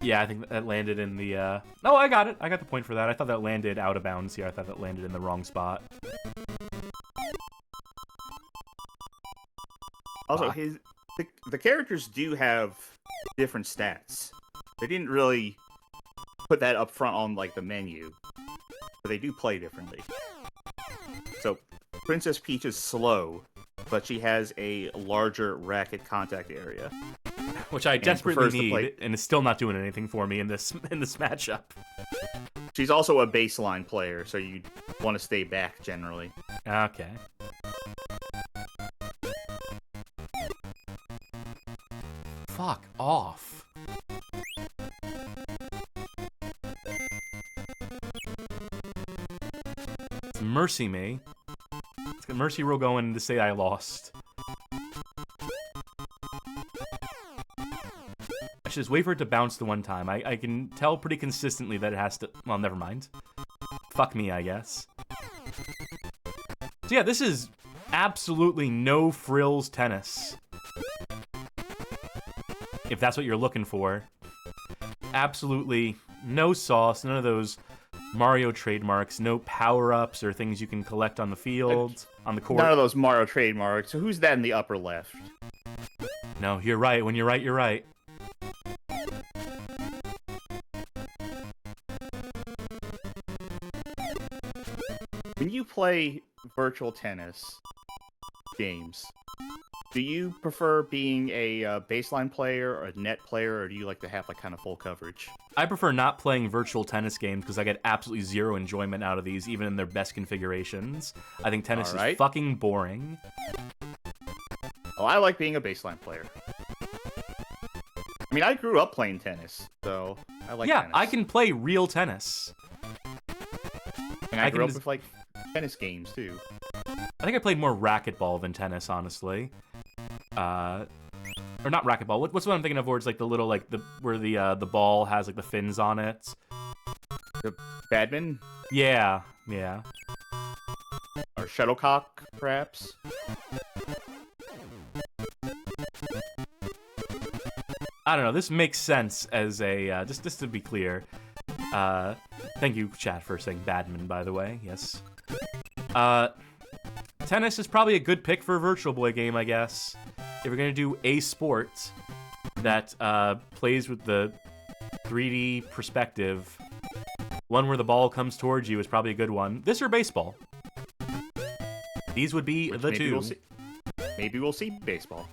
Yeah, I think that landed in the, Oh, I got it! I got the point for that. I thought that landed out of bounds here. I thought that landed in the wrong spot. Also, Fuck. the characters do have different stats. They didn't really put that up front on like the menu, but they do play differently. So Princess Peach is slow, but she has a larger racket contact area, which I and desperately prefers to need, play- and is still not doing anything for me in this matchup. She's also a baseline player, so you want to stay back generally. Okay. Fuck off. Mercy me. Let's get Mercy roll going to say I lost. I should just wait for it to bounce the one time. I can tell pretty consistently that it has to... Well, never mind. Fuck me, I guess. So yeah, this is absolutely no frills tennis. If that's what you're looking for. Absolutely no sauce, none of those Mario trademarks, no power-ups or things you can collect on the field, on the court. None of those Mario trademarks. So who's that in the upper left? No, you're right. When you're right, you're right. When you play virtual tennis games, do you prefer being a baseline player or a net player, or do you like to have like kind of full coverage? I prefer not playing virtual tennis games because I get absolutely zero enjoyment out of these, even in their best configurations. I think tennis is fucking boring. Oh, I like being a baseline player. I mean, I grew up playing tennis, so I like tennis. Yeah, I can play real tennis. And I grew up with, like, tennis games, too. I think I played more racquetball than tennis, honestly. Or not racquetball. What's what I'm thinking of? Where it's like the little, like, where the ball has, like, the fins on it. The badminton? Yeah, yeah. Or shuttlecock, perhaps? I don't know. This makes sense as a just to be clear. Thank you, chat, for saying badminton, by the way. Yes. Tennis is probably a good pick for a Virtual Boy game, I guess. If you're gonna do a sport that plays with the 3D perspective, one where the ball comes towards you is probably a good one. This or baseball. These would be the two. Maybe we'll see baseball.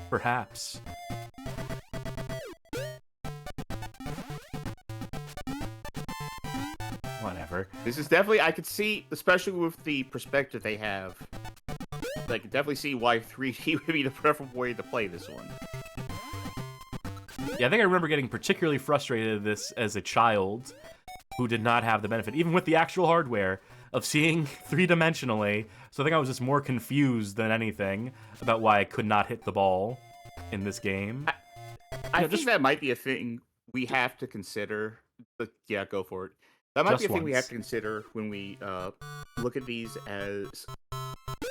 Perhaps. Whatever. This is definitely, I could see, especially with the perspective they have, I could definitely see why 3D would be the preferable way to play this one. Yeah, I think I remember getting particularly frustrated at this as a child who did not have the benefit, even with the actual hardware, of seeing three-dimensionally. So I think I was just more confused than anything about why I could not hit the ball in this game. I think that might be a thing we have to consider. But yeah, go for it. That might be a thing we have to consider when we look at these as...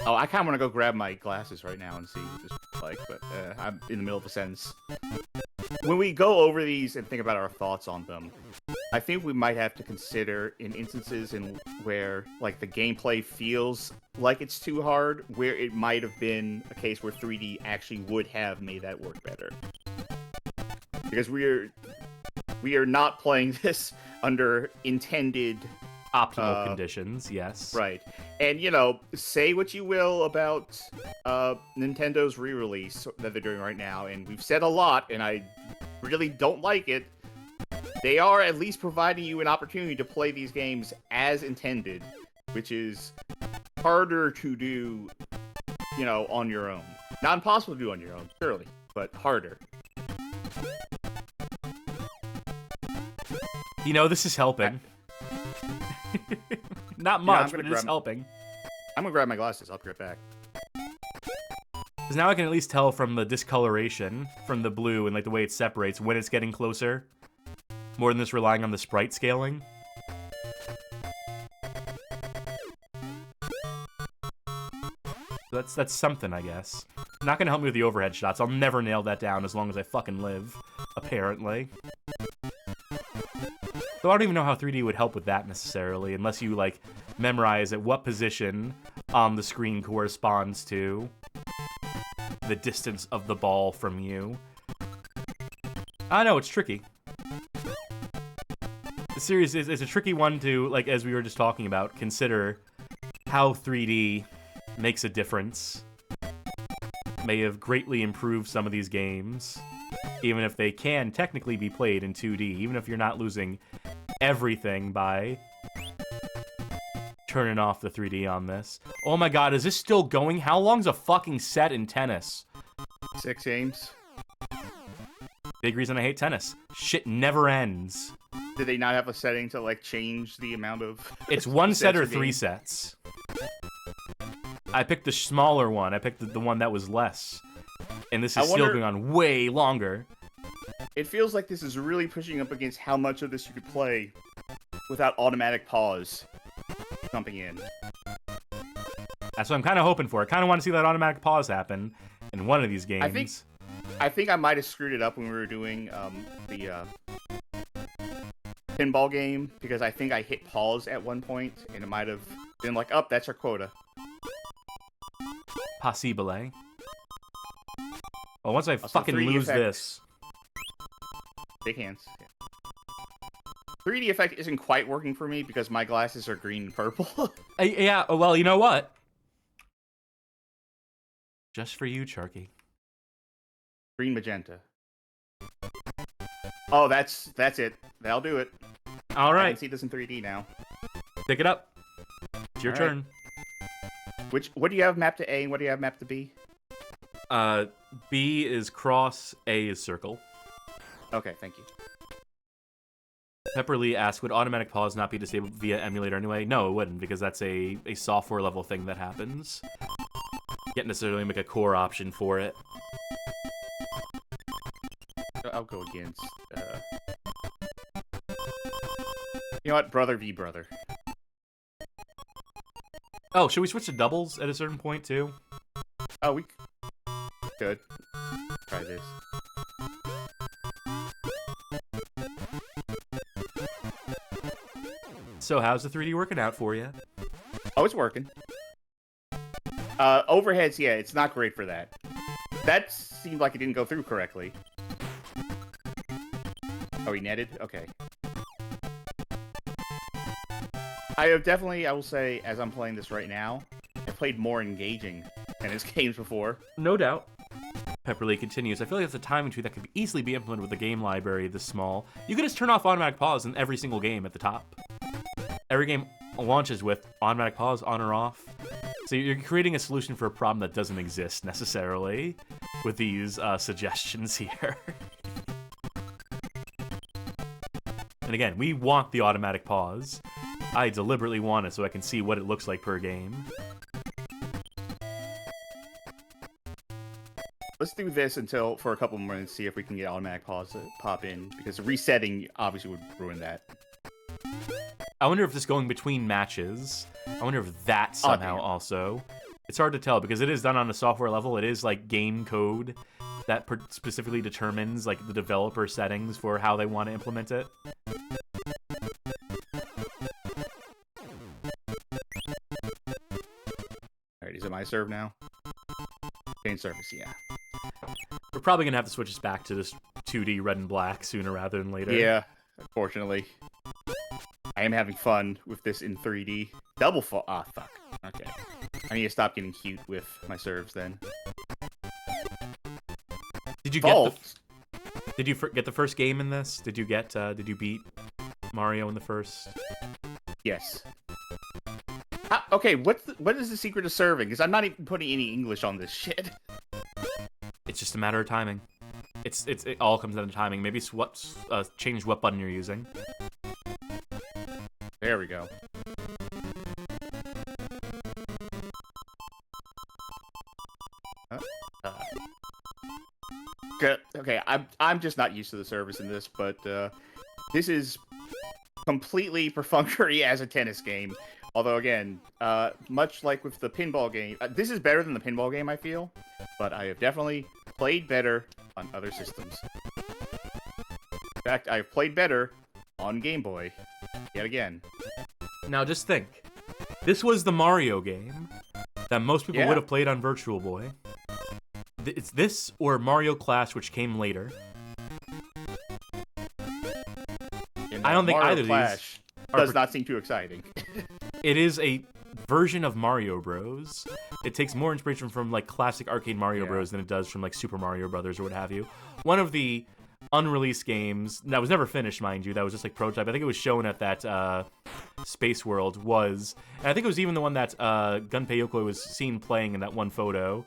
Oh, I kind of want to go grab my glasses right now and see what this is like, but I'm in the middle of a sentence. When we go over these and think about our thoughts on them, I think we might have to consider in instances in where like the gameplay feels like it's too hard, where it might have been a case where 3D actually would have made that work better. Because we are not playing this under intended optimal conditions, yes. Right. And, you know, say what you will about Nintendo's re-release that they're doing right now, and we've said a lot, and I really don't like it. They are at least providing you an opportunity to play these games as intended, which is harder to do, you know, on your own. Not impossible to do on your own, surely, but harder. You know, this is helping. Not much, but it is helping. I'm gonna grab my glasses. I'll be right back. Because now I can at least tell from the discoloration, from the blue and like the way it separates when it's getting closer. More than just relying on the sprite scaling. So that's something, I guess. Not gonna help me with the overhead shots. I'll never nail that down as long as I fucking live, apparently. Though I don't even know how 3D would help with that necessarily, unless you, like, memorize at what position on the screen corresponds to. the distance of the ball from you. I know, it's tricky. The series is a tricky one to, like, as we were just talking about, consider how 3D makes a difference. May have greatly improved some of these games, even if they can technically be played in 2D, even if you're not losing everything by turning off the 3D on this. Oh my god, is this still going? How long's a fucking set in tennis? 6 games. Big reason I hate tennis. Shit never ends. Did they not have a setting to, like, change the amount of... It's 1 set or sets 3 game? sets. I picked the smaller one. I picked the one that was less. And this is still going on way longer. It feels like this is really pushing up against how much of this you could play without automatic pause jumping in. That's what I'm kind of hoping for. I kind of want to see that automatic pause happen in one of these games. I think I might have screwed it up when we were doing the pinball game, because I think I hit pause at one point, and it might have been like, oh, that's our quota. Possible, eh? Well, once I Also, fucking 3D lose effect. this... Big hands. Yeah. 3D effect isn't quite working for me because my glasses are green and purple. Yeah, well, you know what? Just for you, Charky. Green magenta. Oh, that's it. That'll do it. All I right, can see this in 3D now. pick it up. It's your All right. turn. What do you have mapped to A and what do you have mapped to B? B is cross, A is circle. Okay, thank you. Pepper Lee asked, would automatic pause not be disabled via emulator anyway? No, it wouldn't, because that's a software level thing that happens. You can't necessarily make a core option for it. I'll go against. You know what? Brother v. brother. Oh, should we switch to doubles at a certain point, too? Oh, we could. Try this. So how's the 3D working out for you? Oh, it's working. Overheads, yeah, it's not great for that. That seemed like it didn't go through correctly. Oh, he netted? Okay. I have definitely, I will say, as I'm playing this right now, I've played more engaging than his games before. No doubt. Pepper Lee continues, I feel like it's a timing tree that could easily be implemented with a game library this small. You could just turn off automatic pause in every single game at the top. Every game launches with automatic pause on or off. So you're creating a solution for a problem that doesn't exist necessarily with these suggestions here. And again, we want the automatic pause. I deliberately want it so I can see what it looks like per game. Let's do this for a couple more minutes, see if we can get automatic pause to pop in, because resetting obviously would ruin that. I wonder if this going between matches, I wonder if that somehow also... It's hard to tell because it is done on a software level. It is like game code that specifically determines like the developer settings for how they want to implement it. Alright, is it my serve now? Change service, yeah. We're probably going to have to switch this back to this 2D red and black sooner rather than later. Yeah, unfortunately. I am having fun with this in 3D. Double fall. Ah, fuck. Okay. I need to stop getting cute with my serves then. Did you get the first game in this? Did you beat Mario in the first? Yes. Okay, what is the secret of serving? Because I'm not even putting any English on this shit. It's just a matter of timing. It all comes down to timing. Maybe change what button you're using. There we go. Okay, I'm just not used to the service in this, but this is completely perfunctory as a tennis game. Although again, much like with the pinball game, this is better than the pinball game, I feel. But I have definitely played better on other systems. In fact, I've played better on Game Boy. Yet again. Now just think. This was the Mario game that most people would have played on Virtual Boy. It's this or Mario Clash, which came later. And I don't think Mario either of Clash these are does not seem too exciting. It is a version of Mario Bros. It takes more inspiration from like classic arcade Mario Bros. Than it does from like Super Mario Brothers or what have you. One of the unreleased games that was never finished, mind you, that was just like prototype. I think it was shown at that Space World was, and I think it was even the one that Gunpei Yokoi was seen playing in that one photo,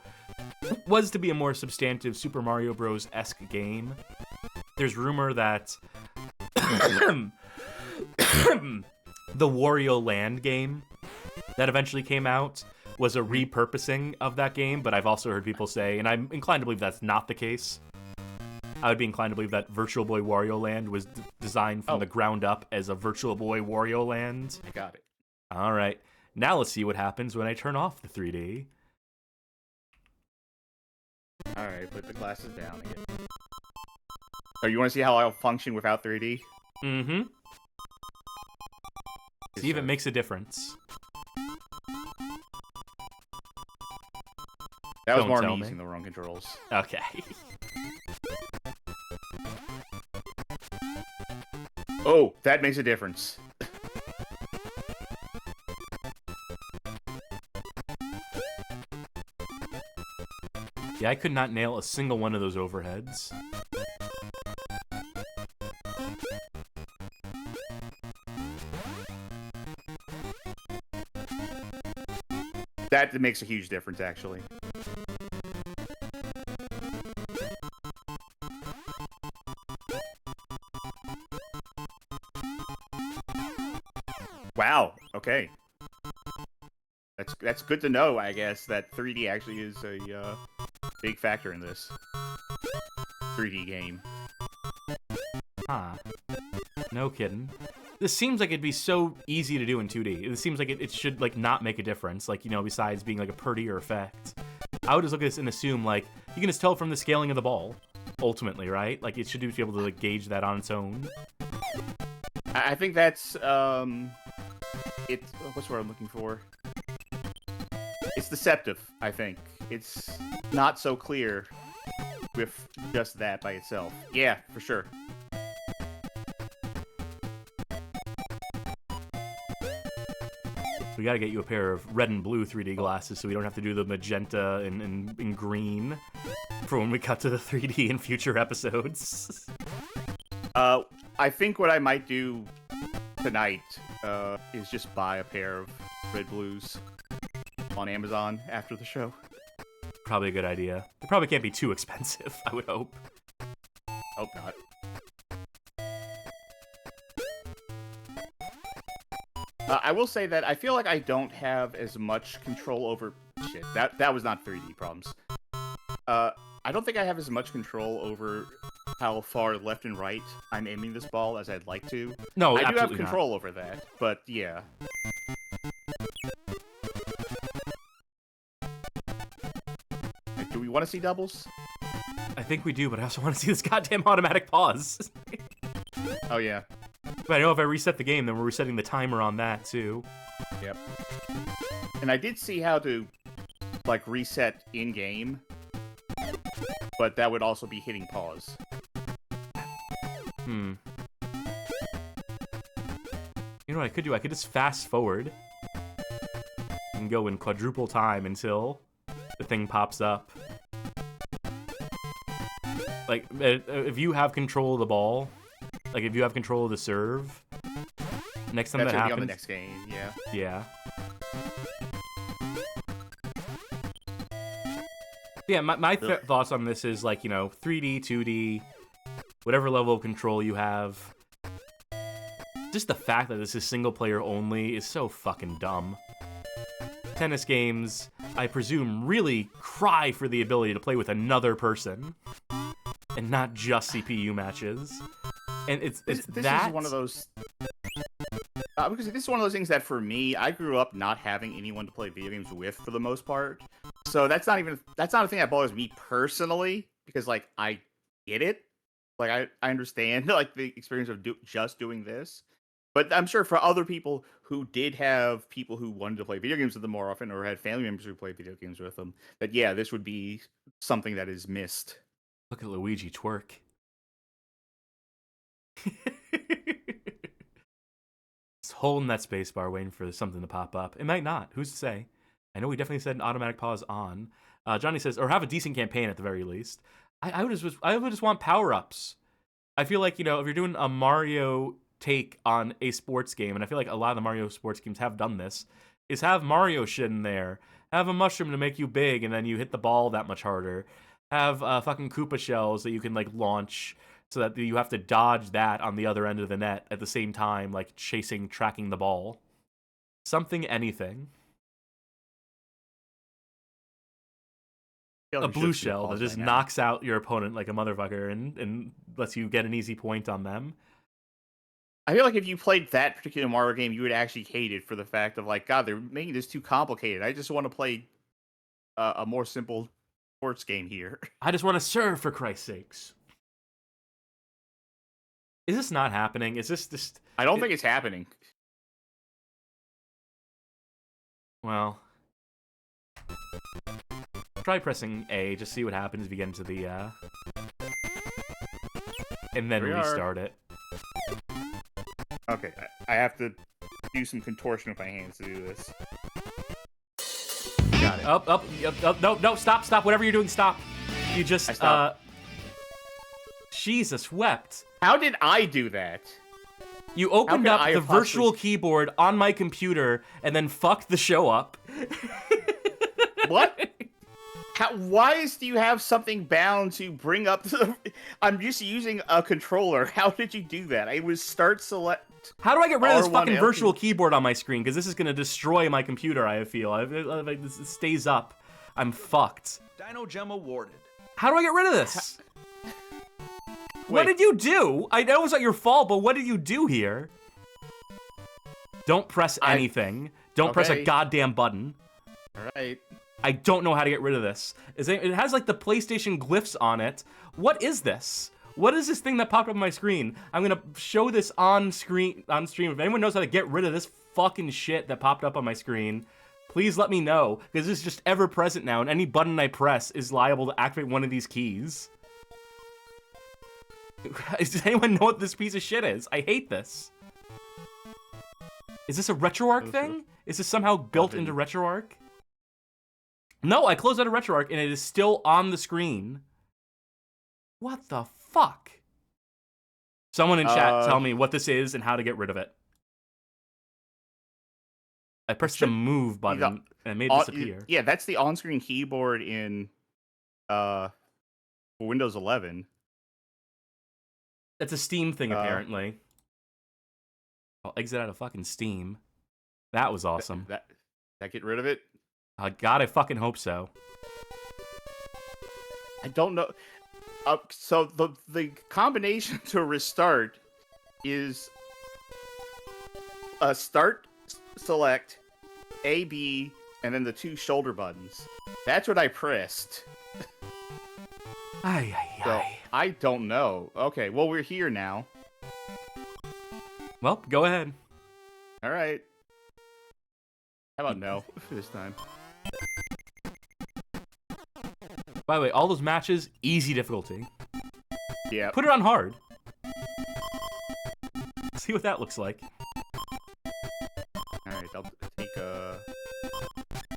was to be a more substantive Super Mario Bros.-esque game. There's rumor that the Wario Land game that eventually came out was a repurposing of that game, but I've also heard people say, and I'm inclined to believe that's not the case. I would be inclined to believe that Virtual Boy Wario Land was designed from the ground up as a Virtual Boy Wario Land. I got it. All right. Now let's see what happens when I turn off the 3D. All right, put the glasses down again. Oh, you want to see how I'll function without 3D? Mm-hmm. See if it makes a difference. That was Don't more tell me me. using the wrong controls. Okay. Oh, that makes a difference. Yeah, I could not nail a single one of those overheads. That makes a huge difference, actually. Wow. Okay. That's good to know, I guess, that 3D actually is a big factor in this 3D game. Huh. No kidding. This seems like it'd be so easy to do in 2D. It seems like it should, like, not make a difference, like, you know, besides being, like, a prettier effect. I would just look at this and assume, like, you can just tell from the scaling of the ball, ultimately, right? Like, it should be able to, like, gauge that on its own. I think that's, it's, what's the word I'm looking for? It's deceptive, I think. It's not so clear with just that by itself. Yeah, for sure. We gotta get you a pair of red and blue 3D glasses so we don't have to do the magenta and green for when we cut to the 3D in future episodes. I think what I might do tonight is just buy a pair of red blues on Amazon after the show. Probably a good idea. It probably can't be too expensive, I would hope. Hope not. I will say that I feel like I don't have as much control over... Shit, that was not 3D problems. I don't think I have as much control over how far left and right I'm aiming this ball as I'd like to. No, I do have absolutely control over that, but yeah. Do we want to see doubles? I think we do, but I also want to see this goddamn automatic pause. Oh, yeah. But I know if I reset the game, then we're resetting the timer on that, too. Yep. And I did see how to, like, reset in-game, but that would also be hitting pause. Hmm. You know what I could do? I could just fast forward and go in quadruple time until the thing pops up. Like, if you have control of the ball, like if you have control of the serve, next time That's that gonna happens, be on the next game, yeah. yeah. Yeah, my thoughts on this is, like, you know, 3D, 2D, whatever level of control you have. Just the fact that this is single player only is so fucking dumb. Tennis games, I presume, really cry for the ability to play with another person and not just CPU matches. And this is one of those. Because this is one of those things that, for me, I grew up not having anyone to play video games with for the most part. So that's not a thing that bothers me personally, because, like, I get it. Like, I understand, like, the experience of just doing this. But I'm sure for other people who did have people who wanted to play video games with them more often, or had family members who played video games with them, that, yeah, this would be something that is missed. Look at Luigi twerk. Just holding that space bar, waiting for something to pop up. It might not. Who's to say? I know we definitely said an automatic pause on. Johnny says, or have a decent campaign at the very least. I would just want power-ups. I feel like, if you're doing a Mario take on a sports game, and I feel like a lot of the Mario sports games have done this, is have Mario shit in there. Have a mushroom to make you big, and then you hit the ball that much harder. Have fucking Koopa shells that you can, launch so that you have to dodge that on the other end of the net at the same time, tracking the ball. Something, anything. A blue shell that just knocks out your opponent like a motherfucker and lets you get an easy point on them. I feel like if you played that particular Mario game, you would actually hate it for the fact of God, they're making this too complicated. I just want to play a more simple sports game here. I just want to serve, for Christ's sakes. Is this not happening? Is this just... I don't think it's happening. Well... Try pressing A, just see what happens if you get into the, and then restart it. Okay, I have to do some contortion with my hands to do this. Got it. No, stop, whatever you're doing, stop. You just, Jesus wept. How did I do that? You opened up the virtual keyboard on my computer and then fucked the show up. What? Why do you have something bound to bring up I'm just using a controller. How did you do that? I was start select. How do I get rid of this fucking virtual keyboard on my screen? Because this is going to destroy my computer, I feel. If it stays up, I'm fucked. Dino Gem awarded. How do I get rid of this? What did you do? I know it's not your fault, but what did you do here? Don't press anything. Don't press a goddamn button. All right. I don't know how to get rid of this. It has the PlayStation glyphs on it. What is this? What is this thing that popped up on my screen? I'm gonna show this on stream. If anyone knows how to get rid of this fucking shit that popped up on my screen, please let me know, because this is just ever present now, and any button I press is liable to activate one of these keys. Does anyone know what this piece of shit is? I hate this. Is this a RetroArch thing? Is this somehow built into RetroArch? No, I closed out a RetroArch and it is still on the screen. What the fuck? Someone in chat tell me what this is and how to get rid of it. I pressed the move button and it made it disappear. Yeah, that's the on-screen keyboard in Windows 11. That's a Steam thing, apparently. I'll exit out of fucking Steam. That was awesome. That get rid of it? God, I fucking hope so. I don't know. So the combination to restart is start, select, A, B, and then the two shoulder buttons. That's what I pressed. So, I don't know. Okay, well, we're here now. Well, go ahead. All right. How about no this time? By the way, all those matches, easy difficulty. Yeah. Put it on hard. See what that looks like. Alright, I'll take a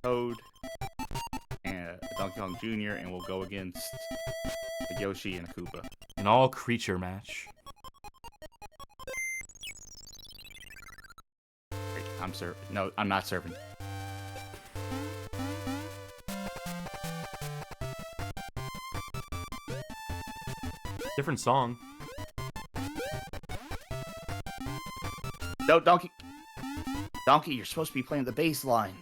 Toad and a Donkey Kong Jr. and we'll go against a Yoshi and a Koopa. An all-creature match. Wait, I'm serving. No, I'm not serving. Different song. No, Donkey. Donkey, you're supposed to be playing the bass line.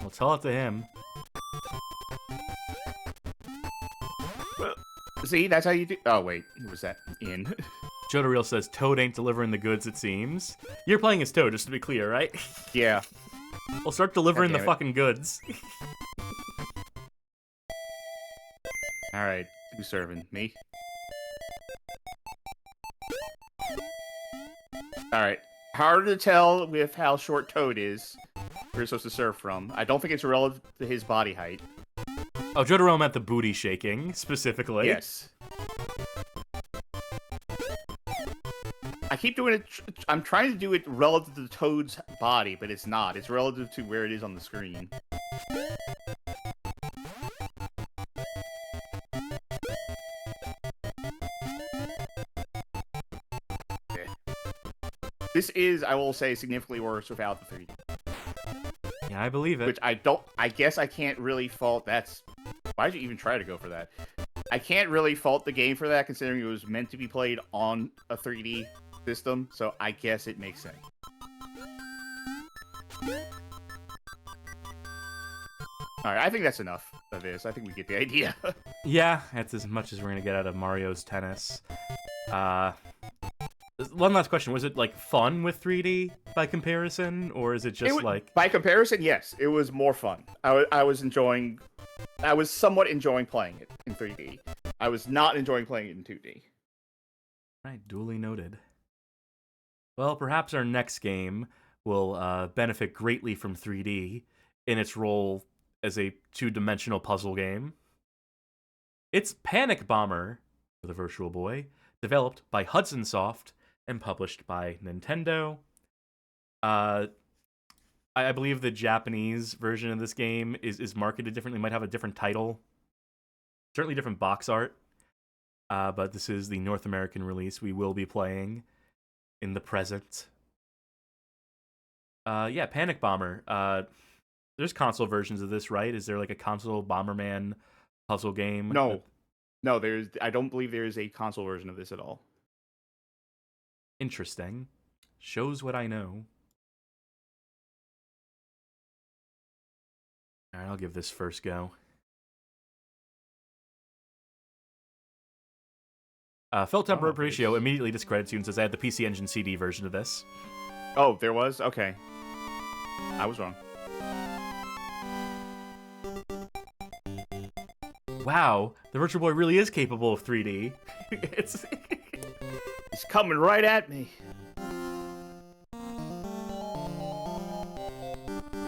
Well, tell it to him. See, that's how you do. Oh, wait. Was that in? Jodareel says, Toad ain't delivering the goods, it seems. You're playing as Toad, just to be clear, right? Yeah. We'll start delivering the fucking goods. Alright, who's serving? Me? Alright, hard to tell with how short Toad is. we're supposed to serve from. I don't think it's relative to his body height. Oh, Jotaro meant the booty shaking, specifically. Yes. I keep doing it. I'm trying to do it relative to Toad's body, but it's not. It's relative to where it is on the screen. This is, I will say, significantly worse without the 3D. Yeah, I believe it. Which I guess I can't really fault. Why'd you even try to go for that? I can't really fault the game for that, considering it was meant to be played on a 3D system, so I guess it makes sense. Alright, I think that's enough of this. I think we get the idea. Yeah, that's as much as we're gonna get out of Mario's Tennis. One last question. Was it, like, fun with 3D by comparison? Or is it just, like... By comparison, yes. It was more fun. I was somewhat enjoying playing it in 3D. I was not enjoying playing it in 2D. Right, duly noted. Well, perhaps our next game will benefit greatly from 3D in its role as a two-dimensional puzzle game. It's Panic Bomber for the Virtual Boy, developed by Hudson Soft and published by Nintendo. I believe the Japanese version of this game is marketed differently, might have a different title. Certainly different box art. But this is the North American release we will be playing in the present. Yeah, Panic Bomber. There's console versions of this, right? Is there like a console Bomberman puzzle game? No, I don't believe there is a console version of this at all. Interesting. Shows what I know. Alright, I'll give this first go. Phil Temper Ratio immediately discredits you and says I had the PC Engine CD version of this. Oh, there was? Okay. I was wrong. Wow, the Virtual Boy really is capable of 3D. It's coming right at me.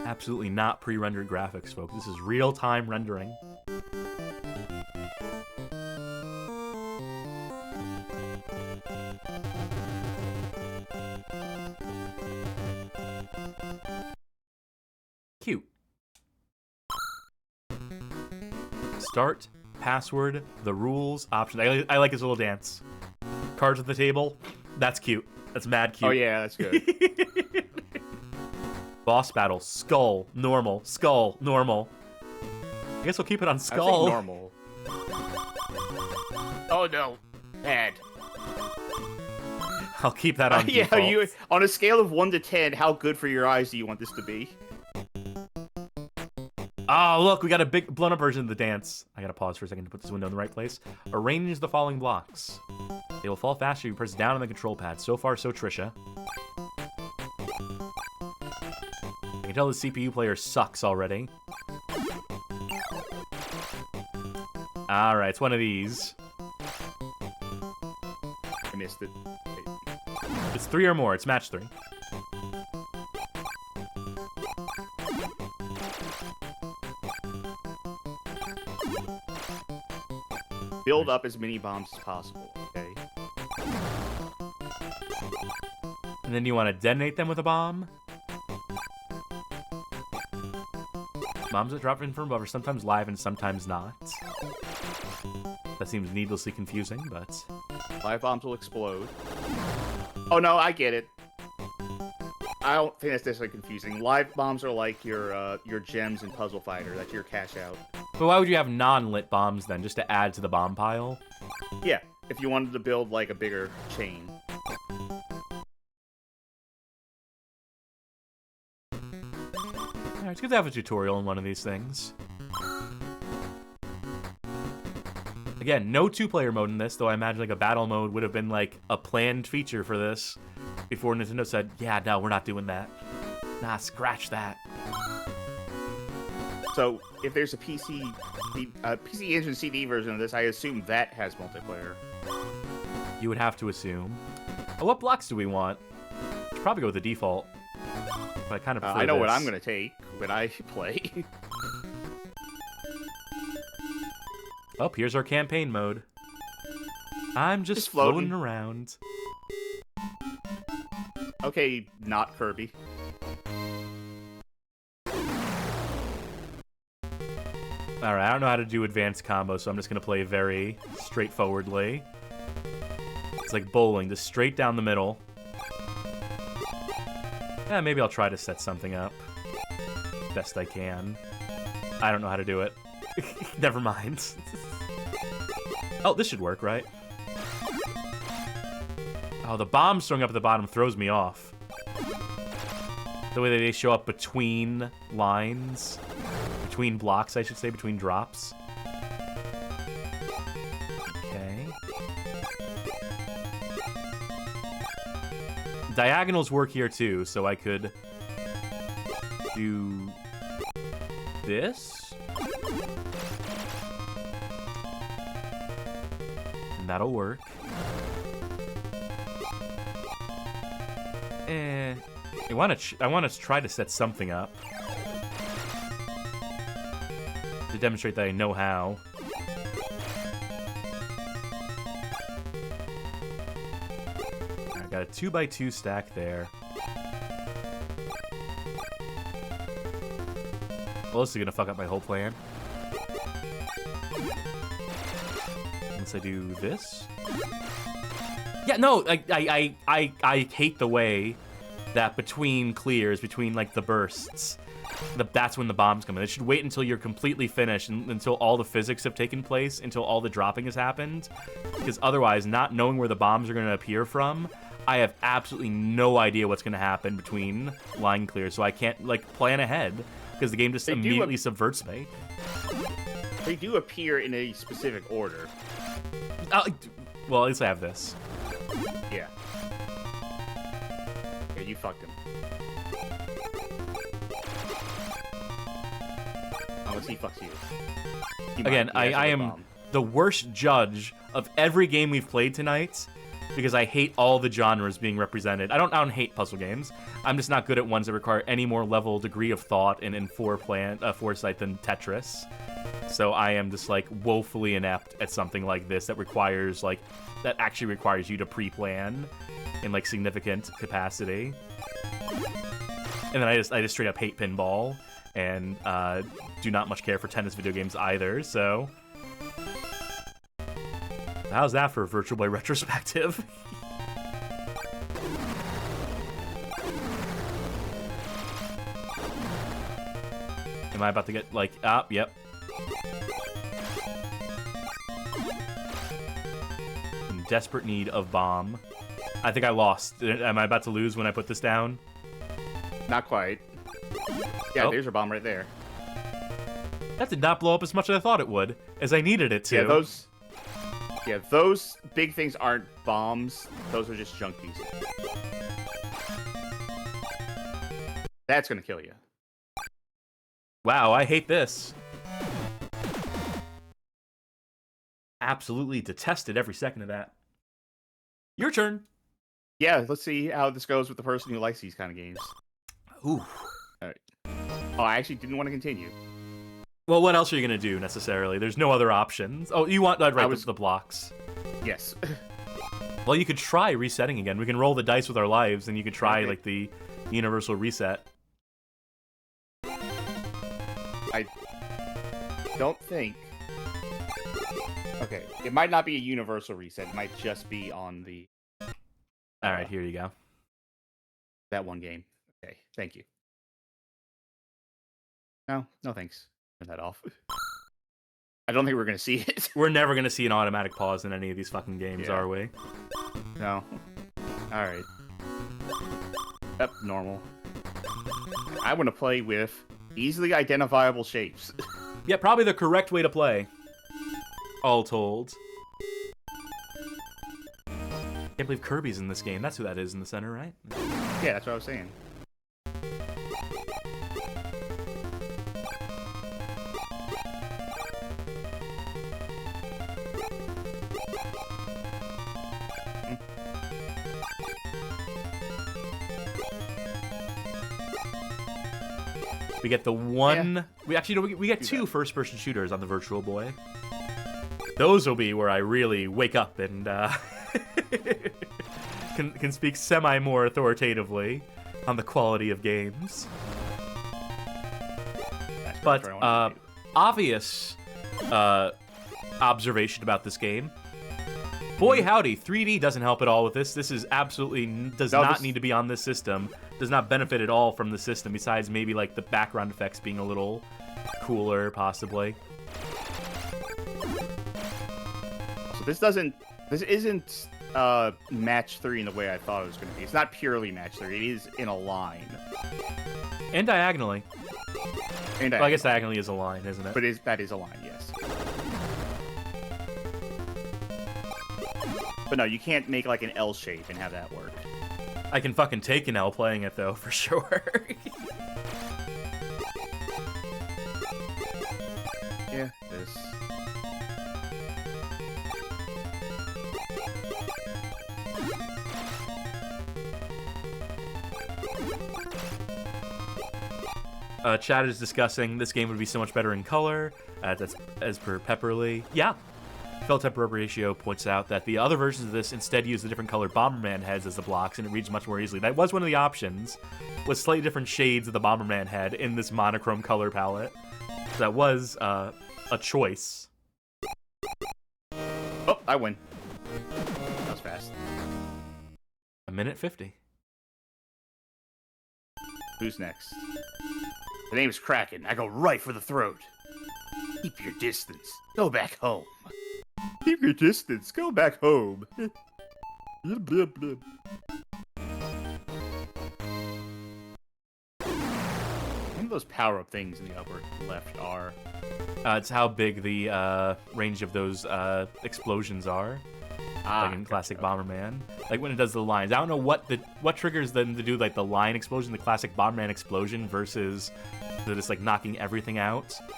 Absolutely not pre-rendered graphics, folks. This is real-time rendering. Cute. Start, password, the rules, options. I like his little dance. Cards at the table. That's cute. That's mad cute. Oh yeah, that's good. Boss battle. Skull. Normal. Skull. Normal. I guess we'll keep it on skull. I think normal. Oh no. Bad. I'll keep that on default. Yeah, on a scale of 1 to 10, how good for your eyes do you want this to be? Oh, look, we got a big blown up version of the dance. I gotta pause for a second to put this window in the right place. Arrange the following blocks. They will fall faster if you press down on the control pad. So far, so Trisha. I can tell the CPU player sucks already. Alright, it's one of these. I missed it. It's 3 or more. It's match 3. Build up as many bombs as possible, okay? And then you want to detonate them with a bomb. Bombs that drop in from above are sometimes live and sometimes not. That seems needlessly confusing, but... Live bombs will explode. Oh no, I get it. I don't think that's necessarily confusing. Live bombs are like your gems in Puzzle Fighter. That's your cash out. But why would you have non-lit bombs then, just to add to the bomb pile? Yeah, if you wanted to build like a bigger chain. Alright, it's good to have a tutorial on one of these things. Again, no 2-player mode in this, though I imagine like a battle mode would have been like a planned feature for this before Nintendo said, yeah, no, we're not doing that. Nah, scratch that. So, if there's a PC Engine CD version of this, I assume that has multiplayer. You would have to assume. Oh, what blocks do we want? Should probably go with the default. But I kind of prefer I know what this. I'm gonna take when I play. Oh, here's our campaign mode. I'm just floating. floating around. Okay, not Kirby. Alright, I don't know how to do advanced combos, so I'm just gonna play very straightforwardly. It's like bowling, just straight down the middle. Yeah, maybe I'll try to set something up. Best I can. I don't know how to do it. Never mind. Oh, this should work, right? Oh, the bombs throwing up at the bottom throws me off. The way that they show up between lines. Between blocks, I should say, between drops. Okay. Diagonals work here too, so I could do this. And that'll work. I want to try to set something up to demonstrate that I know how. I got a 2x2 stack there. Well, this is gonna fuck up my whole plan. Once I do this. Yeah, no, I hate the way that between clears, between like the bursts, that's when the bombs come in. It should wait until you're completely finished, and until all the physics have taken place, until all the dropping has happened. Because otherwise, not knowing where the bombs are going to appear from, I have absolutely no idea what's going to happen between line clears, so I can't like plan ahead, because the game just immediately subverts me. They do appear in a specific order. Well, at least I have this. Yeah. Yeah, you fucked him. Unless he fucks you. Again, I am the worst judge of every game we've played tonight because I hate all the genres being represented. I don't hate puzzle games. I'm just not good at ones that require any more degree of thought and foresight than Tetris. So I am just like woefully inept at something like this that actually requires you to pre-plan in like significant capacity. And then I just straight up hate pinball and do not much care for tennis video games either. So how's that for a Virtual Boy retrospective? Am I about to get like yep. In desperate need of bomb. I think I lost. Am I about to lose when I put this down? Not quite. Yeah, Oh. there's your bomb right there. That did not blow up as much as I thought it would, as I needed it to. Yeah, those big things aren't bombs. Those are just junk pieces. That's gonna kill you. Wow, I hate this. Absolutely detested every second of that. Your turn. Yeah, let's see how this goes with the person who likes these kind of games. Ooh. Oh, I actually didn't want to continue. Well, what else are you going to do, necessarily? There's no other options. Oh, you want the blocks. Yes. Well, you could try resetting again. We can roll the dice with our lives, and you could try, Okay. like, the universal reset. I don't think... Okay, it might not be a universal reset. It might just be on the... All right, here you go. That one game. Okay, thank you. No thanks. Turn that off. I don't think we're gonna see it. We're never going to see an automatic pause in any of these fucking games, Yeah. are we? No. Alright. Yep, normal. I want to play with easily identifiable shapes. Yeah, probably the correct way to play. All told. Can't believe Kirby's in this game. That's who that is in the center, right? Yeah, that's what I was saying. We get the one. Yeah. We actually no, we get two first-person shooters on the Virtual Boy. Those will be where I really wake up and can speak semi more authoritatively on the quality of games. But obvious observation about this game. Boy howdy, 3D doesn't help at all with this. This is absolutely does not need to be on this system. Does not benefit at all from the system, besides maybe like the background effects being a little cooler, possibly. So this isn't match 3 in the way I thought it was going to be. It's not purely match 3. It is in a line. And diagonally. And well, I guess diagonally is a line, isn't it? But that is a line, yes. But no, you can't make like an L shape and have that work. I can fucking take an L playing it, though, for sure. Yeah, this. Chat is discussing this game would be so much better in color, that's as per Pepperly. Yeah. Felt Temper Ratio points out that the other versions of this instead use the different colored Bomberman heads as the blocks, and it reads much more easily. That was one of the options, was slightly different shades of the Bomberman head in this monochrome color palette. So that was a choice. Oh, I win. That was fast. 1:50. Who's next? The name's Kraken. I go right for the throat. Keep your distance. Go back home. Keep your distance. Go back home. Blub, blub, blub. One of those power-up things in the upper left are... It's how big the range of those explosions are. Like in classic Bomberman, like when it does the lines. I don't know what triggers them to do like the line explosion, the classic Bomberman explosion, versus just like knocking everything out. Oh,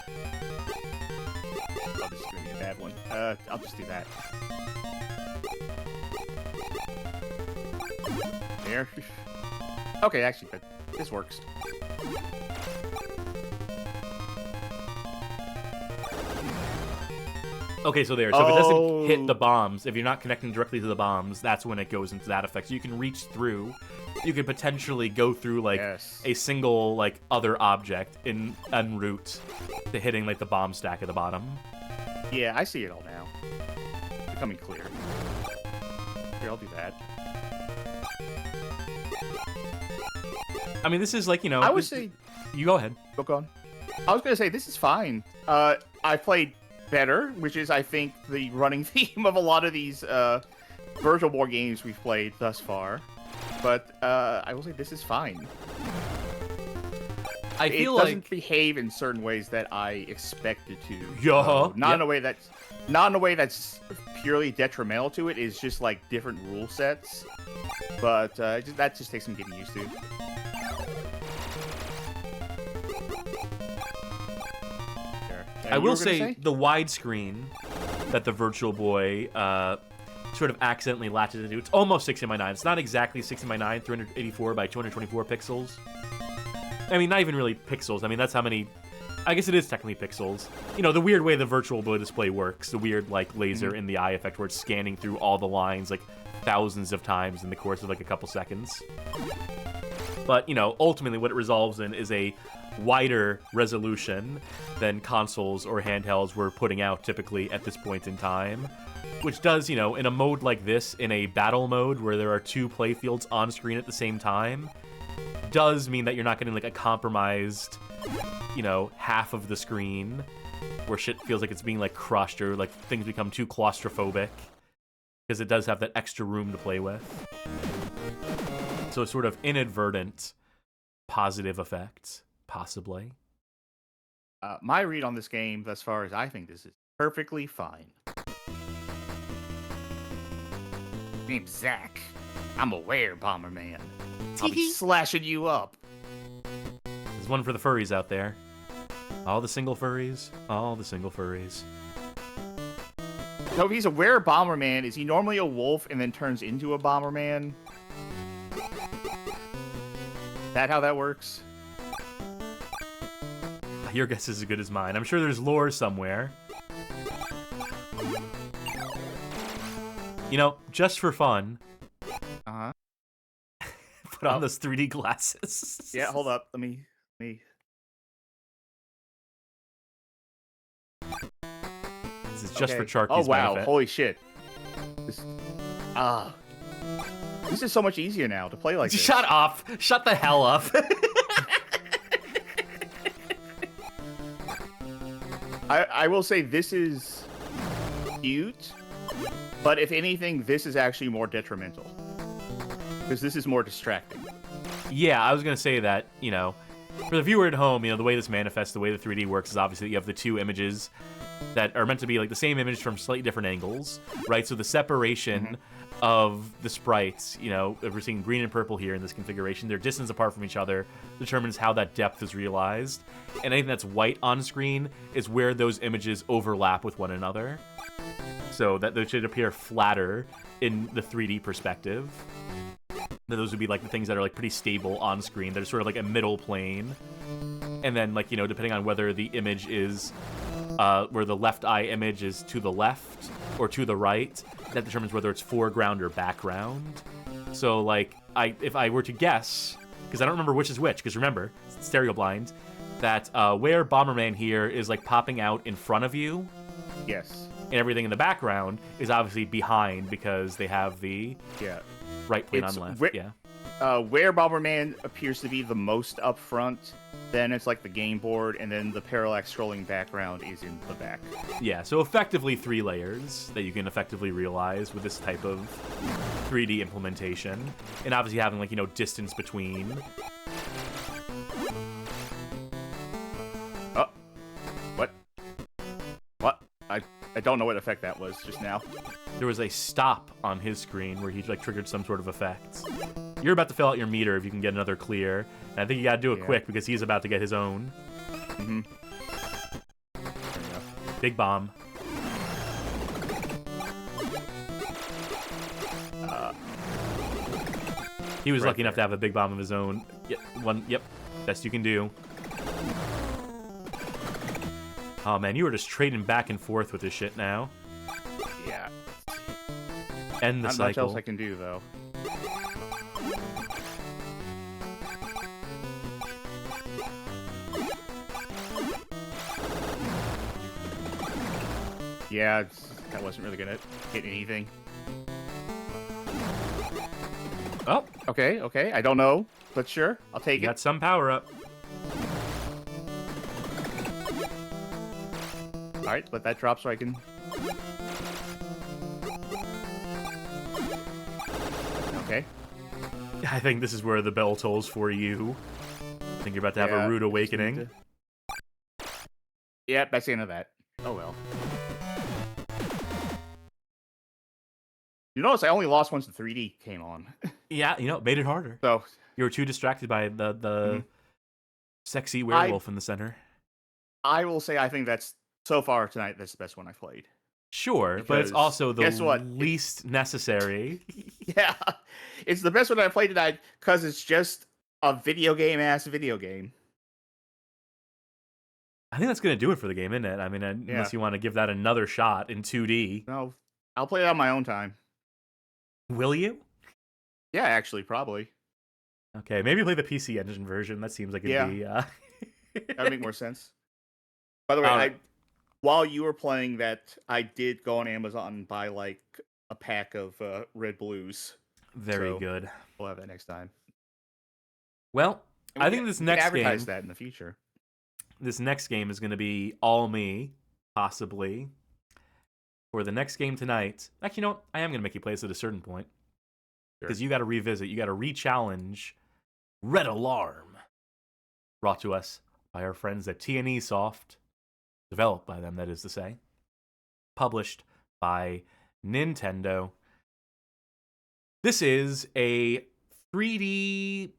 this is gonna be a bad one. I'll just do that. There. Okay, actually, this works. Okay, so there. So if it doesn't hit the bombs, if you're not connecting directly to the bombs, that's when it goes into that effect. So you can reach through. You can potentially go through like a single like other object en route to hitting like the bomb stack at the bottom. Yeah, I see it all now. It's becoming clear. Here, I'll do that. I mean, this is like, you know... I would say... You go ahead. Go on. I was going to say, this is fine. I played better, which is, I think, the running theme of a lot of these Virtual Boy games we've played thus far. But I will say this is fine. I feel like... It doesn't behave in certain ways that I expect it to. Yeah. Not in a way that's purely detrimental to it. It's just like different rule sets. But that just takes some getting used to. I will say the widescreen that the Virtual Boy sort of accidentally latches into. It's almost 16:9. It's not exactly 16:9, 384 by 224 pixels. I mean, not even really pixels. I mean, that's how many... I guess it is technically pixels. You know, the weird way the Virtual Boy display works. The weird, like, laser in the eye effect where it's scanning through all the lines, like, thousands of times in the course of, like, a couple seconds. But, you know, ultimately what it resolves in is a wider resolution than consoles or handhelds were putting out typically at this point in time. Which does, you know, in a mode like this, in a battle mode where there are two playfields on screen at the same time, does mean that you're not getting, like, a compromised, you know, half of the screen where shit feels like it's being, like, crushed or, like, things become too claustrophobic. Because it does have that extra room to play with. So sort of inadvertent positive effects, possibly. My read on this game, thus far, is I think this is perfectly fine. Name's Zach. I'm a Bomberman. I'll be slashing you up. There's one for the furries out there. All the single furries. All the single furries. So if he's a Bomberman, is he normally a wolf and then turns into a Bomberman? Is that how that works? Your guess is as good as mine. I'm sure there's lore somewhere. You know, just for fun, Uh-huh. put on those 3D glasses. Yeah, hold up. Let me... This is just for Okay. Charky's Oh, wow. benefit. Holy shit. This... This is so much easier now to play like this. Shut up! Shut the hell up! I will say this is cute, but if anything, this is actually more detrimental. Because this is more distracting. Yeah, I was gonna say that, you know, for the viewer at home, you know, the way this manifests, the way the 3D works is obviously you have the two images that are meant to be like the same image from slightly different angles, right? So the separation of the sprites, you know, if we're seeing green and purple here in this configuration, their distance apart from each other determines how that depth is realized. And anything that's white on screen is where those images overlap with one another. So that they should appear flatter in the 3D perspective. Those would be like the things that are like pretty stable on screen. They're sort of like a middle plane. And then like, you know, depending on whether the image is where the left eye image is to the left or to the right, that determines whether it's foreground or background. So like, if I were to guess, because I don't remember which is which, because remember, it's stereo blind, that where Bomberman here is like popping out in front of you. Yes. And everything in the background is obviously behind because they have the right plane on left. Where Bomberman appears to be the most up front, then it's like the game board, and then the parallax scrolling background is in the back. Yeah, so effectively 3 layers that you can effectively realize with this type of 3D implementation. And obviously having, like, you know, distance between. Oh. What? What? I don't know what effect that was just now. There was a stop on his screen where he, like, triggered some sort of effect. You're about to fill out your meter if you can get another clear. And I think you gotta do it quick because he's about to get his own. Mm-hmm. There we go. Big bomb. He was lucky enough to have a big bomb of his own. Yep. Best you can do. Oh man, you were just trading back and forth with this shit now. Yeah. End the Not cycle. much else I can do though. Yeah, that wasn't really gonna hit anything. Oh, Okay. I don't know, but sure, I'll take you it. got some power up. All right, let that drop so I can. Okay. I think this is where the bell tolls for you. I think you're about to have a rude awakening. Yeah, that's the end of that. Oh well. You notice I only lost once the 3D came on. Yeah, you know, it made it harder. So You were too distracted by the sexy werewolf in the center. I will say I think that's so far tonight that's the best one I've played. Sure, but it's Because also the guess what? least necessary. Yeah, it's the best one I've played tonight because it's just a video game. I think that's going to do it for the game, isn't it? I mean, unless you want to give that another shot in 2D. No, I'll play it on my own time. Will you? Yeah, actually, probably. Okay, maybe play the PC Engine version. That seems like it'd be... That would make more sense. By the way, while you were playing that, I did go on Amazon and buy, like, a pack of Red Blues. Very good. We'll have that next time. Well, I think this next game... advertise that in the future. This next game is going to be all me, possibly. For the next game tonight... Actually, you know what? I am going to make you play this at a certain point. Because you got to revisit, you got to re-challenge Red Alarm. Brought to us by our friends at T&E Soft. Developed by them, that is to say. Published by Nintendo. This is a 3D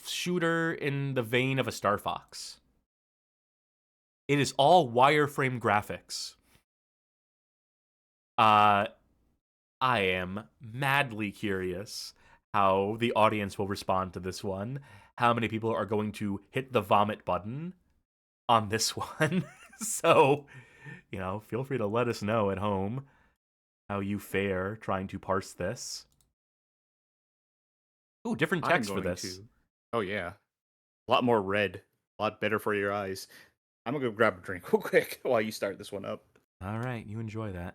shooter in the vein of a Star Fox. It is all wireframe graphics. I am madly curious how the audience will respond to this one. How many people are going to hit the vomit button on this one. So, feel free to let us know at home how you fare trying to parse this. Ooh, different text for this. Oh, yeah. A lot more red. A lot better for your eyes. I'm going to go grab a drink real quick while you start this one up. All right, you enjoy that.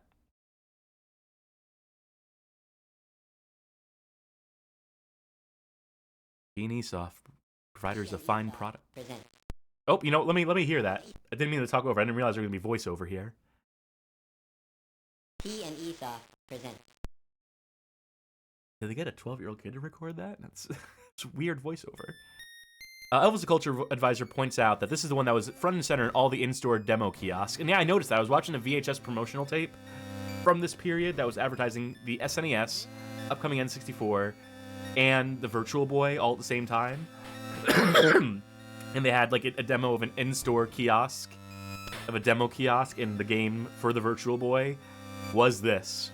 Soft, providers of fine product. Oh, let me hear that. I didn't mean to talk over. I didn't realize there was going to be voiceover here. T&E Soft present. Did they get a 12-year-old kid to record that? It's weird voiceover. Elvis the Culture Advisor points out that this is the one that was front and center in all the in-store demo kiosks. And yeah, I noticed that. I was watching a VHS promotional tape from this period that was advertising the SNES, upcoming N64, and the Virtual Boy all at the same time. And they had like a demo of an in-store kiosk, of a demo kiosk, and the game for the Virtual Boy was this.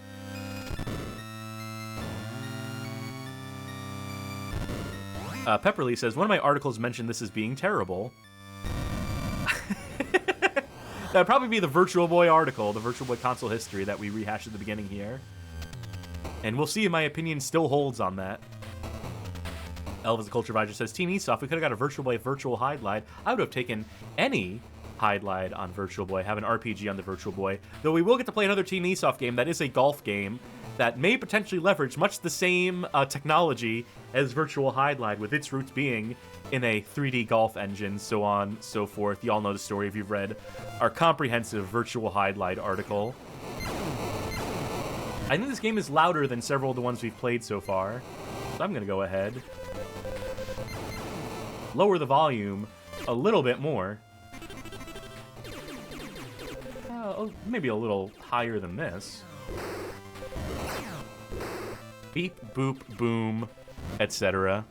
Pepperly says, one of my articles mentioned this as being terrible. That'd probably be the Virtual Boy article, the Virtual Boy console history that we rehashed at the beginning here. And we'll see if my opinion still holds on that. Elvis the Culture Advisor says, Team Esoft, we could have got a Virtual Boy Virtual Hide-Lide. I would have taken any Hide-Lide on Virtual Boy, have an RPG on the Virtual Boy. Though we will get to play another Team Esoft game that is a golf game that may potentially leverage much the same technology as Virtual Hide-Lide, with its roots being in a 3D golf engine, so on, so forth. You all know the story if you've read our comprehensive Virtual Hide-Lide article. I think this game is louder than several of the ones we've played so far, so I'm going to go ahead. Lower the volume a little bit more. Maybe a little higher than this. Beep, boop, boom, etc.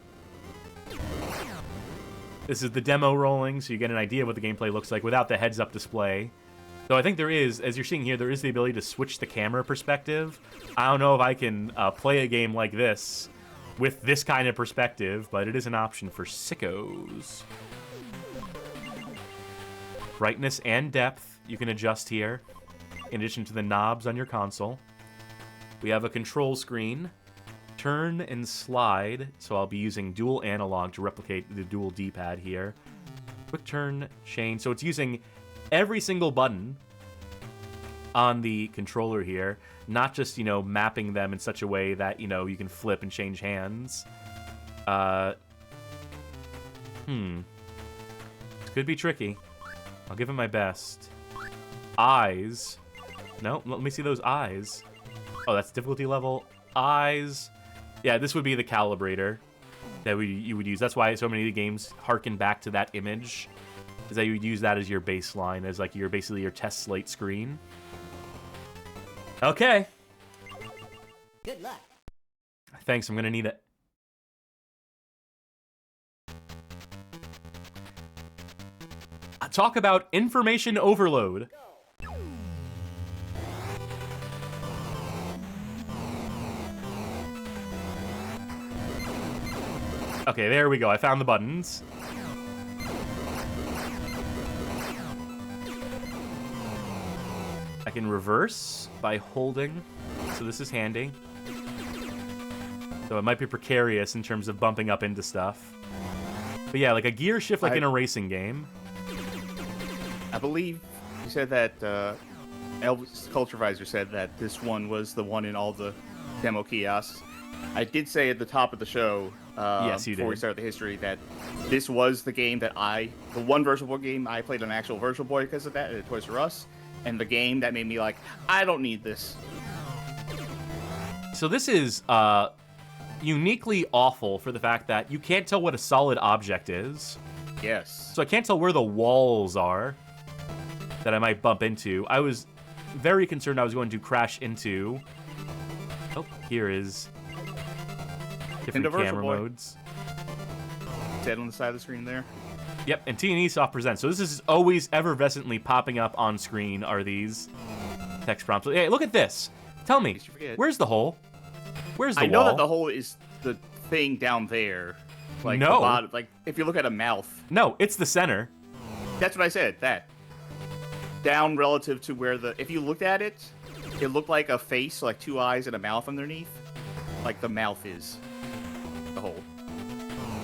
This is the demo rolling, so you get an idea of what the gameplay looks like without the heads-up display. So I think there is, as you're seeing here, there is the ability to switch the camera perspective. I don't know if I can play a game like this with this kind of perspective, but it is an option for sickos. Brightness and depth you can adjust here, in addition to the knobs on your console. We have a control screen. Turn and slide, so I'll be using dual analog to replicate the dual D-pad here. Quick turn, chain, so it's using every single button on the controller here, not just, mapping them in such a way that, you can flip and change hands. This could be tricky. I'll give it my best. Eyes. No, let me see those eyes. Oh, that's difficulty level. Eyes. Yeah, this would be the calibrator that you would use. That's why so many of the games harken back to that image, is that you would use that as your baseline, as like basically your test slate screen. Okay. Good luck. Thanks, I'm gonna need it. Talk about information overload. Okay, there we go. I found the buttons. I can reverse by holding, so this is handy. So it might be precarious in terms of bumping up into stuff. But yeah, like a gear shift like in a racing game. I believe you said that Elvis Culture Advisor said that this one was the one in all the demo kiosks. I did say at the top of the show, yes, you before we did. started the history, that this was the game that the one Virtual Boy game I played on actual Virtual Boy because of that at Toys R Us, and the game that made me like, I don't need this. So this is uniquely awful for the fact that you can't tell what a solid object is. Yes. So I can't tell where the walls are that I might bump into. I was very concerned I was going to crash into... Oh, here is different camera modes. Dead on the side of the screen there. Yep, and T&E Soft presents. So this is always effervescently popping up on screen are these text prompts. Hey, look at this. Tell me, where's the hole? Where's the wall? I know that the hole is the thing down there. Like no. The bottom, like if you look at a mouth. No, it's the center. That's what I said. That down relative to where if you looked at it, it looked like a face, like 2 eyes and a mouth underneath, like the mouth is the hole.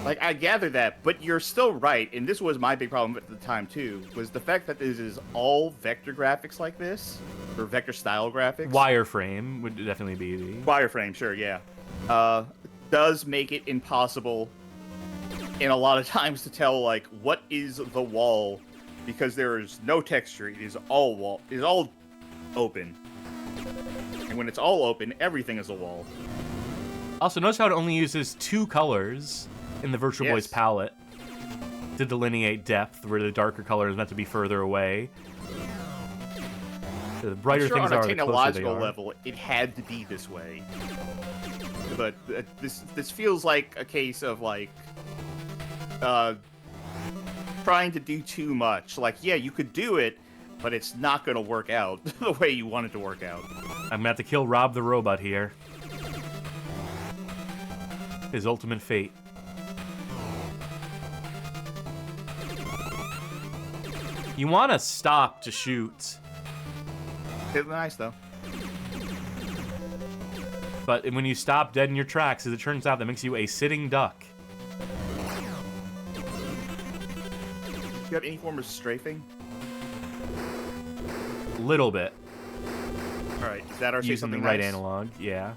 Like I gather that, but you're still right, and this was my big problem at the time too, was the fact that this is all vector graphics like this, or vector style graphics. Wireframe would definitely be the... Wireframe, sure, yeah. Does make it impossible in a lot of times to tell, like, what is the wall, because there is no texture. It is all open. And when it's all open, everything is a wall. Also, notice how it only uses 2 colors in the Virtual Boy's palette to delineate depth, where the darker color is meant to be further away. The brighter I'm sure things on are, a the closer they technological are. level, it had to be this way. But this feels like a case of, like, trying to do too much. Like, yeah, you could do it, but it's not going to work out the way you want it to work out. I'm gonna have to kill Rob the Robot here. His ultimate fate. You want to stop to shoot, It's nice, though. but when you stop dead in your tracks, as it turns out, that makes you a sitting duck. Do you have any form of strafing? Little bit. Alright, is that our say Using the something right nice? analog, yeah.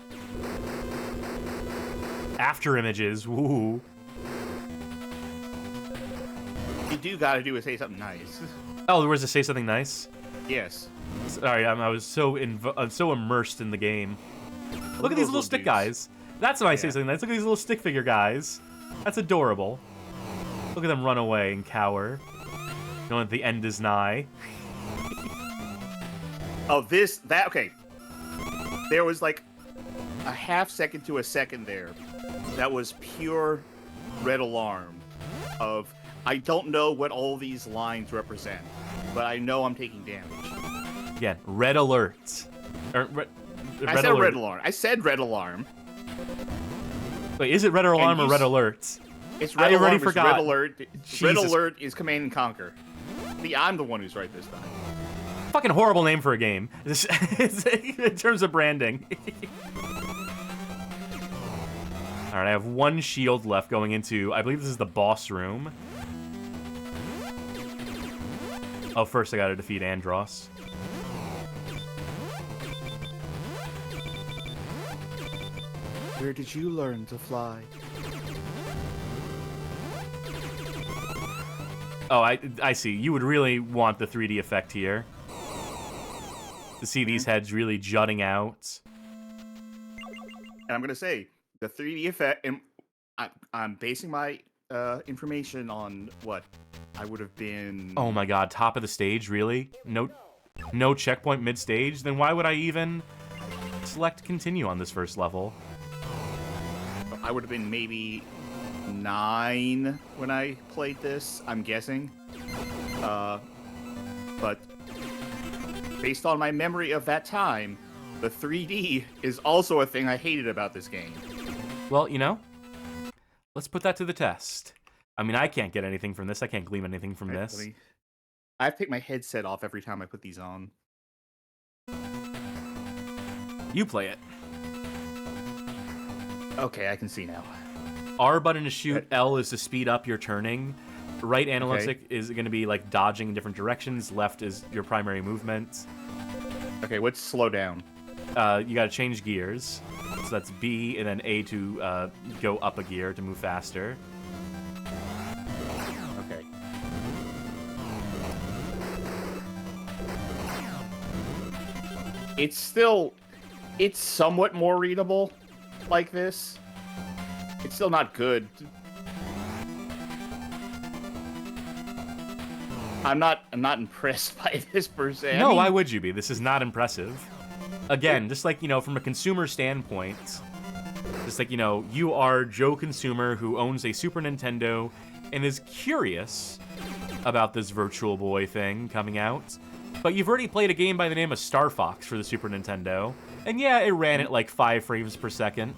After images, woo. You do gotta do is say something nice. Oh, there was a say something nice. Yes. Sorry, I was so immersed in the game. Look at these little stick dudes. guys. That's when I say Yeah. something nice. Look at these little stick figure guys. That's adorable. Look at them run away and cower, knowing that the end is nigh. Oh, okay. There was like a half second to a second there. That was pure red alarm of, I don't know what all these lines represent, but I know I'm taking damage. Again, red alert. I said red alarm. I said red alarm. Wait, is it red alarm or you red s- alert? It's I red already alarm. It's forgot. red alert. Red Jesus. alert is Command and Conquer. See, I'm the one who's right this time. Fucking horrible name for a game. In terms of branding. Alright, I have 1 shield left going into, I believe this is the boss room. Oh, first I gotta defeat Andros. Where did you learn to fly? Oh, I see. You would really want the 3D effect here. To see these heads really jutting out. And I'm gonna say the 3D effect. And I'm basing my information on what I would have been. Oh my god, top of the stage, really? No checkpoint mid-stage? Then why would I even select continue on this first level? I would have been maybe 9 when I played this, I'm guessing. But based on my memory of that time, the 3D is also a thing I hated about this game. Well, you know, let's put that to the test. I mean, I can't get anything from this. I can't glean anything from Right, this. I have to take my headset off every time I put these on. You play it. Okay, I can see now. R button to shoot, L is to speed up your turning. Right analog Okay. stick is going to be like dodging in different directions. Left is your primary movement. Okay, what's slow down? You got to change gears. So that's B and then A to go up a gear to move faster. Okay. It's somewhat more readable like this. It's still not good. I'm not impressed by this per se. No, why would you be? This is not impressive. Again, just like, you know, from a consumer standpoint, just like, you know, you are Joe Consumer who owns a Super Nintendo and is curious about this Virtual Boy thing coming out. But you've already played a game by the name of Star Fox for the Super Nintendo. And yeah, it ran at like 5 frames per second.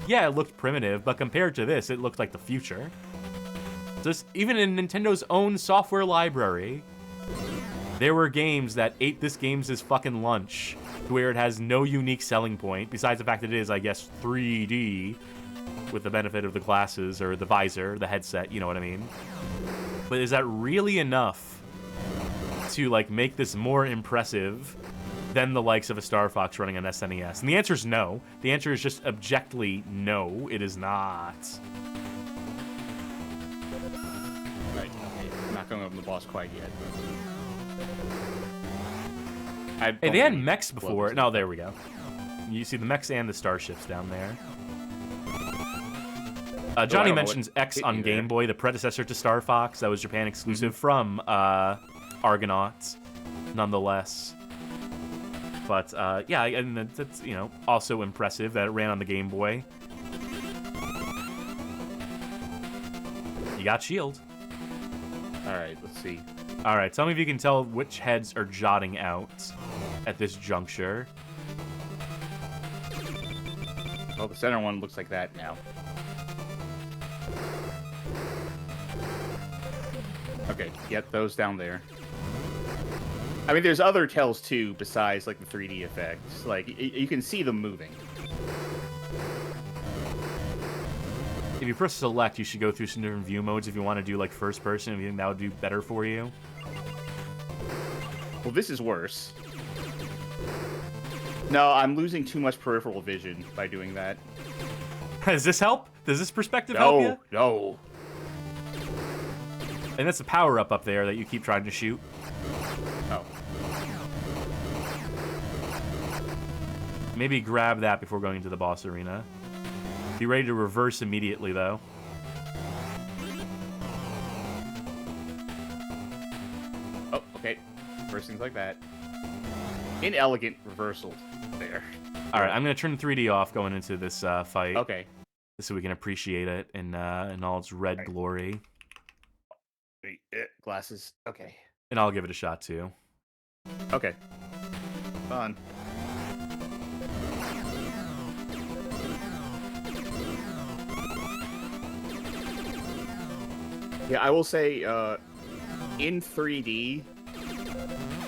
Yeah, it looked primitive, but compared to this, it looked like the future. Just even in Nintendo's own software library, there were games that ate this game's fucking lunch, to where it has no unique selling point, besides the fact that it is, I guess, 3D, with the benefit of the glasses, or the visor, the headset, you know what I mean? But is that really enough to, like, make this more impressive than the likes of a Star Fox running on SNES? And the answer is no. The answer is just objectively no, it is not. Right, okay. I'm not going over the boss quite yet. Hey, they had mechs before. No, there we go. You see the mechs and the starships down there. Johnny mentions X on Game Boy, the predecessor to Star Fox. That was Japan exclusive from Argonauts, nonetheless. But yeah, and that's, you know, also impressive that it ran on the Game Boy. You got Shield. All right, let's see. All right, tell me if you can tell which heads are jotting out at this juncture. Oh, the center one looks like that now. Okay, yep, those down there. I mean, there's other tells too, besides like the 3D effects. Like, you can see them moving. If you press select, you should go through some different view modes if you want to do like first person. If you think that would do better for you. Well, this is worse. No, I'm losing too much peripheral vision by doing that. Does this help? Does this perspective help you? No. And that's a power-up up there that you keep trying to shoot. Oh. Maybe grab that before going into the boss arena. Be ready to reverse immediately, though. Oh, okay. First things like that. Inelegant reversal there. All right, I'm going to turn 3D off going into this fight. Okay. So we can appreciate it in all its red glory. Wait, glasses. Okay. And I'll give it a shot, too. Okay. Fun. Yeah, I will say, in 3D,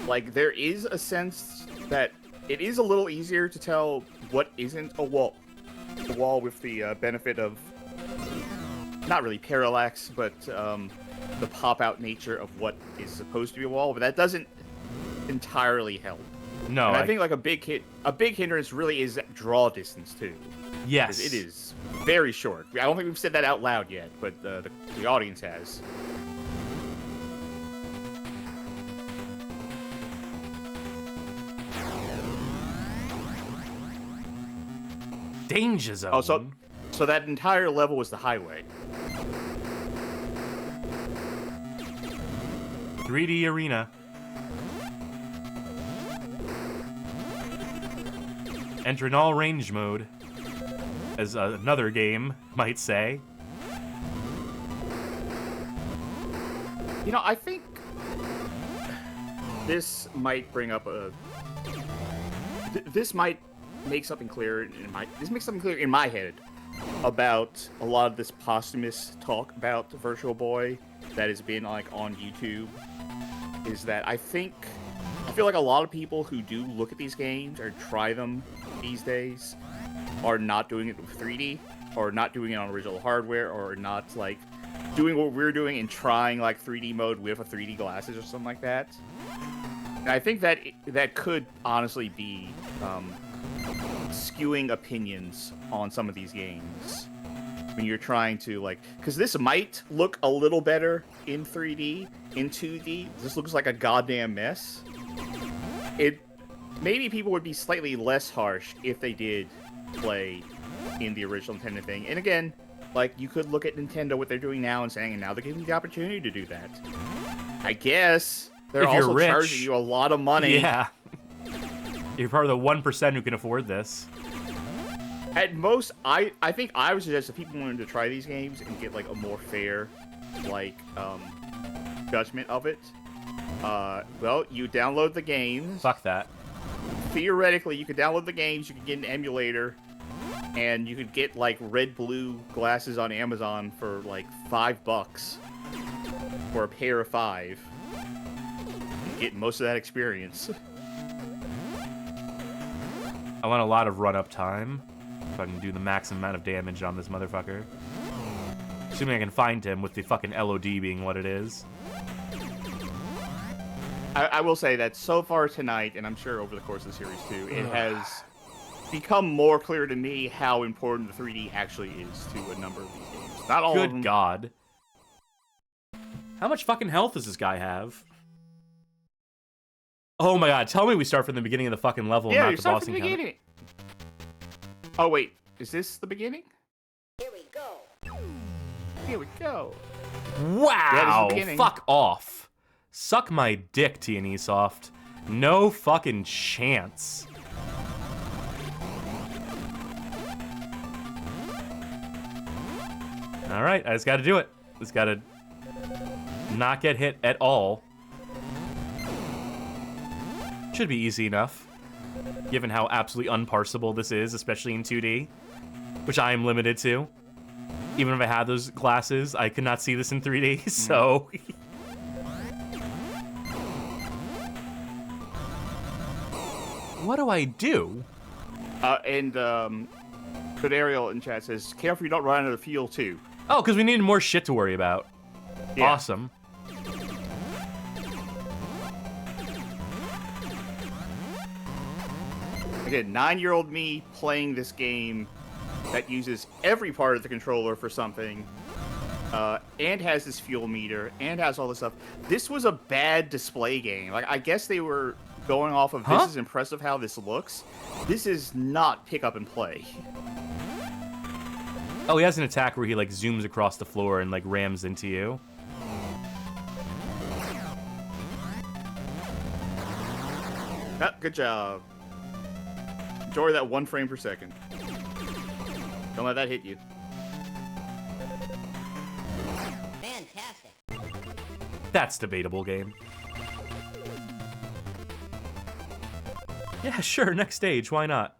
like, there is a sense that it is a little easier to tell what isn't a wall. A wall with the benefit of, not really parallax, but the pop-out nature of what is supposed to be a wall, but that doesn't entirely help. No, and I think like a big hindrance really is draw distance too. Yes, it is very short. I don't think we've said that out loud yet, but the audience has. Danger zone. Oh, so that entire level was the highway. 3D arena. Enter in all range mode, as another game might say. You know, I think this might bring up a. This might make something clear in my head about a lot of this posthumous talk about Virtual Boy that has been like on YouTube. Is that I feel like a lot of people who do look at these games or try them these days are not doing it with 3D, or not doing it on original hardware, or not like doing what we're doing and trying like 3D mode with a 3D glasses or something like that. And I think that could honestly be skewing opinions on some of these games when you're trying to like, because this might look a little better in 3D. In 2D, this looks like a goddamn mess. Maybe people would be slightly less harsh if they did play in the original Nintendo thing. And again, like, you could look at Nintendo, what they're doing now, and saying, and now they're giving you the opportunity to do that. I guess they're also rich, charging you a lot of money. Yeah. You're part of the 1% who can afford this. At most, I think I would suggest if people wanted to try these games and get like a more fair, like, judgment of it, well, you download the games. Fuck that. Theoretically, you could download the games, you could get an emulator, and you could get like red-blue glasses on Amazon for like $5 for a pair of 5. You get most of that experience. I want a lot of run-up time, so I can do the maximum amount of damage on this motherfucker. Assuming I can find him with the fucking LOD being what it is. I will say that so far tonight, and I'm sure over the course of the series too, it has become more clear to me how important the 3D actually is to a number of these games. Not all of them. Good God. How much fucking health does this guy have? Oh my God, tell me we start from the beginning of the fucking level and Yeah, not you the start boss from the encounter. beginning. Oh wait, is this the beginning? Here we go. Here we go. Wow! the beginning. Fuck off. Suck my dick, T&E Soft. No fucking chance. Alright, I just gotta do it. Just gotta not get hit at all. Should be easy enough, given how absolutely unparsable this is, especially in 2D, which I am limited to. Even if I had those glasses, I could not see this in 3D, so... What do I do? Good Ariel in chat says, careful you don't run out of the field too. Oh, because we needed more shit to worry about. Yeah. Awesome. Again, 9-year-old me playing this game that uses every part of the controller for something, and has this fuel meter, and has all this stuff. This was a bad display game. Like, I guess they were going off of, this is impressive how this looks. This is not pick up and play. Oh, he has an attack where he, like, zooms across the floor and, like, rams into you. Ah, good job. Enjoy that 1 frame per second. Don't let that hit you. Fantastic. That's debatable, game. Yeah, sure, next stage, why not?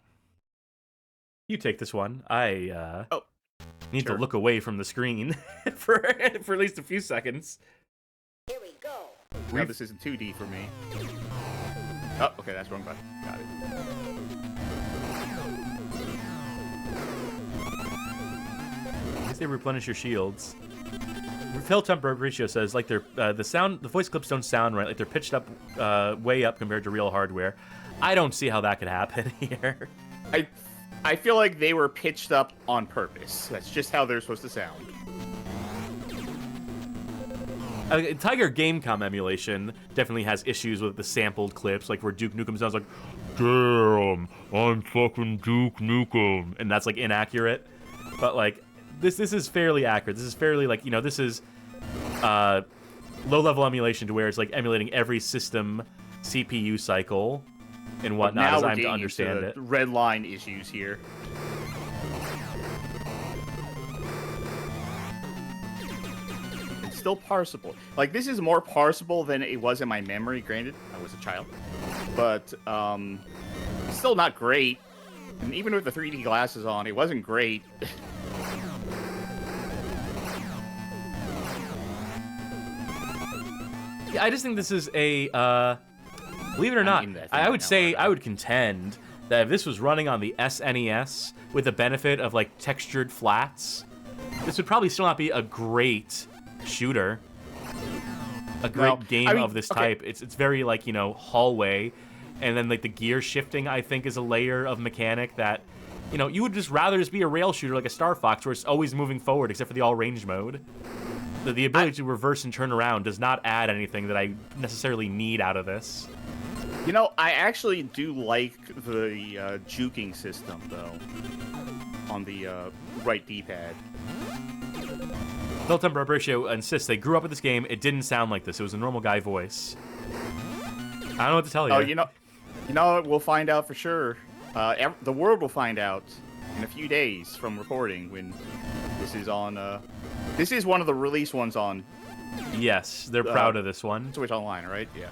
You take this one. I, need sure. to look away from the screen for at least a few seconds. Here we go. Now this isn't 2D for me. Oh, okay, that's wrong button. Got it. I guess they replenish your shields. Phil Temper Ratio says, like, the voice clips don't sound right, like they're pitched up, way up compared to real hardware. I don't see how that could happen here. I feel like they were pitched up on purpose. That's just how they're supposed to sound. Tiger Gamecom emulation definitely has issues with the sampled clips, like where Duke Nukem sounds like, "Damn, I'm fucking Duke Nukem," and that's like inaccurate. But like, this is fairly accurate. This is fairly like, you know, this is low-level emulation to where it's like emulating every system CPU cycle and whatnot, now as we're I'm to getting understand into it. red line issues here. It's still parsable. Like, this is more parsable than it was in my memory. Granted, I was a child, but still not great. And even with the 3D glasses on, it wasn't great. Yeah, I just think this is a, believe it or not, I would say, I would contend that if this was running on the SNES with the benefit of, like, textured flats, this would probably still not be a great shooter. A great game of this type. It's very, like, you know, hallway, and then, like, the gear shifting, I think, is a layer of mechanic that, you know, you would just rather just be a rail shooter like a Star Fox where it's always moving forward except for the all-range mode. The ability to reverse and turn around does not add anything that I necessarily need out of this. You know, I actually do like the juking system, though, on the right D-pad. Phil Temper Ratio insists they grew up with this game. It didn't sound like this. It was a normal guy voice. I don't know what to tell you. Oh, you know, we'll find out for sure. The world will find out in a few days from recording when this is on. This is one of the release ones on. Yes, they're proud of this one. Switch Online, right? Yeah.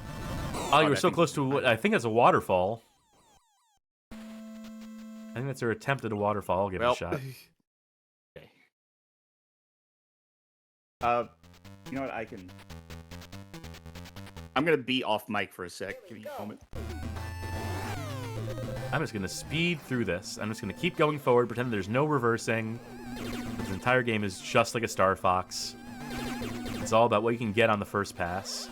Oh, you were so close to what I think it's a waterfall. I think that's her attempt at a waterfall. I'll give it a shot. Okay. You know what? I'm gonna be off mic for a sec. Give me a moment. I'm just gonna speed through this. I'm just gonna keep going forward, pretend there's no reversing. This entire game is just like a Star Fox. It's all about what you can get on the first pass.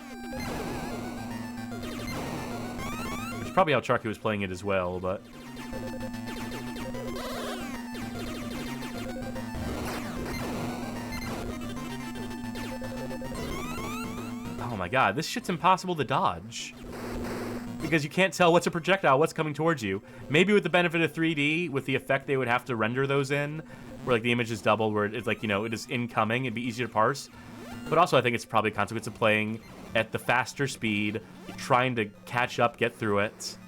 Which is probably how Chucky was playing it as well, but... Oh my god, this shit's impossible to dodge. Because you can't tell what's a projectile, what's coming towards you. Maybe with the benefit of 3D, with the effect they would have to render those in, where like the image is doubled, where it's like, you know, it is incoming, it'd be easier to parse. But also I think it's probably a consequence of playing at the faster speed, trying to catch up, get through it.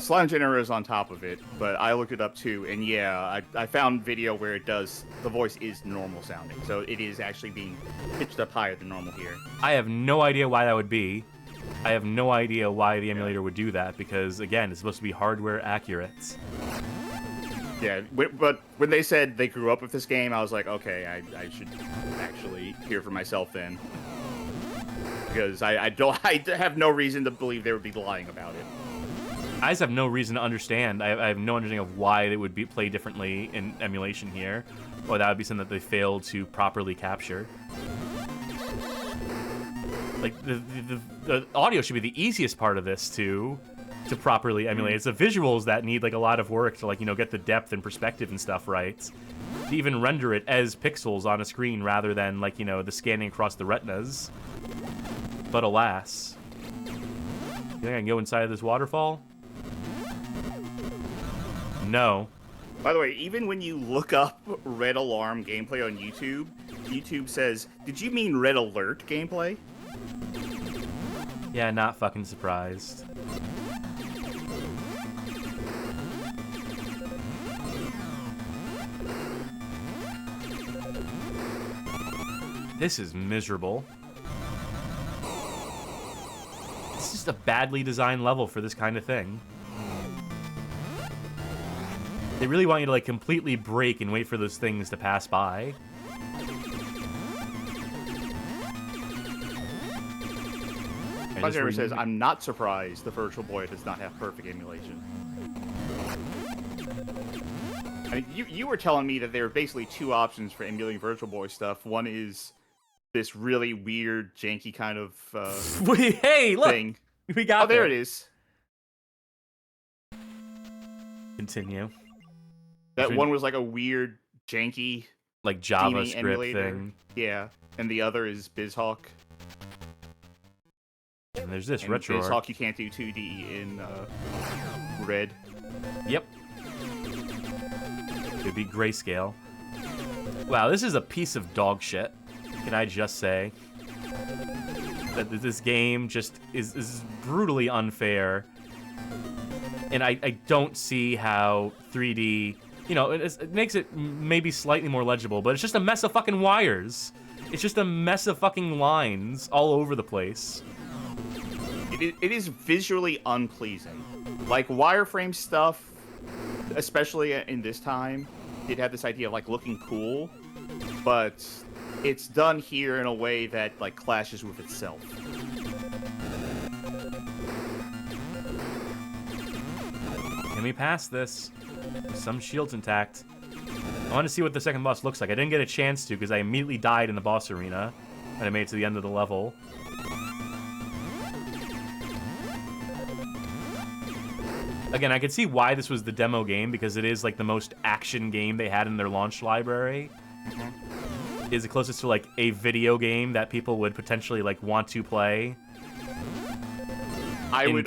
Slime Generator is on top of it, but I looked it up too, and yeah, I found video where the voice is normal sounding, so it is actually being pitched up higher than normal here. I have no idea why that would be. I have no idea why the emulator would do that, because again, it's supposed to be hardware accurate. Yeah, but when they said they grew up with this game, I was like, okay, I should actually hear for myself then. Because I have no reason to believe they would be lying about it. I just have no reason to understand. I have no understanding of why they would be played differently in emulation here, or that would be something that they failed to properly capture. Like the audio should be the easiest part of this to properly emulate. It's the visuals that need like a lot of work to, like, you know, get the depth and perspective and stuff right. To even render it as pixels on a screen rather than, like, you know, the scanning across the retinas. But alas. You think I can go inside of this waterfall? No. By the way, even when you look up Red Alarm gameplay on YouTube, YouTube says, "Did you mean Red Alert gameplay?" Yeah, not fucking surprised. This is miserable. It's just a badly designed level for this kind of thing. They really want you to, like, completely break and wait for those things to pass by. Buzzerber says, "I'm not surprised the Virtual Boy does not have perfect emulation." I mean, you were telling me that there are basically two options for emulating Virtual Boy stuff. One is this really weird, janky kind of hey, look! thing. We got there it is. Continue. That one was like a weird, janky, like JavaScript emulator thing. Yeah, and the other is BizHawk. And there's this and retro. BizHawk, you can't do 2D in red. Yep. It'd be grayscale. Wow, this is a piece of dog shit. Can I just say that this game just is brutally unfair, and I don't see how 3D. You know, it makes it maybe slightly more legible, but it's just a mess of fucking wires. It's just a mess of fucking lines all over the place. It is visually unpleasing. Like, wireframe stuff, especially in this time, did have this idea of, like, looking cool, but it's done here in a way that, like, clashes with itself. Can we pass this? Some shields intact. I want to see what the second boss looks like. I didn't get a chance to because I immediately died in the boss arena when I made it to the end of the level. Again, I could see why this was the demo game, because it is like the most action game they had in their launch library. Is the closest to like a video game that people would potentially like want to play. I would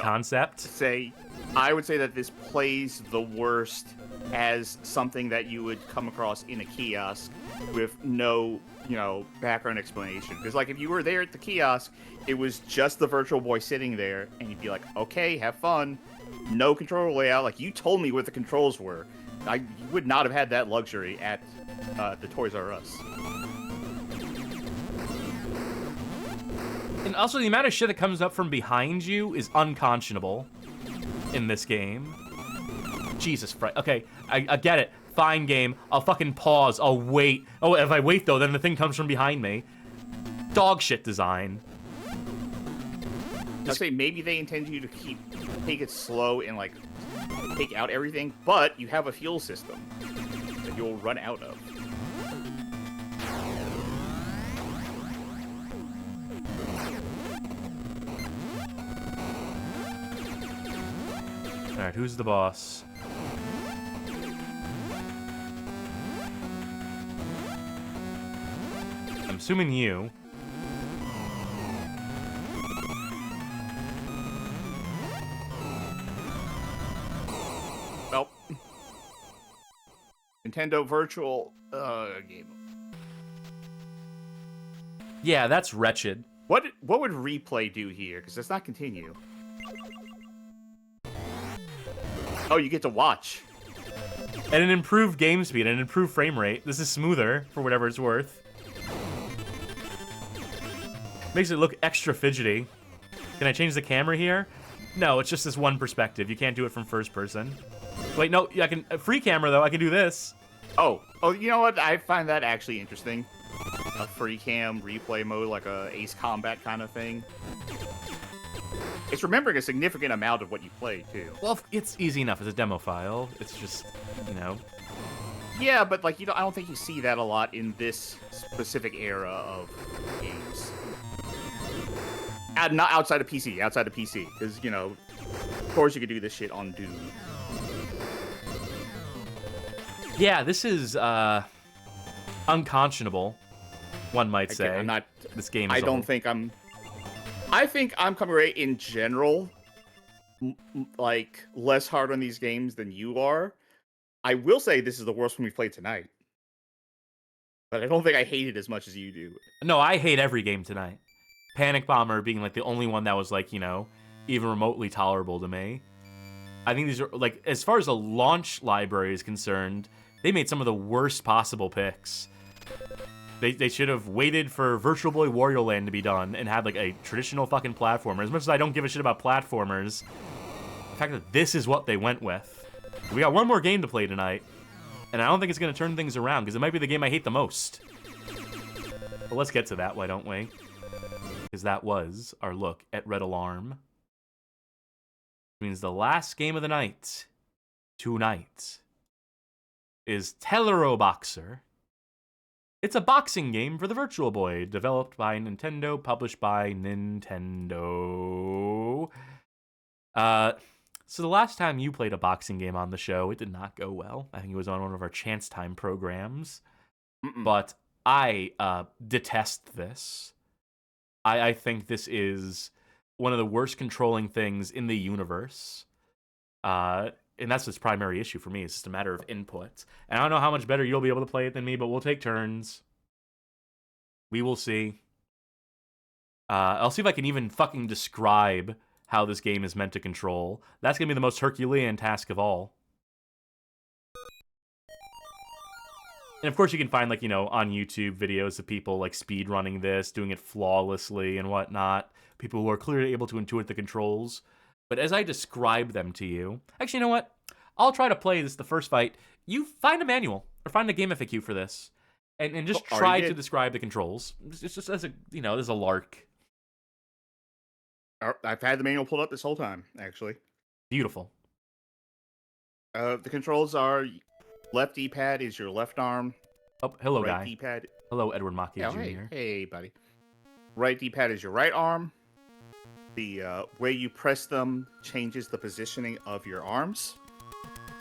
say that this plays the worst as something that you would come across in a kiosk with no, background explanation. Because, like, if you were there at the kiosk, it was just the Virtual Boy sitting there, and you'd be like, okay, have fun. No controller layout. Like, you told me what the controls were. You would not have had that luxury at the Toys R Us. And also, the amount of shit that comes up from behind you is unconscionable in this game. Jesus Christ. Okay, I get it. Fine, game. I'll fucking pause. I'll wait. Oh, if I wait, though, then the thing comes from behind me. Dog shit design. I'd say maybe they intend you to take it slow and, like, take out everything, but you have a fuel system that you'll run out of. Alright, who's the boss? I'm assuming you. Well, Nintendo Virtual game. Yeah, that's wretched. What would replay do here? Because it's not continue. Oh, you get to watch. And an improved game speed and an improved frame rate. This is smoother, for whatever it's worth. Makes it look extra fidgety. Can I change the camera here? No, it's just this one perspective. You can't do it from first person. Wait, no, I can. Free camera, though. I can do this. Oh, you know what? I find that actually interesting. A free cam replay mode, like a Ace Combat kind of thing. It's remembering a significant amount of what you played, too. Well, it's easy enough as a demo file. It's just, you know. Yeah, but, like, I don't think you see that a lot in this specific era of games. Not outside of PC, because, you know, of course you could do this shit on Doom. Yeah, this is, unconscionable, one might say. Again, I'm not... This game I don't think I'm... I think I'm coming right in general, like, less hard on these games than you are. I will say this is the worst one we've played tonight. But I don't think I hate it as much as you do. No, I hate every game tonight. Panic Bomber being, like, the only one that was, like, you know, even remotely tolerable to me. I think these are, like, as far as the launch library is concerned, they made some of the worst possible picks. They should have waited for Virtual Boy Wario Land to be done and had, like, a traditional fucking platformer. As much as I don't give a shit about platformers, the fact that this is what they went with. We got one more game to play tonight, and I don't think it's going to turn things around, because it might be the game I hate the most. But let's get to that, why don't we? Because that was our look at Red Alarm. Which means the last game of the night, tonight, is Teleroboxer. It's a boxing game for the Virtual Boy, developed by Nintendo, published by Nintendo. So the last time you played a boxing game on the show, it did not go well. I think it was on one of our Chance Time programs. But I detest this. I think this is one of the worst controlling things in the universe. And that's its primary issue for me. It's just a matter of input. And I don't know how much better you'll be able to play it than me, but we'll take turns. We will see. I'll see if I can even fucking describe how this game is meant to control. That's going to be the most Herculean task of all. And of course you can find, like, you know, on YouTube videos of people, like, speed running this, doing it flawlessly and whatnot. People who are clearly able to intuit the controls. But as I describe them to you... Actually, you know what? I'll try to play this the first fight. You find a manual, or find a game FAQ for this. And just try to describe the controls. It's just as a, you know, as a lark. I've had the manual pulled up this whole time, actually. Beautiful. The controls are... Left D-pad is your left arm. Oh, hello, right guy. D-pad. Hello, Edward Macchia Jr. Hey, buddy. Right D-pad is your right arm. The way you press them changes the positioning of your arms.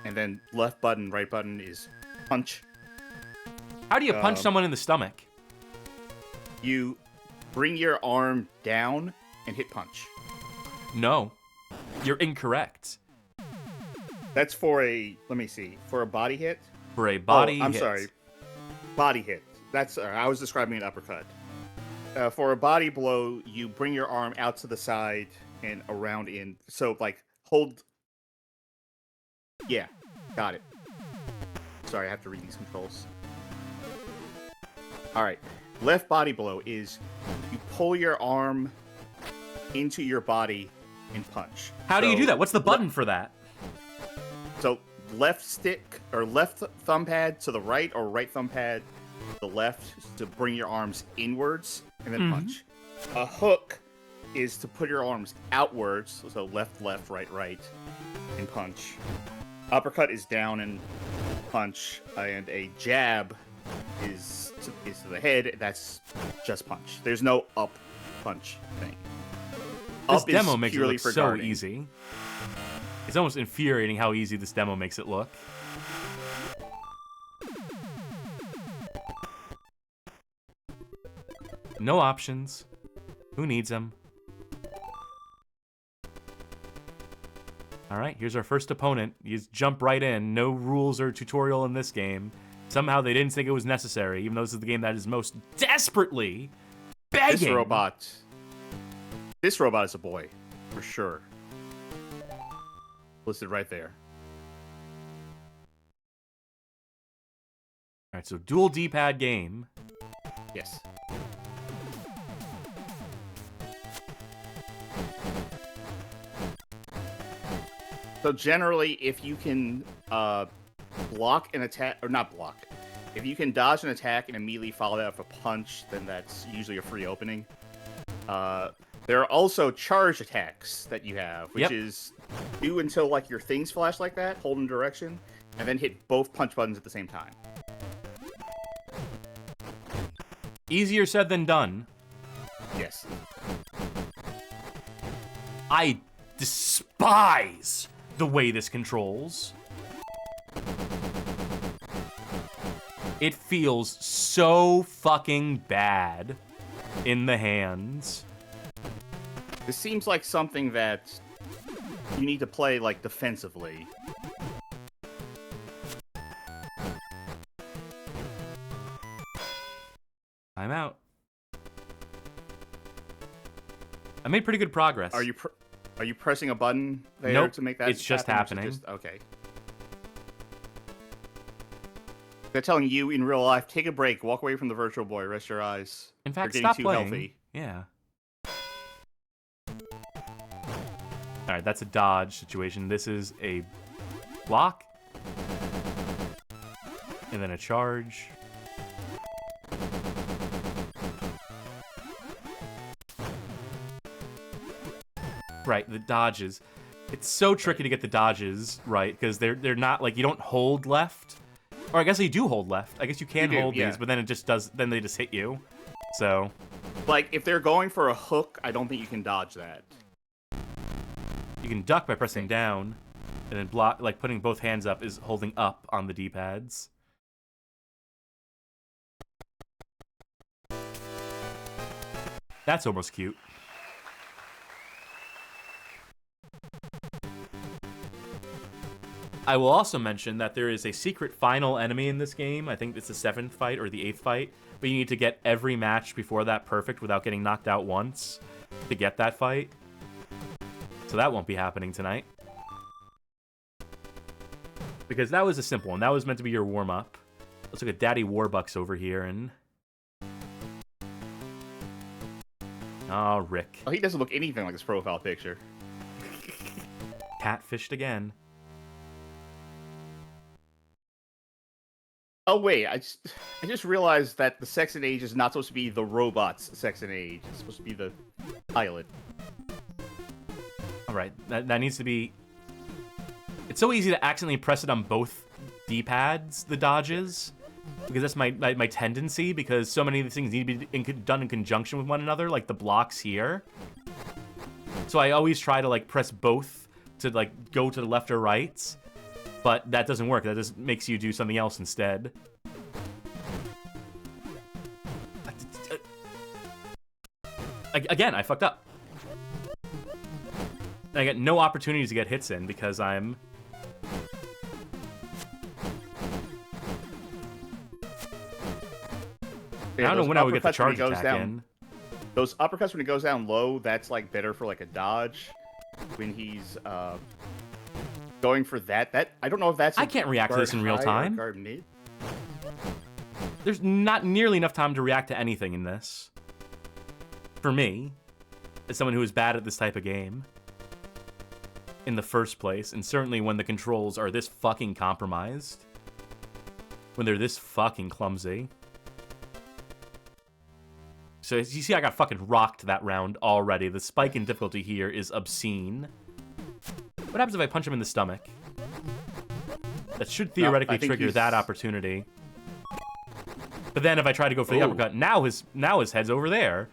And then left button, right button is punch. How do you punch someone in the stomach? You bring your arm down and hit punch. No. You're incorrect. That's for a, let me see, for a body hit? For a body hit. I'm sorry. Body hit. That's, I was describing an uppercut. For a body blow, you bring your arm out to the side and around in. So, like, hold. Yeah, got it. Sorry, I have to read these controls. Alright. Left body blow is you pull your arm into your body and punch. How do you do that? What's the button for that? So, left stick or left thumb pad to the right or right thumb pad to the left to bring your arms inwards and then punch. A hook is to put your arms outwards, so left, left, right, right, and punch. Uppercut is down and punch, and a jab is to the head. That's just punch. There's no up punch thing. This Up demo is makes it purely look for so guarding. easy. It's almost infuriating how easy this demo makes it look. No options. Who needs them? Alright, here's our first opponent. You just jump right in. No rules or tutorial in this game. Somehow they didn't think it was necessary, even though this is the game that is most desperately begging. This robot is a boy, for sure. Listed right there. Alright, so dual D-pad game. Yes. So generally, if you can block an attack, or not block, if you can dodge an attack and immediately follow that with a punch, then that's usually a free opening. There are also charge attacks that you have, which is do until like your things flash like that, hold in direction, and then hit both punch buttons at the same time. Easier said than done. Yes. I despise the way this controls. It feels so fucking bad in the hands. This seems like something that you need to play like defensively. I'm out. I made pretty good progress. Are you pressing a button there Nope, to make that it's just happen, or happening. is it okay. They're telling you in real life, take a break, walk away from the virtual boy, rest your eyes. In fact, You're stop getting too playing. healthy. Yeah. Alright, that's a dodge situation. This is a block. And then a charge. Right, the dodges. It's so tricky to get the dodges right, because they're not, like, you don't hold left. Or I guess you do hold left. I guess you can You do, hold yeah. these, but then it just does, then they just hit you. So, Like, if they're going for a hook, I don't think you can dodge that. you can duck by pressing down, and then block, like putting both hands up is holding up on the D-pads. That's almost cute. I will also mention that there is a secret final enemy in this game. I think it's the 7th fight or the 8th fight, but you need to get every match before that perfect without getting knocked out once to get that fight. So that won't be happening tonight. Because that was a simple one. That was meant to be your warm-up. Let's look at Daddy Warbucks over here and... Oh, Rick. Oh, he doesn't look anything like his profile picture. Catfished again. Oh wait, I just realized that the sex and age is not supposed to be the robot's sex and age. It's supposed to be the pilot. Alright, that needs to be... It's so easy to accidentally press it on both D-pads, the dodges. Because that's my tendency, because so many of these things need to be done in conjunction with one another, like the blocks here. So I always try to, like, press both to, like, go to the left or right. But that doesn't work. That just makes you do something else instead. Again, I fucked up. I get no opportunities to get hits in because I'm... I don't know when I would get the charge attack in. Those uppercuts when it goes down low, that's like better for like a dodge. When he's going for that I don't know if that's... I can't react to this in real time. Guard mid. There's not nearly enough time to react to anything in this. For me, as someone who is bad at this type of game. in the first place, and certainly when the controls are this fucking compromised. When they're this fucking clumsy. So as you see, I got fucking rocked that round already. The spike in difficulty here is obscene. What happens if I punch him in the stomach? That should theoretically trigger that opportunity. But then if I try to go for the uppercut, now his head's over there.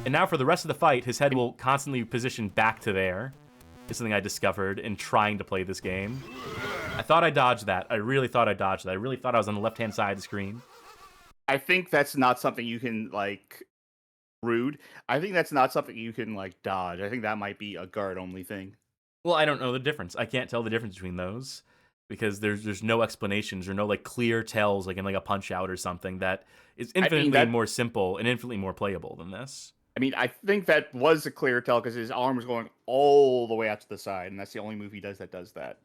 And now for the rest of the fight, his head will constantly position back to there. It's something I discovered in trying to play this game. I thought I dodged that. I really thought I dodged that. I really thought I was on the left-hand side of the screen. I think that's not something you can, like, rude. I think that's not something you can, like, dodge. I think that might be a guard-only thing. Well, I don't know the difference. I can't tell the difference between those. Because there's no explanations or no, like, clear tells, like in, like, a Punch-Out or something that is infinitely more simple and infinitely more playable than this. I mean, I think that was a clear tell because his arm was going all the way out to the side, and that's the only move he does that does that.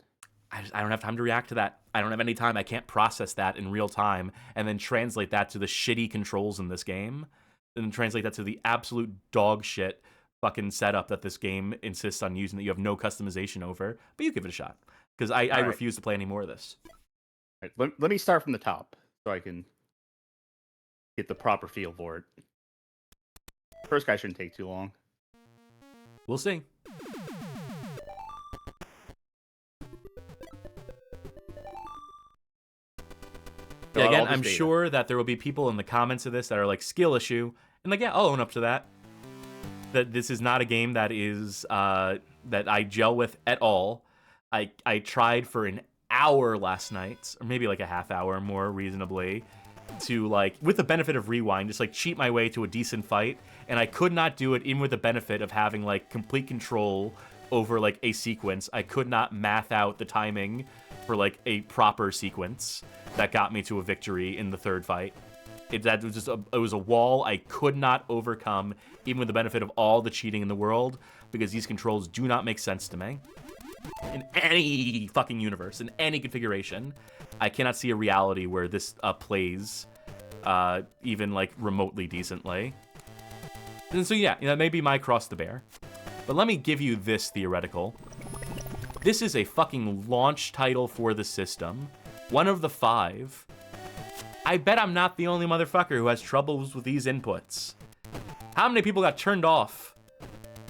I don't have time to react to that. I don't have any time. I can't process that in real time and then translate that to the shitty controls in this game. And then translate that to the absolute dog shit fucking setup that this game insists on using that you have no customization over. But you give it a shot. Because I refuse to play any more of this. All right, let me start from the top so I can get the proper feel for it. First guy shouldn't take too long. We'll see. Yeah, again, I'm sure that there will be people in the comments of this that are like, skill issue. And like, yeah, I'll own up to that. That this is not a game that is that I gel with at all. I tried for an hour last night, or maybe like a half hour more reasonably, to like, with the benefit of rewind, just like cheat my way to a decent fight, and I could not do it even with the benefit of having like complete control over like a sequence. I could not math out the timing for like a proper sequence that got me to a victory in the third fight. It was a wall I could not overcome, even with the benefit of all the cheating in the world, because these controls do not make sense to me. In any fucking universe, in any configuration, I cannot see a reality where this plays even like remotely decently. And so yeah, that may be my cross to bear. But let me give you this theoretical. This is a fucking launch title for the system. One of the 5. I bet I'm not the only motherfucker who has troubles with these inputs. How many people got turned off,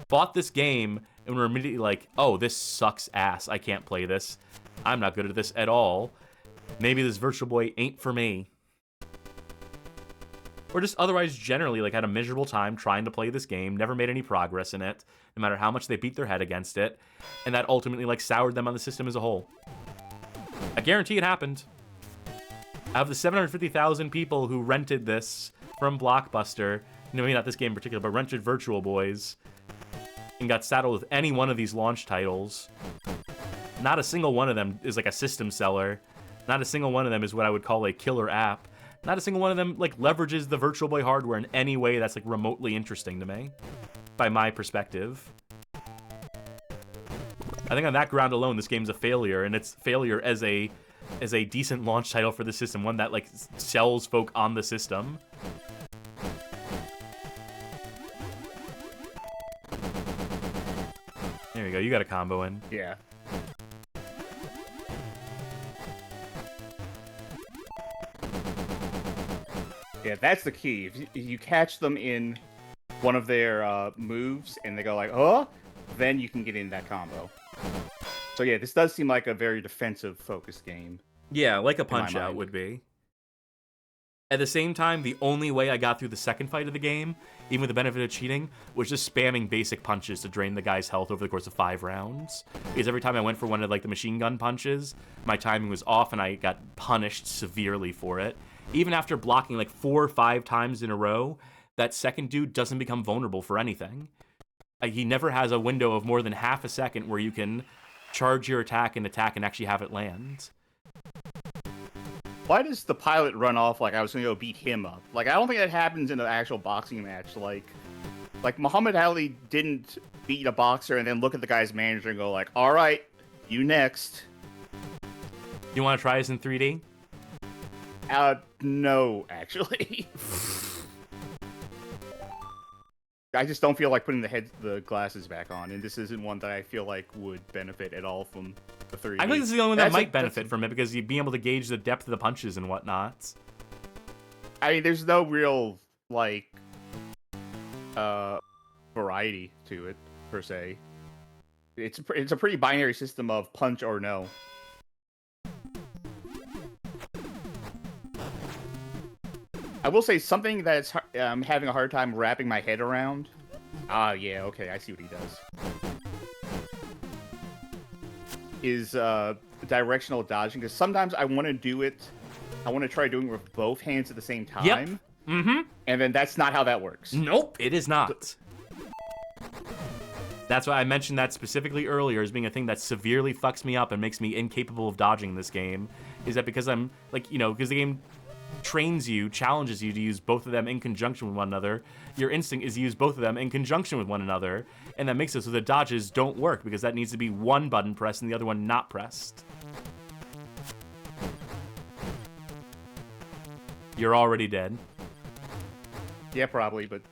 bought this game, and were immediately like, oh, this sucks ass. I can't play this. I'm not good at this at all. Maybe this Virtual Boy ain't for me. Or just otherwise generally like had a miserable time trying to play this game, never made any progress in it, no matter how much they beat their head against it, and that ultimately like soured them on the system as a whole. I guarantee it happened. Out of the 750,000 people who rented this from Blockbuster, maybe not this game in particular, but rented Virtual Boys, and got saddled with any one of these launch titles, not a single one of them is like a system seller. Not a single one of them is what I would call a killer app. Not a single one of them like leverages the Virtual Boy hardware in any way that's like remotely interesting to me, by my perspective. I think on that ground alone, this game's a failure, and it's failure as a decent launch title for the system, one that like sells folk on the system. There you go. You got a combo in. Yeah. Yeah, that's the key. If you catch them in one of their moves and they go like, oh, then you can get in that combo. So yeah, this does seem like a very defensive focused game. Yeah, like a Punch-Out would be. At the same time, the only way I got through the second fight of the game, even with the benefit of cheating, was just spamming basic punches to drain the guy's health over the course of 5 rounds. Because every time I went for one of like the machine gun punches, my timing was off and I got punished severely for it. Even after blocking like 4 or 5 times in a row, that second dude doesn't become vulnerable for anything. He never has a window of more than half a second where you can charge your attack and actually have it land. Why does the pilot run off like I was gonna go beat him up? Like, I don't think that happens in an actual boxing match. Like Muhammad Ali didn't beat a boxer and then look at the guy's manager and go like, all right, you next. You want to try this in 3D? No, actually. I just don't feel like putting the glasses back on, and this isn't one that I feel like would benefit at all from the 3D. I think this is the only one that might benefit from it because you'd be able to gauge the depth of the punches and whatnot. I mean, there's no real like variety to it per se. It's a pretty binary system of punch or no. I will say something that's I'm having a hard time wrapping my head around. Ah, yeah, okay, I see what he does. Is directional dodging, because sometimes I want to do it. I want to try doing it with both hands at the same time. Yep. Mm-hmm. And then that's not how that works. Nope, it is not. That's why I mentioned that specifically earlier as being a thing that severely fucks me up and makes me incapable of dodging this game. Is that because I'm, like, you know, because the game trains you, challenges you to use both of them in conjunction with one another. Your instinct is to use both of them in conjunction with one another, and that makes it so the dodges don't work because that needs to be one button pressed and the other one not pressed. You're already dead. Yeah, probably, but...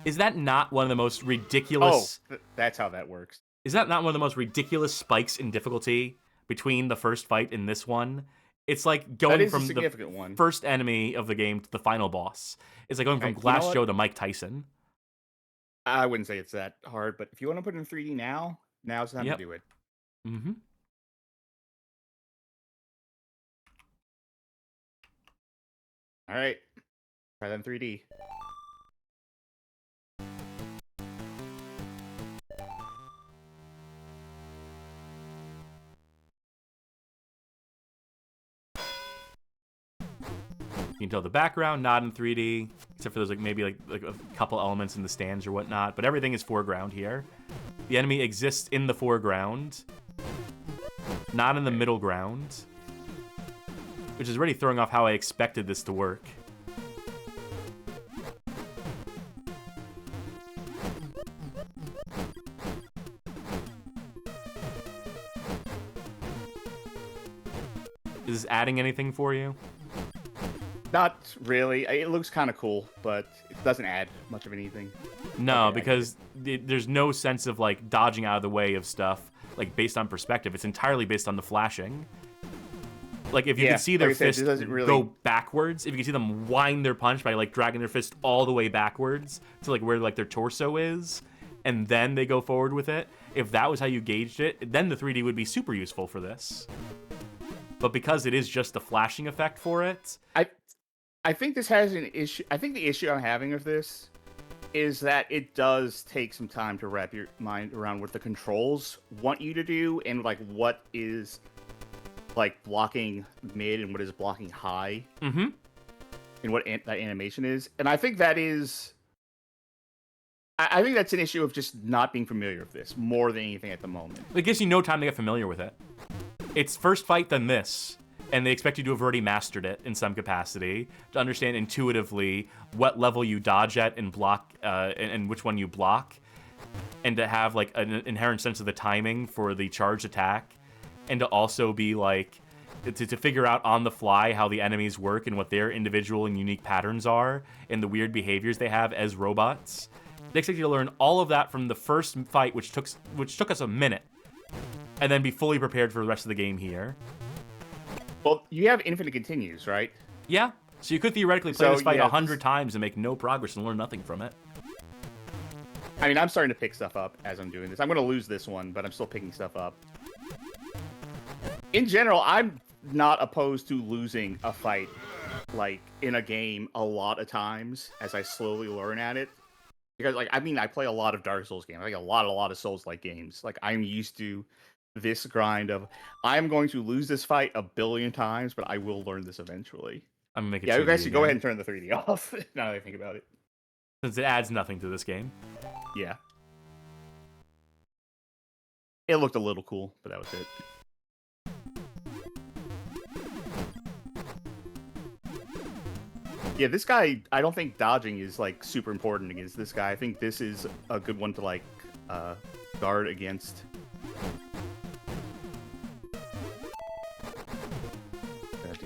Is that not one of the most ridiculous... Oh, that's how that works. Is that not one of the most ridiculous spikes in difficulty between the first fight and this one? It's like going from the first enemy of the game to the final boss. It's like going from Glass Joe to Mike Tyson. I wouldn't say it's that hard, but if you want to put it in 3D now, now's the time to do it. Mm-hmm. All right. Try that in 3D. You can tell the background, not in 3D, except for there's like maybe like a couple elements in the stands or whatnot, but everything is foreground here. The enemy exists in the foreground, not in the middle ground, which is already throwing off how I expected this to work. Is this adding anything for you? Not really. It looks kind of cool, but it doesn't add much of anything. No, because there's no sense of like dodging out of the way of stuff, like based on perspective. It's entirely based on the flashing. Like if you could see their fist go backwards, if you could see them wind their punch by like dragging their fist all the way backwards to like where like their torso is, and then they go forward with it. If that was how you gauged it, then the 3D would be super useful for this. But because it is just the flashing effect for it, I think this has an issue. I think the issue I'm having with this is that it does take some time to wrap your mind around what the controls want you to do and like what is like blocking mid and what is blocking high. Mm-hmm. And what that animation is. And I think that is... I think that's an issue of just not being familiar with this more than anything at the moment. It gives you no time to get familiar with it. It's first fight, then this. And they expect you to have already mastered it in some capacity to understand intuitively what level you dodge at and block, and which one you block, and to have like an inherent sense of the timing for the charged attack, and to also be like to figure out on the fly how the enemies work and what their individual and unique patterns are and the weird behaviors they have as robots. They expect you to learn all of that from the first fight, which took us a minute, and then be fully prepared for the rest of the game here. Well, you have infinite continues, right? Yeah. So you could theoretically play this fight 100 times and make no progress and learn nothing from it. I mean, I'm starting to pick stuff up as I'm doing this. I'm going to lose this one, but I'm still picking stuff up. In general, I'm not opposed to losing a fight, like, in a game a lot of times as I slowly learn at it. Because, like, I mean, I play a lot of Dark Souls games. I like a lot of Souls-like games. Like, I'm used to this grind of, I'm going to lose this fight a billion times, but I will learn this eventually. I'm gonna make it. Yeah, you guys should go ahead and turn the 3D off. Now that I think about it, since it adds nothing to this game. Yeah, it looked a little cool, but that was it. Yeah, this guy, I don't think dodging is like super important against this guy. I think this is a good one to like guard against.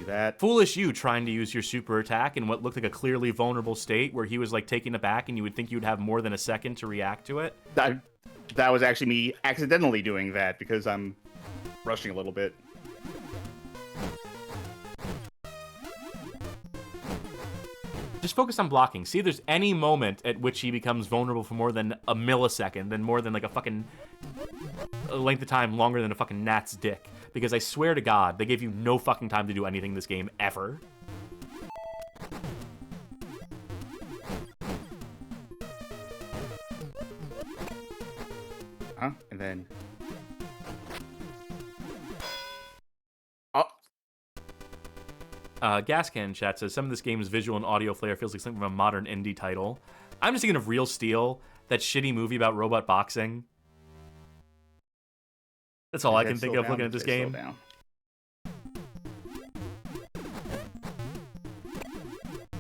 that. Foolish you trying to use your super attack in what looked like a clearly vulnerable state where he was like taking it back and you would think you would have more than a second to react to it. That was actually me accidentally doing that because I'm rushing a little bit. Just focus on blocking. See if there's any moment at which he becomes vulnerable for more than a millisecond, then more than like a fucking length of time longer than a fucking gnat's dick. Because I swear to God, they gave you no fucking time to do anything in this game, ever. And then... Gas Can Chat says, some of this game's visual and audio flair feels like something from a modern indie title. I'm just thinking of Real Steel, that shitty movie about robot boxing. That's all I can think of looking at this game.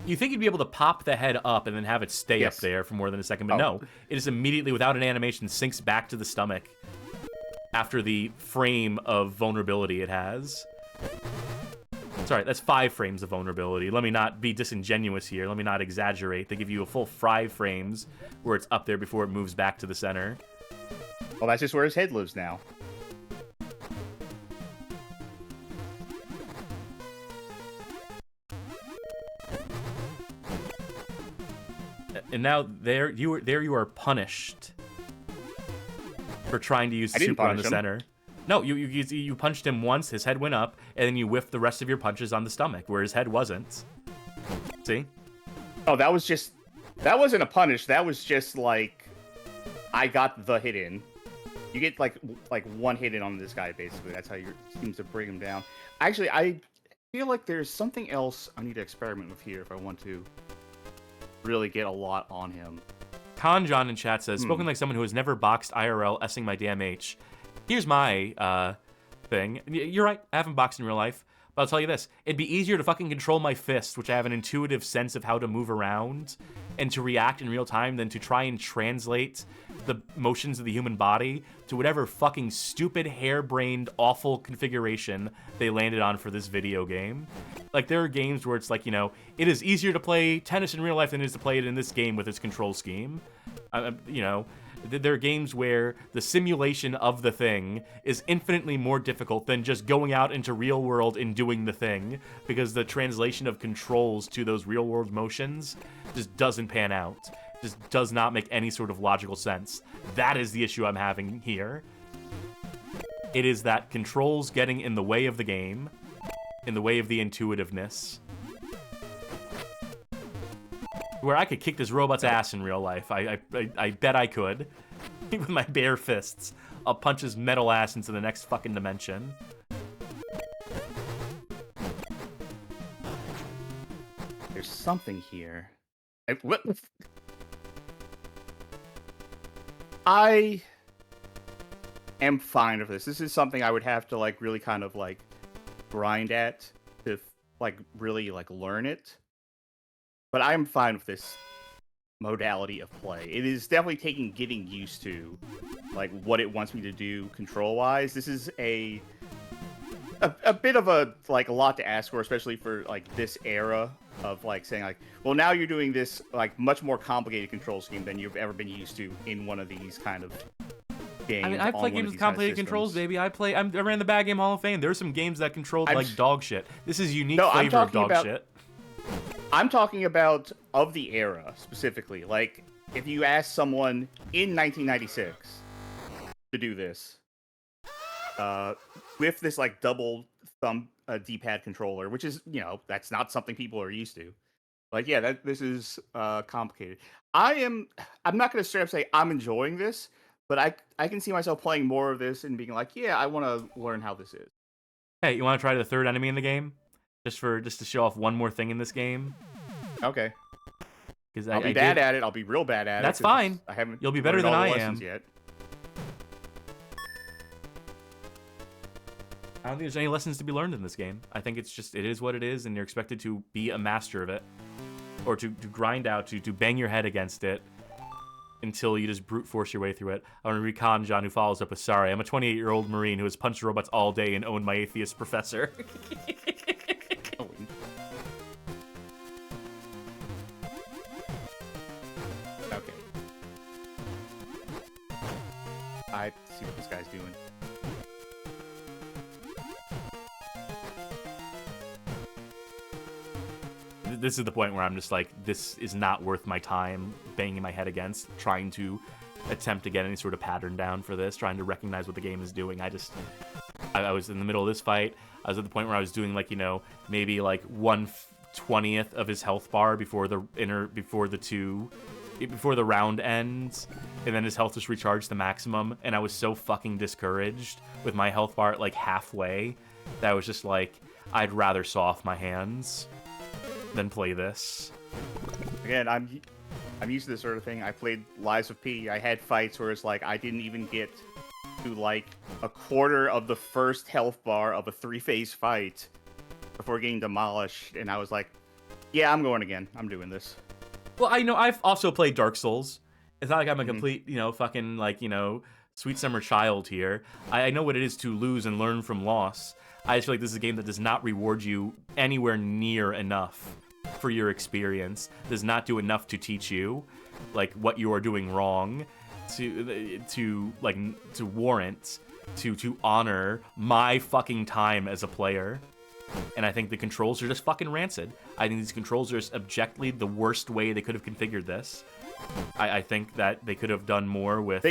You think you'd be able to pop the head up and then have it stay up there for more than a second, but no. It is immediately, without an animation, sinks back to the stomach after the frame of vulnerability it has. Sorry, that's 5 frames of vulnerability. Let me not be disingenuous here. Let me not exaggerate. They give you a full 5 frames where it's up there before it moves back to the center. Well, that's just where his head lives now. And now there you are punished for trying to use the super on the center. No, you punched him once, his head went up, and then you whiffed the rest of your punches on the stomach, where his head wasn't. See? Oh, that wasn't a punish. That was just like, I got the hit in. You get like one hit in on this guy, basically. That's how you seems to bring him down. Actually, I feel like there's something else I need to experiment with here if I want to really get a lot on him. Conjon in chat says, spoken like someone who has never boxed IRL, S-ing my damn H. Here's my thing. You're right, I haven't boxed in real life, but I'll tell you this. It'd be easier to fucking control my fist, which I have an intuitive sense of how to move around and to react in real time, than to try and translate the motions of the human body to whatever fucking stupid, harebrained, awful configuration they landed on for this video game. Like, there are games where it's like, you know, it is easier to play tennis in real life than it is to play it in this game with its control scheme. You know, there are games where the simulation of the thing is infinitely more difficult than just going out into real world and doing the thing, because the translation of controls to those real world motions just doesn't pan out. Just does not make any sort of logical sense. That is the issue I'm having here. It is that controls getting in the way of the game, in the way of the intuitiveness. Where I could kick this robot's ass in real life. I bet I could. With my bare fists. I'll punch his metal ass into the next fucking dimension. There's something here. I am fine with this. This is something I would have to like really kind of like grind at to like really like learn it. But I'm fine with this modality of play. It is definitely getting used to like what it wants me to do control wise. This is a bit of a lot to ask for, especially for like this era of like saying like, well, now you're doing this like much more complicated control scheme than you've ever been used to in one of these kind of games. I mean, I've played games with complicated controls, baby. I ran the Bad Game Hall of Fame. There's some games that controlled like dog shit. This is unique flavor of dog shit. I'm talking about of the era specifically. Like, if you ask someone in 1996 to do this with this like double thumb D-pad controller, which is, you know, that's not something people are used to. Like, yeah, this is complicated. I'm not going to straight up say I'm enjoying this, but I can see myself playing more of this and being like, yeah, I want to learn how this is. Hey, you want to try the third enemy in the game? Just to show off one more thing in this game. Okay. I'll be bad at it. I'll be real bad at it. That's fine. You'll be better than I am. Yet. I don't think there's any lessons to be learned in this game. I think it's just, it is what it is, and you're expected to be a master of it. Or to grind out, to bang your head against it until you just brute force your way through it. I want to recon John, who follows up with, sorry, I'm a 28-year-old Marine who has punched robots all day and owned my atheist professor. Oh, I see what this guy's doing. This is the point where I'm just like, this is not worth my time banging my head against, trying to attempt to get any sort of pattern down for this, trying to recognize what the game is doing. I was in the middle of this fight. I was at the point where I was doing like, maybe like 1/20th of his health bar before the round ends, and then his health just recharged to maximum, and I was so fucking discouraged with my health bar at like halfway that I was just like, I'd rather saw off my hands than play this. Again, I'm used to this sort of thing. I played Lies of P. I had fights where it's like I didn't even get to like a quarter of the first health bar of a 3-phase fight before getting demolished, and I was like, yeah, I'm going again. I'm doing this. Well, I've also played Dark Souls. It's not like I'm a complete, fucking like, sweet summer child here. I know what it is to lose and learn from loss. I just feel like this is a game that does not reward you anywhere near enough for your experience. Does not do enough to teach you, like, what you are doing wrong, to warrant, to honor my fucking time as a player. And I think the controls are just fucking rancid. I think these controls are just objectively the worst way they could have configured this. I think that they could have done more with...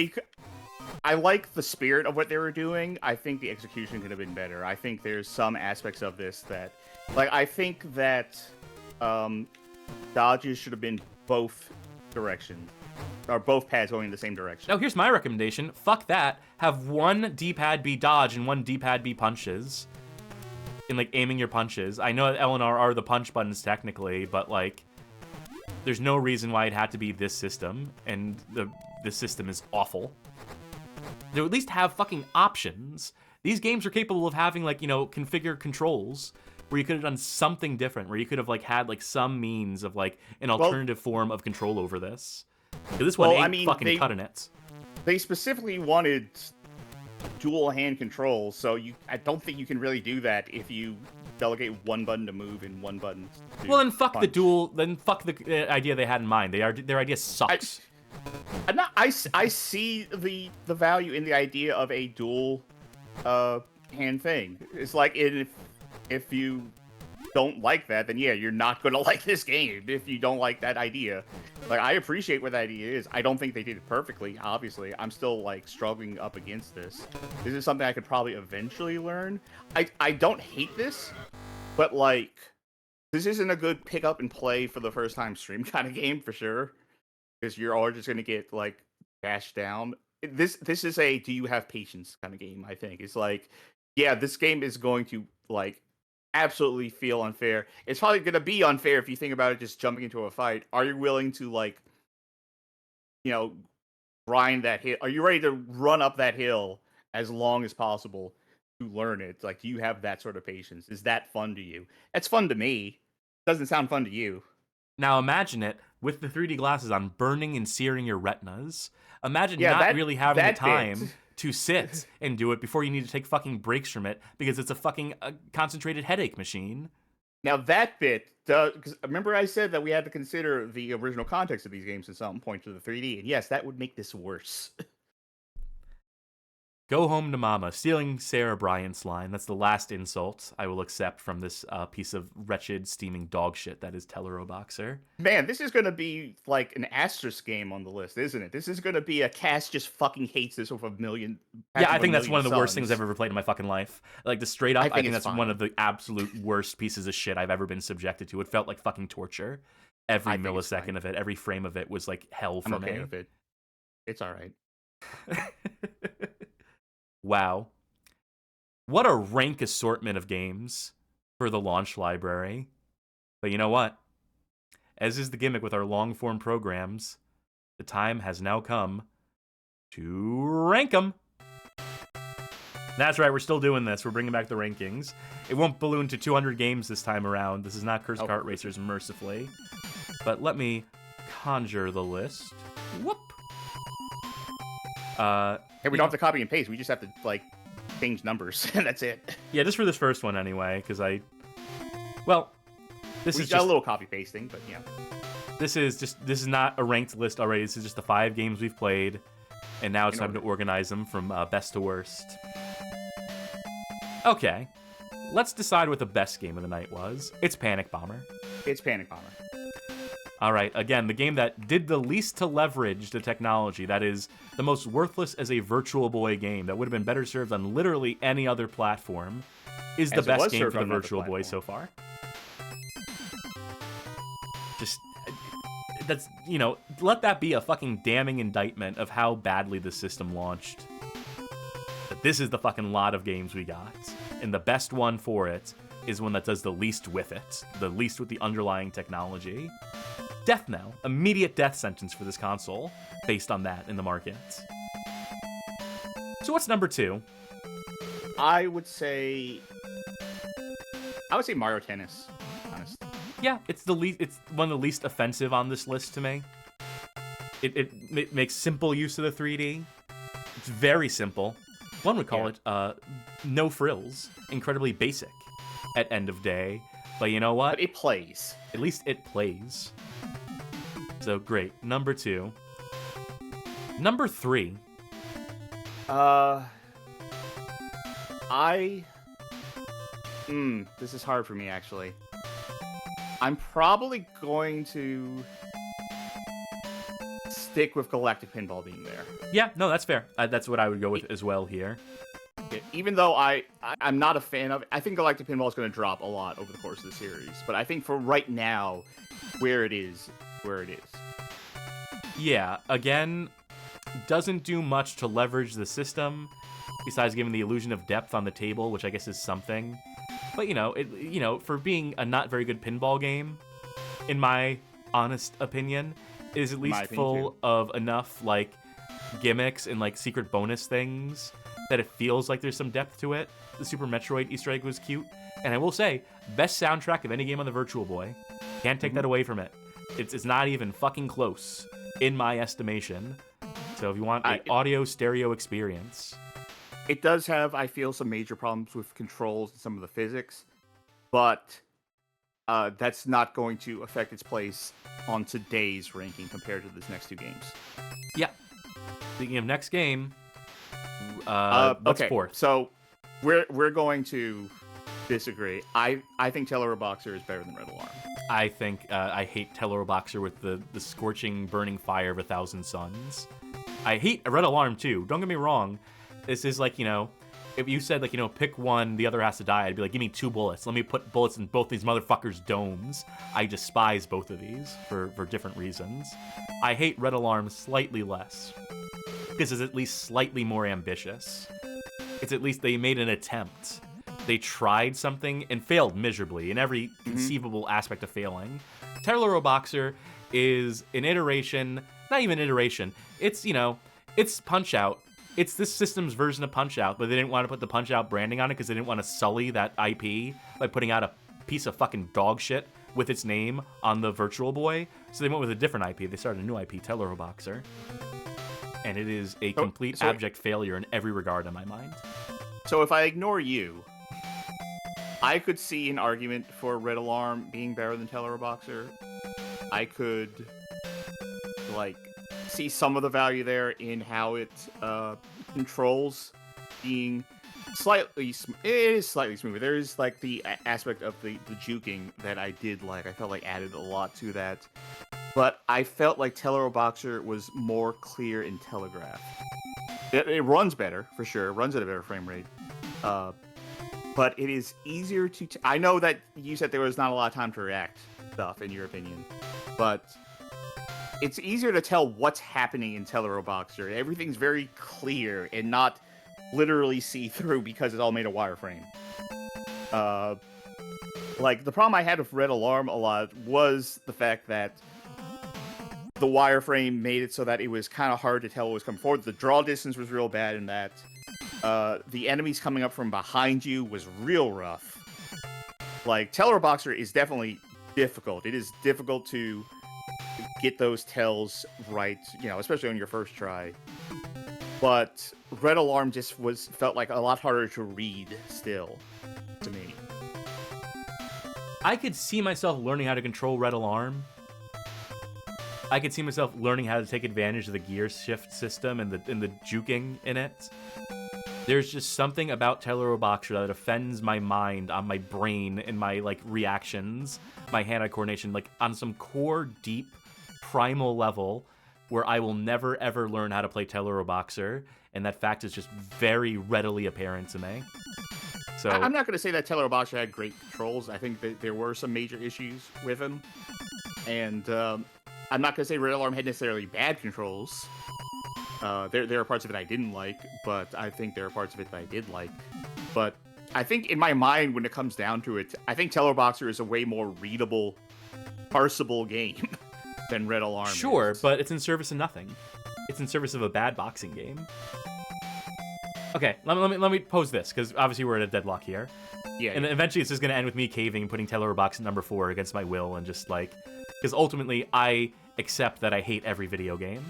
I like the spirit of what they were doing. I think the execution could have been better. I think there's some aspects of this that... Like, I think that dodges should have been both directions. Or both pads going in the same direction. Now, here's my recommendation. Fuck that. Have one D-pad be dodge and one D-pad be punches. In, like, aiming your punches. I know that L and R are the punch buttons, technically, but, like, there's no reason why it had to be this system, and the system is awful. They at least have fucking options. These games are capable of having, like, configure controls where you could have done something different, where you could have, like, had, like, some means of, like, an alternative form of control over this. This one ain't fucking cutting it. They specifically wanted dual hand controls, so I don't think you can really do that if you delegate one button to move and one button to Well, then fuck punch. the dual. Then fuck the idea they had in mind. Their idea sucks. I see the value in the idea of a dual hand thing. It's like if you don't like that, then yeah, you're not gonna like this game if you don't like that idea. Like, I appreciate what that idea is. I don't think they did it perfectly, obviously. I'm still, like, struggling up against this. This is something I could probably eventually learn. I don't hate this, but, like, this isn't a good pick up and play for the first time stream kind of game, for sure. Because you're all just gonna get, like, bashed down. This is a do you have patience kind of game, I think. It's like, yeah, this game is going to, like, absolutely feel unfair. It's probably going to be unfair if you think about it just jumping into a fight. Are you willing to, like, grind that hill? Are you ready to run up that hill as long as possible to learn it? Like, do you have that sort of patience? Is that fun to you? It's fun to me. Doesn't sound fun to you. Now imagine it with the 3D glasses on, burning and searing your retinas. Imagine really having the time to sit and do it before you need to take fucking breaks from it because it's a fucking concentrated headache machine. Now that bit, because remember I said that we had to consider the original context of these games at some point to the 3D, and yes, that would make this worse. Go home to mama. Stealing Sarah Bryant's line. That's the last insult I will accept from this piece of wretched, steaming dog shit that is Teleroboxer. Man, this is going to be like an asterisk game on the list, isn't it? This is going to be a cast just fucking hates this with a million. Yeah, I think that's one of the worst things I've ever played in my fucking life. Like, the straight up, I think that's fine. one of the absolute worst pieces of shit I've ever been subjected to. It felt like fucking torture. Every millisecond of it, every frame of it was like hell for me. I'm okay with it. It's all right. Wow. What a rank assortment of games for the launch library. But you know what? As is the gimmick with our long-form programs, the time has now come to rank them. That's right, we're still doing this. We're bringing back the rankings. It won't balloon to 200 games this time around. This is not Cursed Kart Racers, mercifully. But let me conjure the list. Whoop! Hey, we don't have to copy and paste. We just have to, like, change numbers, and that's it. Yeah, just for this first one anyway, because well, this We is got just a little copy pasting, but yeah. this is not a ranked list already. This is just the 5 games we've played. And now it's time to organize them from best to worst. Okay, let's decide what the best game of the night was. It's Panic Bomber. It's Panic Bomber. All right, again, the game that did the least to leverage the technology, that is the most worthless as a Virtual Boy game that would have been better served on literally any other platform, is the best game for the Virtual Boy so far. Just, that's, you know, let that be a fucking damning indictment of how badly the system launched. But this is the fucking lot of games we got, and the best one for it is one that does the least with it, the least with the underlying technology. Death Knell, immediate death sentence for this console, based on that in the market. So what's number 2? I would say Mario Tennis, honestly. Yeah, it's one of the least offensive on this list to me. It makes simple use of the 3D. It's very simple. One would call it no frills, incredibly basic at end of day. But you know what? But it plays. At least it plays. So great. Number 2. Number 3. This is hard for me, actually. I'm probably going to stick with Galactic Pinball being there. Yeah, no, that's fair. That's what I would go with as well here. Even though I'm not a fan of it, I think Galactic Pinball is going to drop a lot over the course of the series. But I think for right now, where it is. Yeah, again, doesn't do much to leverage the system, besides giving the illusion of depth on the table, which I guess is something. But, for being a not very good pinball game, in my honest opinion, it is at least full of enough, gimmicks and, secret bonus things that it feels like there's some depth to it. The Super Metroid Easter egg was cute. And I will say, best soundtrack of any game on the Virtual Boy. Can't take that away from it. It's not even fucking close, in my estimation. So if you want an audio stereo experience... It does have, I feel, some major problems with controls and some of the physics, but that's not going to affect its place on today's ranking compared to these next 2 games. Yeah. Speaking of next game, what's okay, 4th? So we're going to disagree. I think Teleroboxer is better than Red Alarm. I think I hate Teleroboxer with the scorching, burning fire of 1,000 suns. I hate Red Alarm too. Don't get me wrong. This is if you said pick one, the other has to die, I'd be like, give me 2 bullets. Let me put bullets in both these motherfuckers' domes. I despise both of these for different reasons. I hate Red Alarm slightly less because it's at least slightly more ambitious. It's at least they made an attempt. They tried something and failed miserably in every conceivable aspect of failing. Teleroboxer is an iteration, not even iteration. It's it's Punch-Out. It's this system's version of Punch-Out, but they didn't want to put the Punch-Out branding on it because they didn't want to sully that IP by putting out a piece of fucking dog shit with its name on the Virtual Boy. So they went with a different IP. They started a new IP, Teleroboxer. And it is a complete abject failure in every regard in my mind. So if I ignore you, I could see an argument for Red Alarm being better than Teleroboxer. I could, see some of the value there in how it controls being slightly... It is slightly smoother. There is, the aspect of the juking that I did like. I felt like added a lot to that. But I felt like Teleroboxer was more clear and telegraphed. It runs better, for sure. It runs at a better frame rate. But it is easier to... I know that you said there was not a lot of time to react stuff, in your opinion. But it's easier to tell what's happening in Teleroboxer. Everything's very clear and not literally see-through because it's all made of wireframe. The problem I had with Red Alarm a lot was the fact that the wireframe made it so that it was kind of hard to tell what was coming forward. The draw distance was real bad in that. The enemies coming up from behind you was real rough. Teleroboxer is definitely difficult. It is difficult to get those tells right, especially on your first try. But Red Alarm just felt like a lot harder to read still, to me. I could see myself learning how to control Red Alarm. I could see myself learning how to take advantage of the gear shift system and the juking in it. There's just something about Teleroboxer that offends my mind, on my brain, and my like reactions, my hand-eye coordination, like on some core, deep, primal level, where I will never ever learn how to play Teleroboxer, and that fact is just very readily apparent to me. So I'm not going to say that Teleroboxer had great controls. I think that there were some major issues with him, and I'm not going to say Red Alarm had necessarily bad controls. There are parts of it I didn't like, but I think there are parts of it that I did like. But I think in my mind, when it comes down to it, I think Teleroboxer is a way more readable, parsable game than Red Alarm sure, is. but it's in service of nothing. It's in service of a bad boxing game. Okay, let me pose this, because obviously we're at a deadlock here. Yeah, And yeah. eventually it's just going to end with me caving and putting Teleroboxer at number 4 against my will, and just like... Because ultimately, I accept that I hate every video game.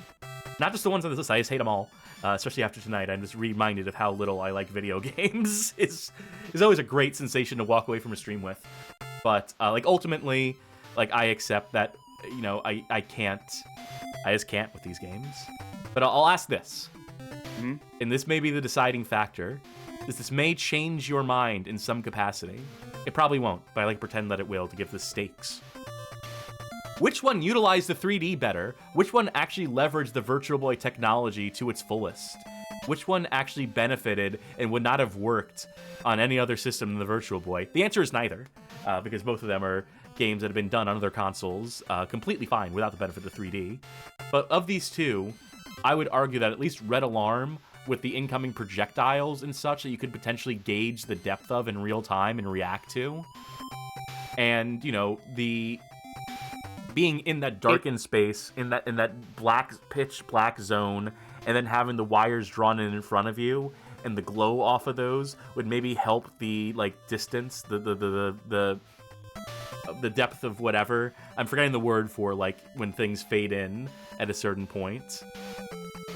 Not just the ones on this list, I just hate them all. Especially after tonight, I'm just reminded of how little I like video games. It's always a great sensation to walk away from a stream with. But, like, ultimately, like, I accept that, you know, I just can't with these games. But I'll ask this. Hmm? And this may be the deciding factor. This may change your mind in some capacity. It probably won't, but I like to pretend that it will to give the stakes. Which one utilized the 3D better? Which one actually leveraged the Virtual Boy technology to its fullest? Which one actually benefited and would not have worked on any other system than the Virtual Boy? The answer is neither, because both of them are games that have been done on other consoles completely fine without the benefit of the 3D. But of these two, I would argue that at least Red Alarm, with the incoming projectiles and such that you could potentially gauge the depth of in real time and react to, and, you know, the... being in that darkened space, in that pitch black zone, and then having the wires drawn in front of you, and the glow off of those would maybe help the like distance, the depth of whatever. I'm forgetting the word for like when things fade in at a certain point.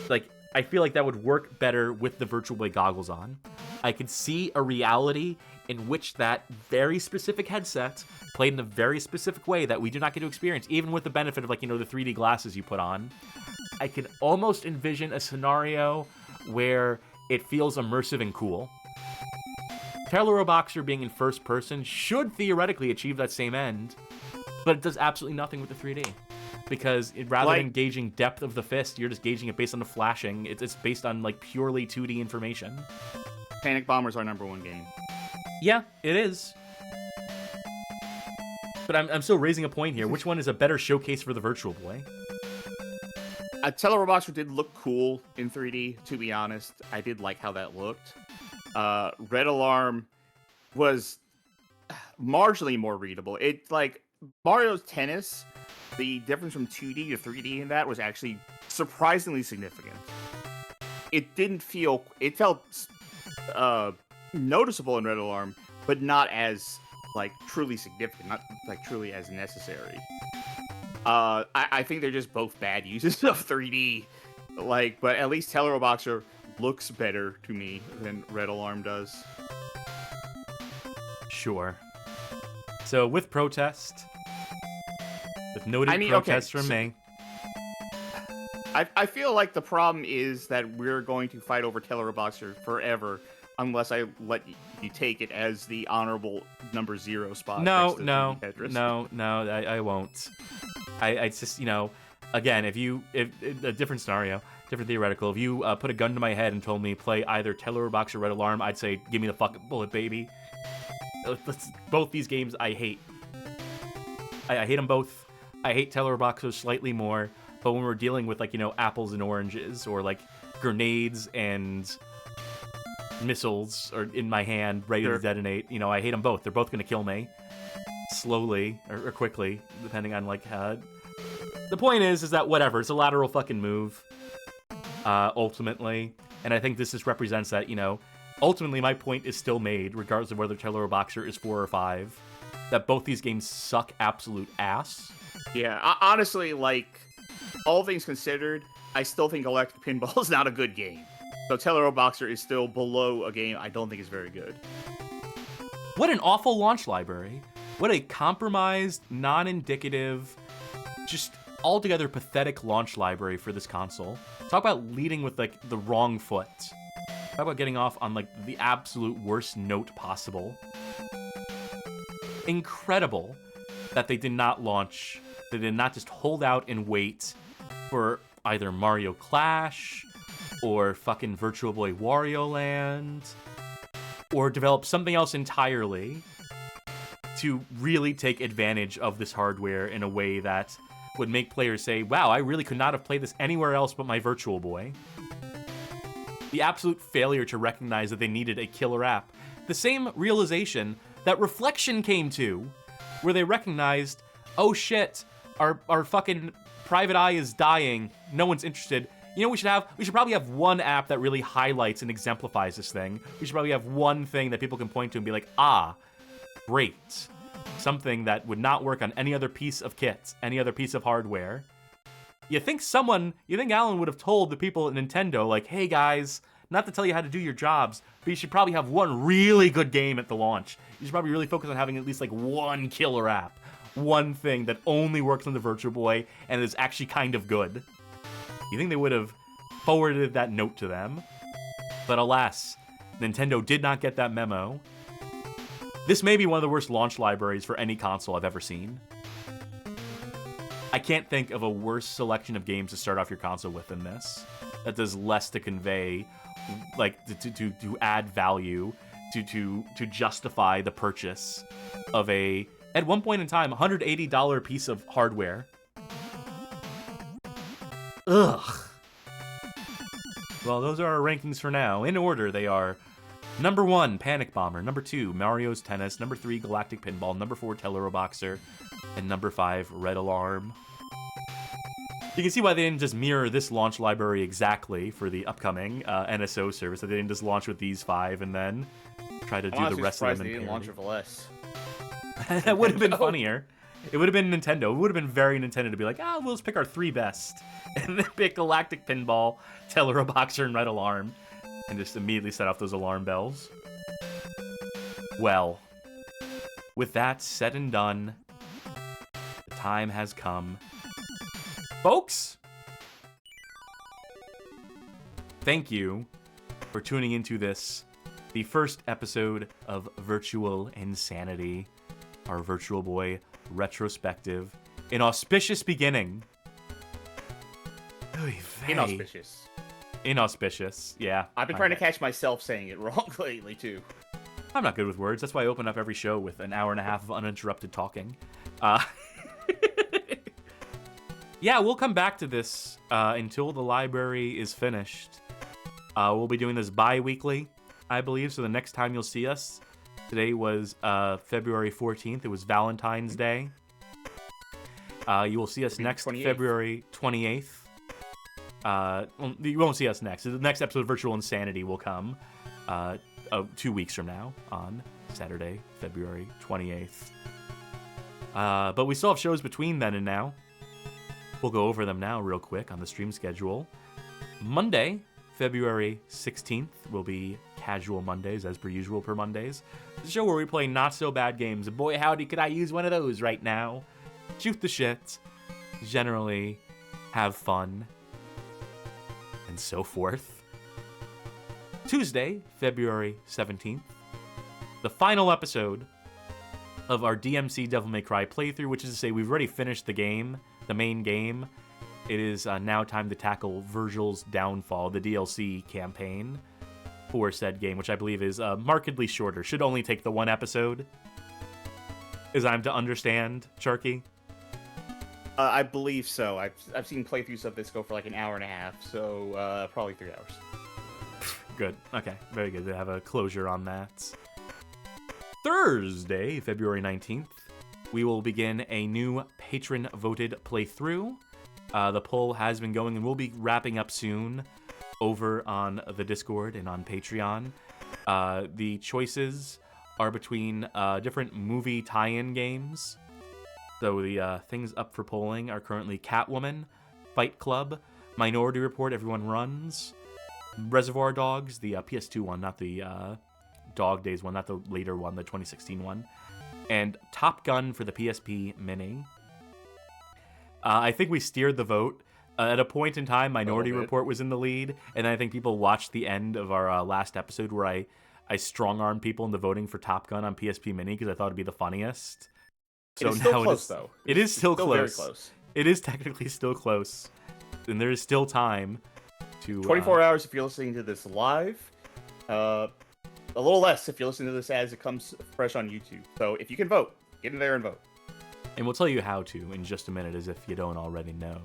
Like, I feel like that would work better with the Virtual Boy goggles on. I could see a reality in which that very specific headset played in a very specific way that we do not get to experience, even with the benefit of, like, you know, the 3D glasses you put on. I could almost envision a scenario where it feels immersive and cool. Teleroboxer being in first person should theoretically achieve that same end, but it does absolutely nothing with the 3D. Because rather than gauging depth of the fist, you're just gauging it based on the flashing. It's based on, like, purely 2D information. Panic Bomber's our #1 game. Yeah, it is. But I'm still raising a point here. Which one is a better showcase for the Virtual Boy? Teleroboxer did look cool in 3D, to be honest. I did like how that looked. Red Alarm was marginally more readable. It's like Mario's Tennis, the difference from 2D to 3D in that was actually surprisingly significant. It felt noticeable in Red Alarm, but not as like truly significant, not like truly as necessary. I think they're just both bad uses of 3D. Like, but at least Teleroboxer looks better to me than Red Alarm does. Sure. So with protest, with noted protest from me. I feel like the problem is that we're going to fight over Teleroboxer forever unless I let you take it as the honorable #0 spot. No, Tetris. I won't. I just, you know, again, if a different scenario, different theoretical, if you put a gun to my head and told me play either Teleroboxer or Red Alarm, I'd say, give me the fucking bullet, baby. Both these games I hate. I hate them both. I hate Teleroboxer slightly more, but when we're dealing with, like, you know, apples and oranges, or like grenades and missiles or in my hand ready to detonate, you know, I hate them both. They're both gonna kill me slowly or quickly, depending on like the point is that whatever, it's a lateral fucking move ultimately, and I think this just represents that, you know, ultimately my point is still made regardless of whether Teleroboxer is 4 or 5, that both these games suck absolute ass. Yeah, honestly, like, all things considered, I still think Galactic Pinball is not a good game. So Teleroboxer is still below a game I don't think is very good. What an awful launch library. What a compromised, non-indicative, just altogether pathetic launch library for this console. Talk about leading with, like, the wrong foot. Talk about getting off on, like, the absolute worst note possible. Incredible that they did not launch, they did not just hold out and wait for either Mario Clash or fucking Virtual Boy Wario Land or develop something else entirely to really take advantage of this hardware in a way that would make players say, wow, I really could not have played this anywhere else but my Virtual Boy. The absolute failure to recognize that they needed a killer app. The same realization that Reflection came to, where they recognized, oh shit, our fucking private eye is dying, no one's interested. You know what we should have? We should probably have one app that really highlights and exemplifies this thing. We should probably have one thing that people can point to and be like, ah, great. Something that would not work on any other piece of kit, any other piece of hardware. You think Alan would have told the people at Nintendo, like, hey guys, not to tell you how to do your jobs, but you should probably have one really good game at the launch. You should probably really focus on having at least like one killer app. One thing that only works on the Virtual Boy and is actually kind of good. You think they would have forwarded that note to them? But alas, Nintendo did not get that memo. This may be one of the worst launch libraries for any console I've ever seen. I can't think of a worse selection of games to start off your console with than this. That does less to convey, like, to add value, to justify the purchase of a, at one point in time, $180 piece of hardware. Ugh. Well, those are our rankings for now. In order, they are number 1, Panic Bomber. Number 2, Mario's Tennis. Number 3, Galactic Pinball. Number 4, Teleroboxer. And number 5, Red Alarm. You can see why they didn't just mirror this launch library exactly for the upcoming NSO service. That they didn't just launch with these 5 and then try to do the rest of them in parody. Launch with less. That would have been funnier. It would have been Nintendo. It would have been very Nintendo to be like, we'll just pick our 3 best. And then pick Galactic Pinball, Teleroboxer, and Red Alarm. And just immediately set off those alarm bells. Well, with that said and done, the time has come. Folks, thank you for tuning into this, the first episode of Virtual Insanity, our Virtual Boy retrospective. An auspicious beginning. Inauspicious. Inauspicious, yeah. I've been trying to catch myself saying it wrong lately, too. I'm not good with words. That's why I open up every show with an hour and a half of uninterrupted talking. Yeah, we'll come back to this until the library is finished. We'll be doing this bi-weekly, I believe, so the next time you'll see us. Today was February 14th. It was Valentine's Day. You will see us next 28th. February 28th. Well, you won't see us next. The next episode of Virtual Insanity will come 2 weeks from now on Saturday, February 28th. But we still have shows between then and now. We'll go over them now real quick on the stream schedule. Monday, February 16th, will be Casual Mondays, as per usual per Mondays. The show where we play not-so-bad games. And boy, howdy, could I use one of those right now. Shoot the shit. Generally have fun. And so forth. Tuesday, February 17th, the final episode of our DMC Devil May Cry playthrough, which is to say we've already finished the game, the main game. It is now time to tackle Virgil's Downfall, the DLC campaign for said game, which I believe is markedly shorter. Should only take the 1 episode, as I'm to understand, Sharky. I believe so. I've seen playthroughs of this go for like an hour and a half, so probably 3 hours. Good. Okay. Very good to have a closure on that. Thursday, February 19th, we will begin a new patron-voted playthrough. The poll has been going and will be wrapping up soon over on the Discord and on Patreon. The choices are between different movie tie-in games. So the things up for polling are currently Catwoman, Fight Club, Minority Report, Everyone Runs, Reservoir Dogs, the PS2 one, not the Dog Days one, not the later one, the 2016 one, and Top Gun for the PSP Mini. I think we steered the vote. At a point in time, Minority bit. Report was in the lead, and I think people watched the end of our last episode where I strong-armed people into voting for Top Gun on PSP Mini because I thought it'd be the funniest. So It's still now close, though. It is It's still very close. close. It is technically still close, and there is still time to 24 hours if you're listening to this live. A little less if you're listening to this as it comes fresh on YouTube. So if you can vote, get in there and vote. And we'll tell you how to in just a minute, as if you don't already know.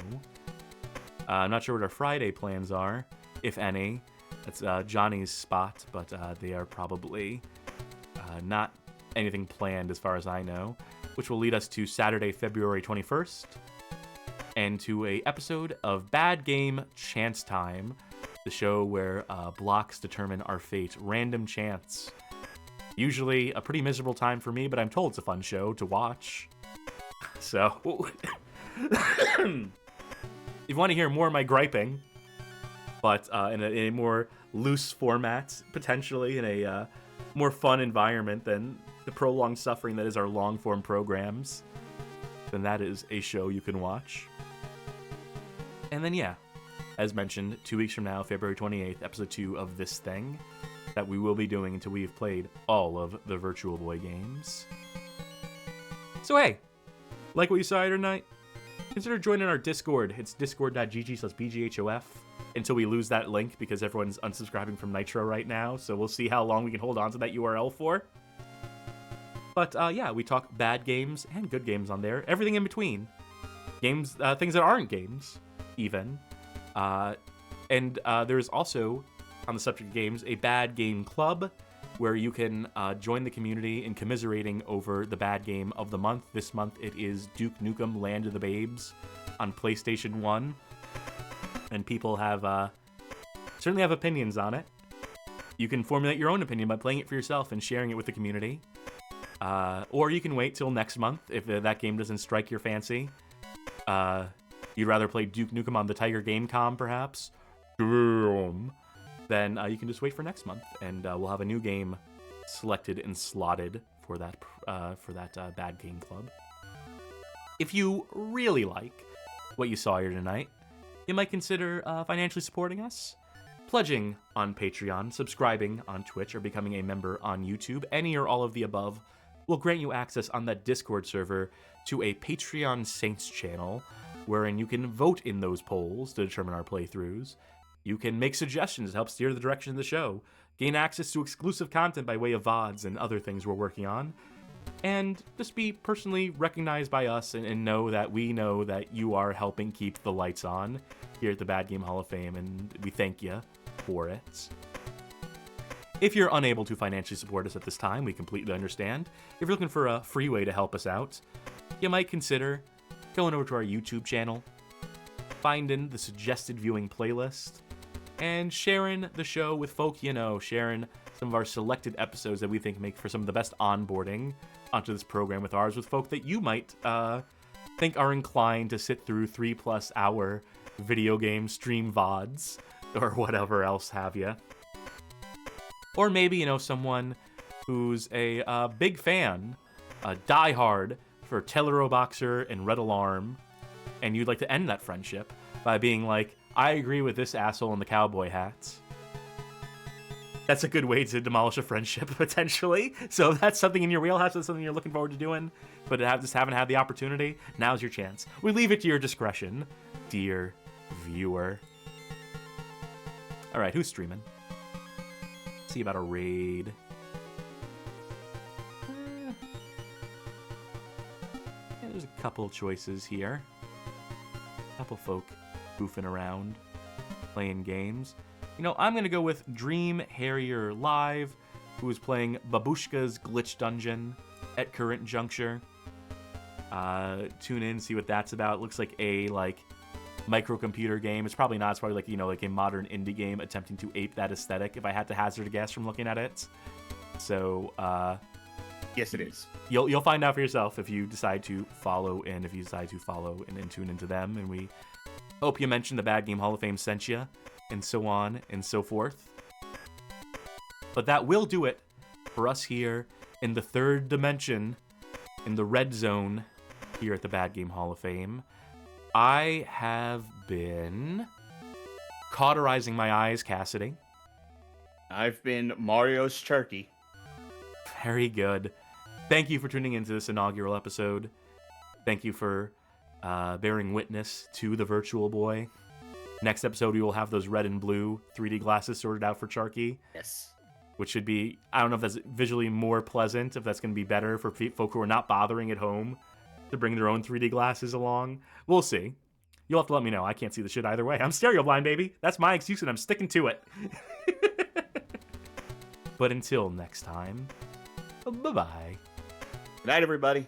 I'm not sure what our Friday plans are, if any. That's Johnny's spot, but they are probably not anything planned as far as I know, which will lead us to Saturday, February 21st, and to a episode of Bad Game Chance Time, the show where blocks determine our fate. Random chance. Usually a pretty miserable time for me, but I'm told it's a fun show to watch. So, if you want to hear more of my griping, but in a more loose format, potentially in a more fun environment than the prolonged suffering that is our long-form programs, then that is a show you can watch. And then, yeah, as mentioned, 2 weeks from now, February 28th, episode 2 of this thing that we will be doing until we've played all of the Virtual Boy games. So, hey, like what you saw here tonight? Consider joining our Discord. It's discord.gg/bghof until we lose that link because everyone's unsubscribing from Nitro right now, so we'll see how long we can hold on to that URL for. But yeah, we talk bad games and good games on there. Everything in between. Games, things that aren't games, even. And there's also, on the subject of games, a bad game club where you can join the community in commiserating over the bad game of the month. This month it is Duke Nukem Land of the Babes on PlayStation 1. And people have certainly have opinions on it. You can formulate your own opinion by playing it for yourself and sharing it with the community. Or you can wait till next month if that game doesn't strike your fancy. You'd rather play Duke Nukem on the Tiger Gamecom, perhaps? Then you can just wait for next month, and we'll have a new game selected and slotted for that bad game club. If you really like what you saw here tonight, you might consider financially supporting us, pledging on Patreon, subscribing on Twitch, or becoming a member on YouTube. Any or all of the above will grant you access on that Discord server to a Patreon Saints channel, wherein you can vote in those polls to determine our playthroughs. You can make suggestions to help steer the direction of the show, gain access to exclusive content by way of VODs and other things we're working on, and just be personally recognized by us and know that we know that you are helping keep the lights on here at the Bad Game Hall of Fame, and we thank you for it. If you're unable to financially support us at this time, we completely understand. If you're looking for a free way to help us out, you might consider going over to our YouTube channel, finding the suggested viewing playlist, and sharing the show with folk you know, sharing some of our selected episodes that we think make for some of the best onboarding onto this program with ours, with folk that you might think are inclined to sit through 3+ hour video game stream VODs or whatever else have you. Or maybe, someone who's a big fan, a diehard for Teleroboxer and Red Alarm, and you'd like to end that friendship by being like, I agree with this asshole in the cowboy hats. That's a good way to demolish a friendship, potentially. So if that's something in your wheelhouse, that's something you're looking forward to doing, but just haven't had the opportunity, now's your chance. We leave it to your discretion, dear viewer. All right, who's streaming? See about a raid. Yeah, there's a couple choices here. A couple folk goofing around, playing games. I'm going to go with Dream Harrier Live, who is playing Babushka's Glitch Dungeon at current juncture. Tune in, see what that's about. It looks like a microcomputer game. It's probably not. It's probably like a modern indie game attempting to ape that aesthetic, if I had to hazard a guess from looking at it. So, yes, it is. You'll find out for yourself if you decide to follow in, and tune into them. And we hope you mentioned the Bad Game Hall of Fame sent you, and so on and so forth. But that will do it for us here in the third dimension, in the red zone, here at the Bad Game Hall of Fame. I have been cauterizing my eyes, Cassidy. I've been Mario's turkey. Very good. Thank you for tuning into this inaugural episode. Thank you for bearing witness to the Virtual Boy. Next episode, we will have those red and blue 3D glasses sorted out for Charky. Yes. Which should be, I don't know if that's visually more pleasant, if that's going to be better for folk who are not bothering at home to bring their own 3D glasses along. We'll see. You'll have to let me know. I can't see the shit either way. I'm stereo blind, baby. That's my excuse, and I'm sticking to it. But until next time, bye-bye. Good night, everybody.